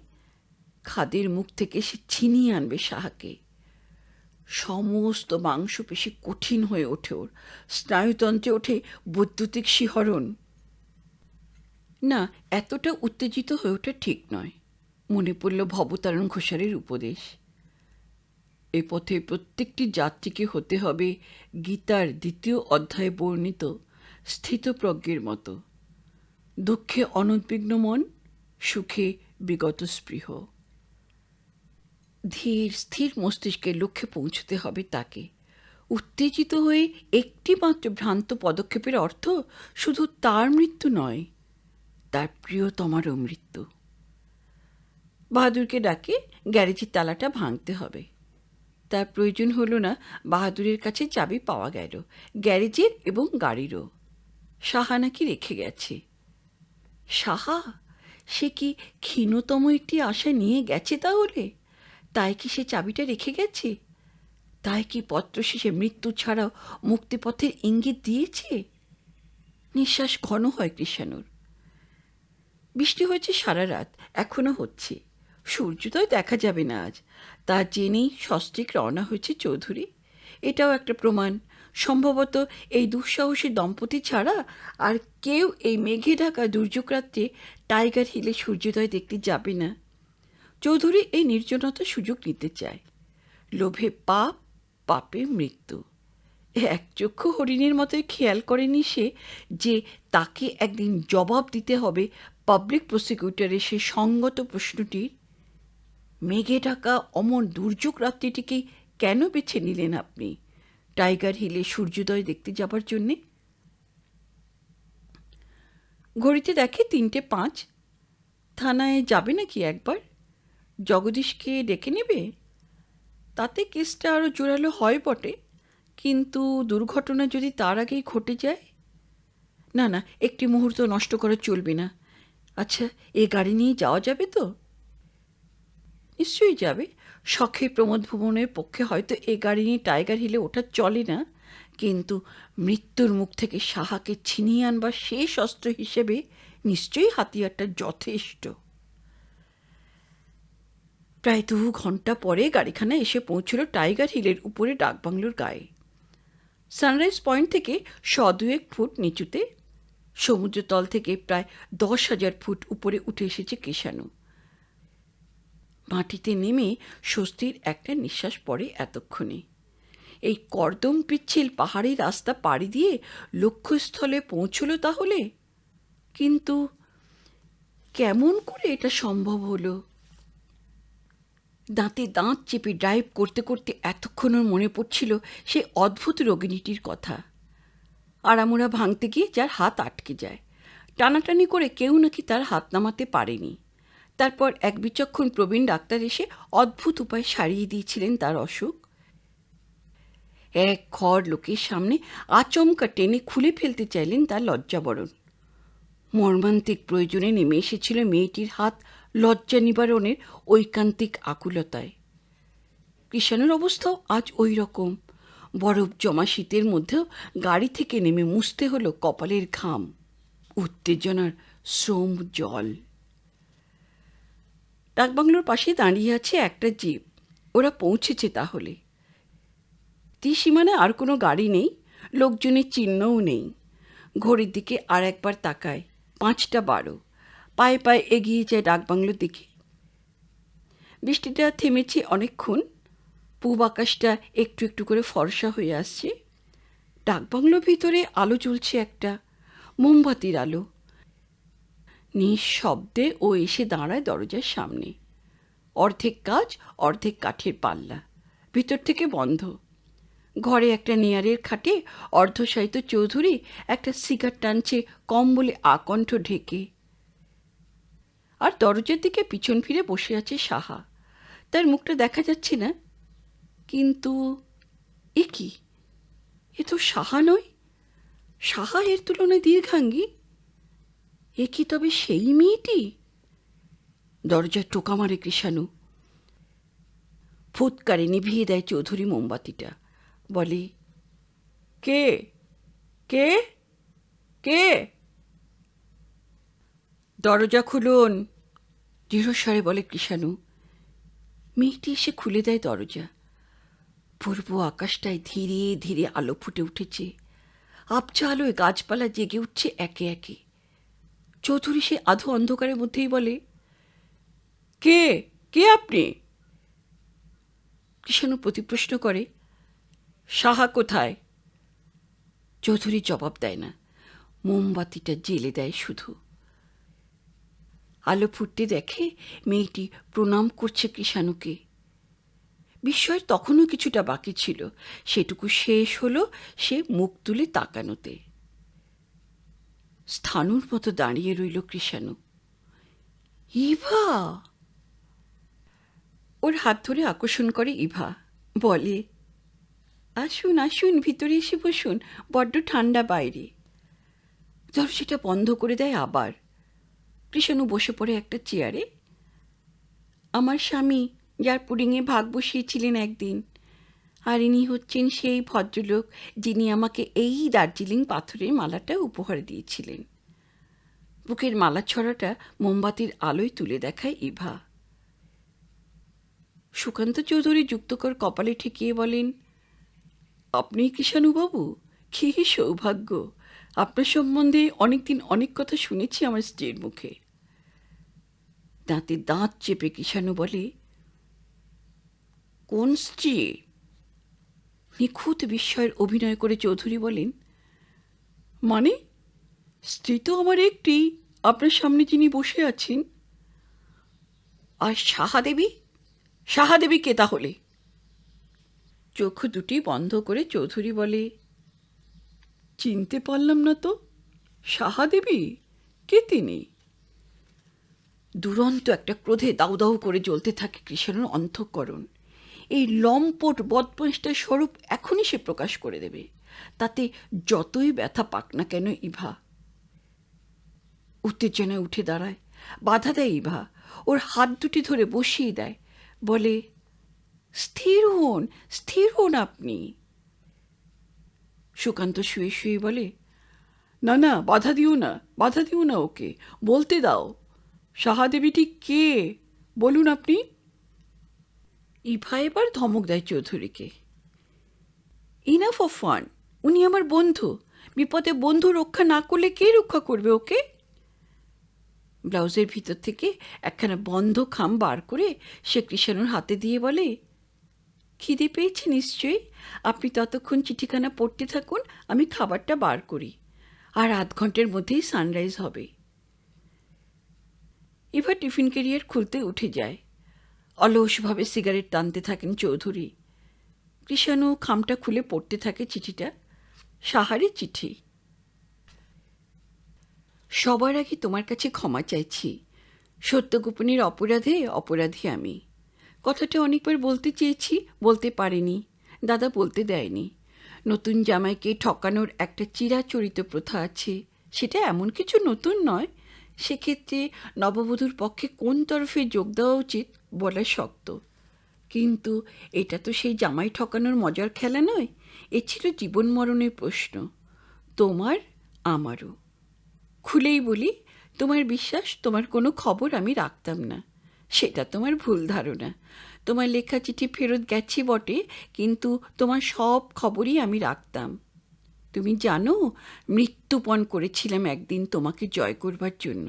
খাদের মুখ থেকে সে ছিনিয়ে আনবে সাহাকে। সমস্ত মাংসপেশি কঠিন হয়ে ওঠে ওর, স্নায়ুতন্ত্রে ওঠে বৈদ্যুতিক শিহরণ। না, এতটা উত্তেজিত হয়ে ওঠা ঠিক নয়। মনে পড়ল ভবতারণ ঘোষালের উপদেশ, এ পথে প্রত্যেকটি যাত্রীকে হতে হবে গীতার 2য় অধ্যায়ে বর্ণিত স্থিতপ্রজ্ঞের মতো। দুঃখে অনুদ্বিগ্ন মন, সুখে বিগত স্পৃহ। ধীর স্থির মস্তিষ্কের লক্ষ্যে পৌঁছতে হবে তাকে। উত্তেজিত হয়ে একটি মাত্র ভ্রান্ত পদক্ষেপের অর্থ শুধু তার মৃত্যু নয়, তার প্রিয়তমারও মৃত্যু। বাহাদুরকে ডাকে গ্যারেজের তালাটা ভাঙতে হবে। তার প্রয়োজন হলো না, বাহাদুরের কাছে চাবি পাওয়া গেল, গ্যারেজের এবং গাড়িরও। সাহা নাকি রেখে গেছে। সাহা? সে কি ক্ষীণতম একটি আশা নিয়ে গেছে তাহলে? তাই কি সে চাবিটা রেখে গেছে? তাই কি পত্র শেষে মৃত্যু ছাড়াও মুক্তিপথের ইঙ্গিত দিয়েছে? নিঃশ্বাস ঘন হয় কৃষাণুর। বৃষ্টি হয়েছে সারা রাত, এখনো হচ্ছে। সূর্যোদয় দেখা যাবে না আজ, তা জেনেই সস্ত্রীক রওনা হয়েছে চৌধুরী। এটাও একটা প্রমাণ, সম্ভবত এই দুঃসাহসী দম্পতি ছাড়া আর কেউ এই মেঘে ঢাকা দুর্যোগ রাত্রে টাইগার হিলে সূর্যোদয় দেখতে যাবে না। চৌধুরী এই নির্জনতার সুযোগ নিতে চায়। লোভে পাপ, পাপে মৃত্যু। একচক্ষু হরিণের মতোই খেয়াল করেনি সে যে তাকে একদিন জবাব দিতে হবে পাবলিক প্রসিকিউটরের সে সঙ্গত প্রশ্নটির, মেঘে ঢাকা অমন দুর্যোগ রাত্রিটিকেই কেন বেছে নিলেন আপনি টাইগার হিলে সূর্যোদয় দেখতে যাবার জন্যে? ঘড়িতে দেখে 3:05। থানায় যাবে নাকি একবার? জগদীশকে ডেকে নেবে? তাতে কেসটা আরও জোরালো হয় বটে, কিন্তু দুর্ঘটনা যদি তার আগেই ঘটে যায়। না না, একটি মুহূর্ত নষ্ট করা চলবে না। আচ্ছা, এ গাড়ি নিয়ে যাওয়া যাবে তো? নিশ্চয়ই যাবে। শখে প্রমোদ ভবনের পক্ষে হয়তো এ গাড়ি নিয়ে টাইগার হিলে ওঠা চলে না, কিন্তু মৃত্যুর মুখ থেকে সাহাকে ছিনিয়ে আনবার শেষ অস্ত্র হিসেবে নিশ্চয়ই হাতিয়ারটা যথেষ্ট। প্রায় 2 ঘন্টা পরে গাড়িখানা এসে পৌঁছল টাইগার হিলের উপরে ডাকবাংলোর গায়ে। সানরাইজ পয়েন্ট থেকে 100-2 ফুট নিচুতে, সমুদ্রতল থেকে প্রায় 10,000 ফুট উপরে উঠে এসেছে কৃষাণু। মাটিতে নেমে স্বস্তির একটা নিঃশ্বাস পড়ে এতক্ষণে। এই কর্দম পিচ্ছিল পাহাড়ি রাস্তা পাড়ি দিয়ে লক্ষ্যস্থলে পৌঁছল তাহলে? কিন্তু কেমন করে এটা সম্ভব হলো? দাঁতে দাঁত চেপে ড্রাইভ করতে করতে এতক্ষণ ওর মনে পড়ছিল সেই অদ্ভুত রোগিণীটির কথা। আড়ামোড়া ভাঙতে গিয়ে যার হাত আটকে যায়, টানাটানি করে কেউ নাকি তার হাত নামাতে পারেনি। তারপর এক বিচক্ষণ প্রবীণ ডাক্তার এসে অদ্ভুত উপায় সারিয়ে দিয়েছিলেন তার অসুখ। এক ঘর লোকের সামনে আচমকা টেনে খুলে ফেলতে চাইলেন তার লজ্জাবরণ। মর্মান্তিক প্রয়োজনে নেমে এসেছিল মেয়েটির হাত লজ্জা নিবারণের ঐকান্তিক আকুলতায়। কৃষাণুর অবস্থাও আজ ওই রকম। বরফ জমা শীতের মধ্যেও গাড়ি থেকে নেমে মুছতে হলো কপালের ঘাম, উত্তেজনার শ্রম জল। ডাকবাংলোর পাশে দাঁড়িয়ে আছে একটা জিপ। ওরা পৌঁছেছে তাহলে। ত্রিসীমানায় আর কোনো গাড়ি নেই, লোকজনের চিহ্নও নেই। ঘড়ির দিকে আর একবার তাকায়, 5:12। পায়ে পায়ে এগিয়ে যায় ডাকবাংলোর দিকে। বৃষ্টিটা থেমেছে অনেকক্ষণ। পূব আকাশটা একটু একটু করে ফর্সা হয়ে আসছে। ডাকবাংলোর ভিতরে আলো জ্বলছে, একটা মোমবাতির আলো। নিঃশব্দে ও এসে দাঁড়ায় দরজার সামনে। অর্ধেক কাচ, অর্ধেক কাঠের পাল্লা, ভিতর থেকে বন্ধ। ঘরে একটা নেয়ারের খাটে অর্ধশায়িত চৌধুরী একটা সিগার টানছে কম্বলে আকণ্ঠ ঢেকে। আর দরজার দিকে পিছন ফিরে বসে আছে সাহা। তার মুখটা দেখা যাচ্ছে না, কিন্তু এ কি? এ তো সাহা নয়। সাহা এর তুলনায় দীর্ঘাঙ্গী। এ কি তবে সেই মেয়েটি? দরজার টোকা মারে কৃষাণু। ফুৎকারে নিভিয়ে দেয় চৌধুরী মোমবাতিটা। বলে, কে কে কে? দরজা খুলুন, দৃঢ়স্বরে বলে কৃষাণু। মেয়েটি এসে খুলে দেয় দরজা। পূর্ব আকাশটায় ধীরে ধীরে আলো ফুটে উঠেছে। আবছা আলোয় গাছপালা জেগে উঠছে একে একে। চৌধুরী সে আধো অন্ধকারের মধ্যেই বলে, কে কে আপনি? কৃষাণু প্রতিপ্রশ্ন করে, সাহা কোথায়? চৌধুরী জবাব দেয় না, মোমবাতিটা জ্বেলে দেয় শুধু। আলো ফুটতে দেখে মেয়েটি প্রণাম করছে কৃষাণুকে। বিস্ময়ের তখনও কিছুটা বাকি ছিল, সেটুকু শেষ হলো সে মুখ তুলে তাকানোতে। স্থাণুর মতো দাঁড়িয়ে রইল কৃষাণু। ইভা! ওর হাত ধরে আকর্ষণ করে ইভা। বলে, আসুন আসুন, ভিতরে এসে বসুন, বড্ড ঠান্ডা বাইরে। দরজাটা বন্ধ করে দেয় আবার। কৃষাণু বসে পড়ে একটা চেয়ারে। আমার স্বামী, যার পুডিংয়ে ভাগ বসিয়েছিলেন একদিন, আর ইনি হচ্ছেন সেই ভদ্রলোক যিনি আমাকে এই দার্জিলিং পাথরের মালাটা উপহার দিয়েছিলেন। বুকের মালা ছড়াটা মোমবাতির আলোয় তুলে দেখায় ইভা। সুকান্ত চৌধুরী যুক্তকর কপালে ঠেকিয়ে বলেন, আপনি কৃষাণুবাবু? কী সৌভাগ্য! আপনার সম্বন্ধে অনেকদিন অনেক কথা শুনেছি আমার স্ত্রীর মুখে। দাঁতে দাঁত চেপে কৃষাণু বলে, কোন স্ত্রী? নিখুঁত বিস্ময়ের অভিনয় করে চৌধুরী বলেন, মানে স্ত্রী তো আমার একটি, আপনার সামনে যিনি বসে আছেন। আর সাহা দেবী? সাহা দেবী কে তাহলে? চোখ দুটি বন্ধ করে চৌধুরী বলে, চিনতে পারলাম না তো। সাহা দেবী কে তিনি? দুরন্ত একটা ক্রোধে দাউ দাউ করে জ্বলতে থাকে কৃষাণুর অন্তঃকরণ। এই লম্পট বদমাইশটার স্বরূপ এখনই সে প্রকাশ করে দেবে, তাতে যতই ব্যথা পাক না কেন ইভা। উত্তেজনায় উঠে দাঁড়ায়, বাধা দেয় ইভা, ওর হাত দুটি ধরে বসিয়ে দেয়। বলে, স্থির হন, স্থির হন আপনি। সুকান্ত শুয়ে শুয়ে বলে, না না, বাধা দিও না, বাধা দিও না ওকে, বলতে দাও। সাহা দেবীটি কে বলুন আপনি। ইভা এবার ধমক দেয় চৌধুরীকে। ইনাফ অফ ফান, উনি আমার বন্ধু। বিপদে বন্ধু রক্ষা না করলে কে রক্ষা করবে ওকে? ব্লাউজের ভিতর থেকে একখানা বন্ধ খাম বার করে সে কৃষাণুর হাতে দিয়ে বলে, খিদে পেয়েছে নিশ্চয়ই। আপনি ততক্ষণ চিঠিখানা পড়তে থাকুন, আমি খাবারটা বার করি। আর ৮ ঘন্টার মধ্যেই সানরাইজ হবে। এবার টিফিন ক্যারিয়ার খুলতে উঠে যায়। অলসভাবে সিগারেট টানতে থাকেন চৌধুরী। কৃষাণু খামটা খুলে পড়তে থাকে চিঠিটা। সাহারি চিঠি। সবার আগে তোমার কাছে ক্ষমা চাইছি। সত্যগোপনের অপরাধে অপরাধী আমি। কথাটা অনেকবার বলতে চেয়েছি, বলতে পারিনি। দাদা বলতে দেয়নি। নতুন জামাইকে ঠকানোর একটা চিরাচরিত প্রথা আছে। সেটা এমন কিছু নতুন নয়। সেক্ষেত্রে নববধূর পক্ষে কোন তরফে যোগ দেওয়া উচিত বলা শক্ত। কিন্তু এটা তো সেই জামাই ঠকানোর মজার খেলা নয়। এ ছিল জীবন মরণের প্রশ্ন, তোমার আমারও। খুলেই বলি, তোমার বিশ্বাস তোমার কোনো খবর আমি রাখতাম না। সেটা তোমার ভুল ধারণা। তোমার লেখা চিঠি ফেরত গেছি বটে, কিন্তু তোমার সব খবরই আমি রাখতাম। তুমি জানো, মৃত্যুপণ করেছিলাম একদিন তোমাকে জয় করবার জন্য।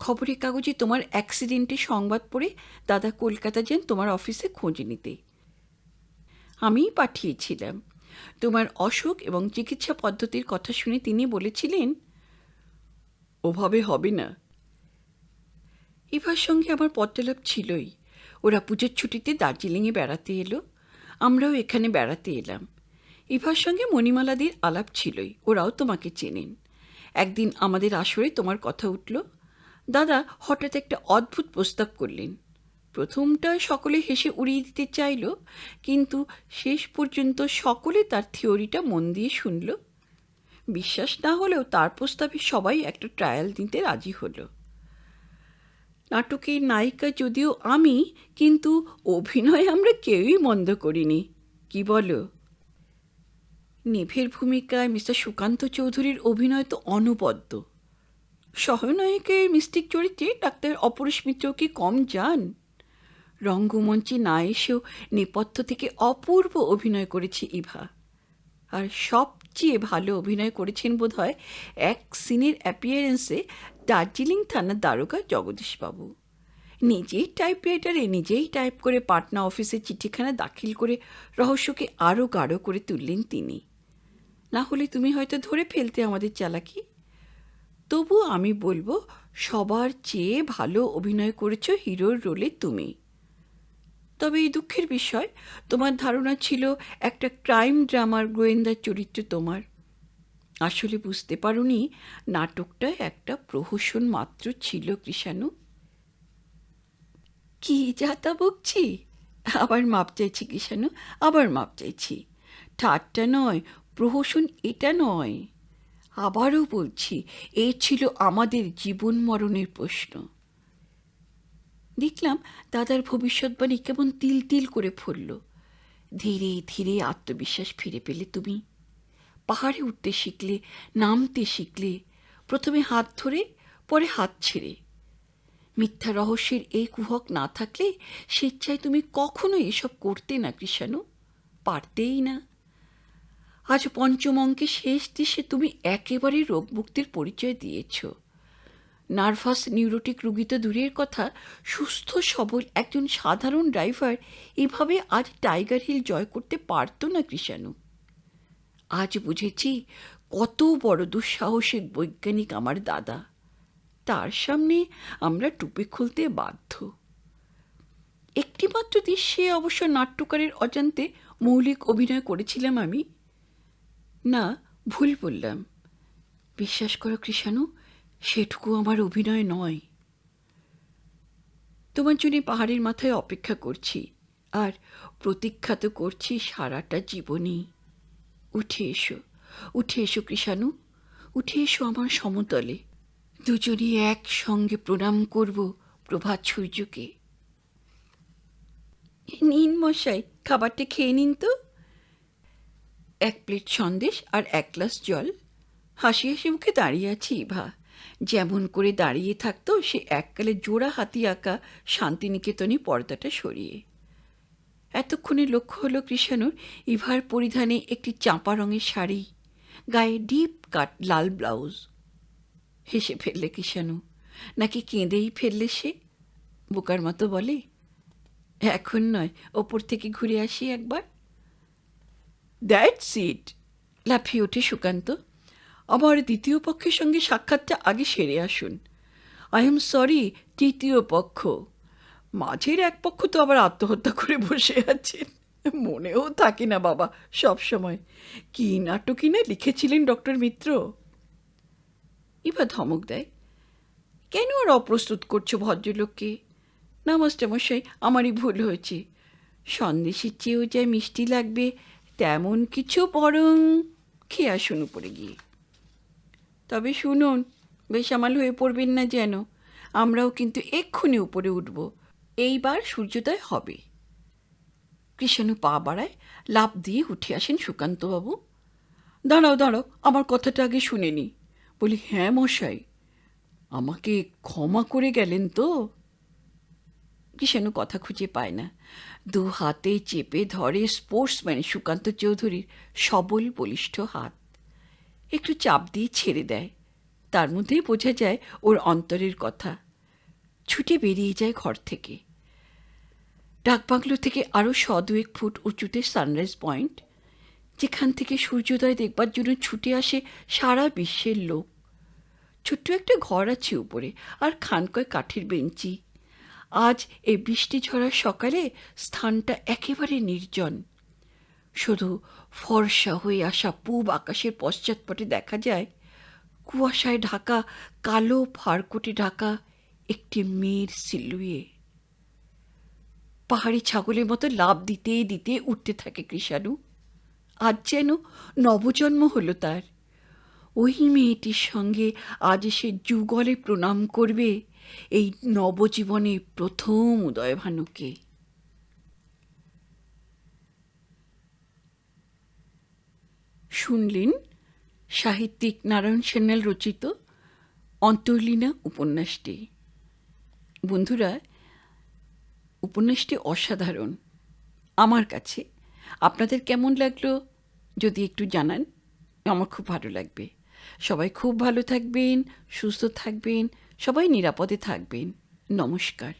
খবরের কাগজে তোমার অ্যাক্সিডেন্টের সংবাদ পড়ে দাদা কলকাতা যান তোমার অফিসে খোঁজ নিতে। আমিই পাঠিয়েছিলাম। তোমার অসুখ এবং চিকিৎসা পদ্ধতির কথা শুনে তিনি বলেছিলেন, ওভাবে হবে না। ইভার সঙ্গে আমার পত্রলাপ ছিলই। ওরা পুজোর ছুটিতে দার্জিলিংয়ে বেড়াতে এলো। আমরাও এখানে বেড়াতে এলাম। ইভার সঙ্গে মণিমালাদির আলাপ ছিলই। ওরাও তোমাকে চেনেন। একদিন আমাদের আসরে তোমার কথা উঠল। দাদা হঠাৎ একটা অদ্ভুত প্রস্তাব করলেন। প্রথমটা সকলে হেসে উড়িয়ে দিতে চাইল, কিন্তু শেষ পর্যন্ত সকলে তার থিওরিটা মন দিয়ে শুনল। বিশ্বাস না হলেও তার প্রস্তাবে সবাই একটা ট্রায়াল দিতে রাজি হলো। নাটকের নায়িকা যদিও আমি, কিন্তু অভিনয় আমরা কেউই মন্দ করিনি। কি বলো? নেভের ভূমিকায় মিস্টার সুকান্ত চৌধুরীর অভিনয় তো অনবদ্য। সহনায়কের মিস্টিক চরিত্রে ডাক্তার অপরেশ মিত্র কি কম যান? রঙ্গমঞ্চে না এসেও নেপথ্য থেকে অপূর্ব অভিনয় করেছে ইভা। আর সবচেয়ে ভালো অভিনয় করেছেন বোধহয় এক সিনের অ্যাপিয়ারেন্সে দার্জিলিং থানার দারোগা জগদীশবাবু। নিজেই টাইপরাইটারে নিজেই টাইপ করে পাটনা অফিসে চিঠিখানা দাখিল করে রহস্যকে আরও গাঢ় করে তুললেন তিনি। না হলে তুমি হয়তো ধরে ফেলতে আমাদের চালাকি। তবু আমি বলবো, সবার চেয়ে ভালো অভিনয় করেছো হিরোর রোলে তুমি। তবে এই দুঃখের বিষয়, তোমার ধারণা ছিল একটা ক্রাইম ড্রামার গোয়েন্দার চরিত্র তোমার। আসলে বুঝতে পারোনি নাটকটা একটা প্রহসন মাত্র ছিল কৃষাণু। কি যাতা বকছি? আবার মাপ চাইছি কৃষাণু, আবার মাপ চাইছি। ঠাট্টা নয়, প্রহসন এটা নয়। আবারও বলছি, এ ছিল আমাদের জীবন মরণের প্রশ্ন। দেখলাম দাদার ভবিষ্যৎবাণী কেমন তিল তিল করে ফলল। ধীরে ধীরে আত্মবিশ্বাস ফিরে পেলে তুমি। পাহাড়ে উঠতে শিখলে, নামতে শিখলে, প্রথমে হাত ধরে, পরে হাত ছেড়ে। মিথ্যা রহস্যের এই কুহক না থাকলে স্বেচ্ছায় তুমি কখনো এসব করতে না কৃষাণু, পারতেই না। আজ পঞ্চম অঙ্কে শেষ দেশে তুমি একেবারে রোগমুক্তির পরিচয় দিয়েছ। নার্ভাস নিউরোটিক রোগী তো দূরের কথা, সুস্থ সবল একজন সাধারণ ড্রাইভার এভাবে আজ টাইগার হিল জয় করতে পারত না কৃষাণু। আজ বুঝেছি কত বড় দুঃসাহসিক বৈজ্ঞানিক আমার দাদা। তার সামনে আমরা টুপি খুলতে বাধ্য। একটিমাত্র দৃশ্যে অবশ্য নাট্যকারের অজান্তে মৌলিক অভিনয় করেছিলাম আমি। না, ভুল বললাম। বিশ্বাস করো কৃষাণু, সেটুকু আমার অভিনয় নয়। তোমার জন্য পাহাড়ের মাথায় অপেক্ষা করছি, আর প্রতীক্ষা তো করছি সারাটা জীবনই। উঠে এসো, উঠে এসো কৃষাণু, উঠে এসো আমার সমতলে। দুজনই একসঙ্গে প্রণাম করব প্রভাত সূর্যকে। নিন মশাই, খাবারটা খেয়ে নিন তো। 1 প্লেট সন্দেশ আর 1 গ্লাস জল। হাসি হাসি মুখে দাঁড়িয়ে আছে ইভা। যেমন করে দাঁড়িয়ে থাকতো সে এককালে জোড়া হাতি আঁকা শান্তিনিকেতনী পর্দাটা সরিয়ে। এতক্ষণে লক্ষ্য হলো কৃষাণুর ইভার পরিধানে একটি চাঁপা রঙের শাড়ি, গায়ে ডিপ কাট লাল ব্লাউজ। হেসে ফেললে কৃষাণু, নাকি কেঁদেই ফেললে সে? বোকার মতো বলে, এখন নয়, ওপর থেকে ঘুরে আসি একবার। দ্যাটস ইট, লাফিয়ে ওঠে সুকান্ত। আমার দ্বিতীয় পক্ষের সঙ্গে সাক্ষাৎটা আগে সেরে আসুন। আই এম সরি, তৃতীয় পক্ষ। মাঝের এক পক্ষ তো আবার আত্মহত্যা করে বসে আছেন। মনেও থাকে না বাবা সব সময়। কী নাটকই না লিখেছিলেন ডক্টর মিত্র। এবার ধমক দেয়, কেন আর অপ্রস্তুত করছো ভদ্রলোককে? না মাস্টারমশাই, আমারই ভুল হয়েছে। সন্দেশের চেয়েও যা মিষ্টি লাগবে তেমন কিছু বরং খেয়ে আসুন উপরে গিয়ে। তবে শুনুন, বেসামাল হয়ে পড়বেন না যেন। আমরাও কিন্তু এক্ষুনি উপরে উঠব। এইবার সূর্যোদয় হবে। কৃষ্ণ পা বাড়ায়, লাফ দিয়ে উঠে আসেন সুকান্তবাবু। দাঁড়াও দাঁড়াও, আমার কথাটা আগে শুনে নি। বলি, হ্যাঁ মশাই, আমাকে ক্ষমা করে গেলেন তো? কৃষ্ণ কথা খুঁজে পায় না। দু হাতে চেপে ধরে স্পোর্টসম্যান সুকান্ত চৌধুরীর সবল বলিষ্ঠ হাত। একটু চাপ দিয়ে ছেড়ে দেয়। তার মধ্যেই বোঝা যায় ওর অন্তরের কথা। ছুটে বেরিয়ে যায় ঘর থেকে। ডাকবাংলো থেকে আরও 100-2 ফুট উঁচুতে সানরাইজ পয়েন্ট, যেখান থেকে সূর্যোদয় দেখবার জন্য ছুটে আসে সারা বিশ্বের লোক। ছোট্ট একটা ঘর আছে উপরে, আর খানকয় কাঠের বেঞ্চি। আজ এই বৃষ্টি ঝরার সকালে স্থানটা একেবারে নির্জন। শুধু ফর্সা হয়ে আসা পূব আকাশের পশ্চাৎপটে দেখা যায় কুয়াশায় ঢাকা, কালো ফারকোটে ঢাকা একটি মেয়ের সিলুয়ে। পাহাড়ি ছাগলের মতো লাফ দিতে দিতে উঠতে থাকে কৃষাণু। আজ যেন নবজন্ম হলো তার। ওই মেয়েটির সঙ্গে আজ সে যুগলে প্রণাম করবে এই নবজীবনে প্রথম উদয়ভানুকে। শুনলেন সাহিত্যিক নারায়ণ সান্যাল রচিত অন্তর্লীনা উপন্যাসটি। বন্ধুরা, উপন্যাসটি অসাধারণ আমার কাছে। আপনাদের কেমন লাগলো যদি একটু জানান, আমার খুব ভালো লাগবে। সবাই খুব ভালো থাকবেন, সুস্থ থাকবেন, সবাই নিরাপদে থাকবেন। নমস্কার।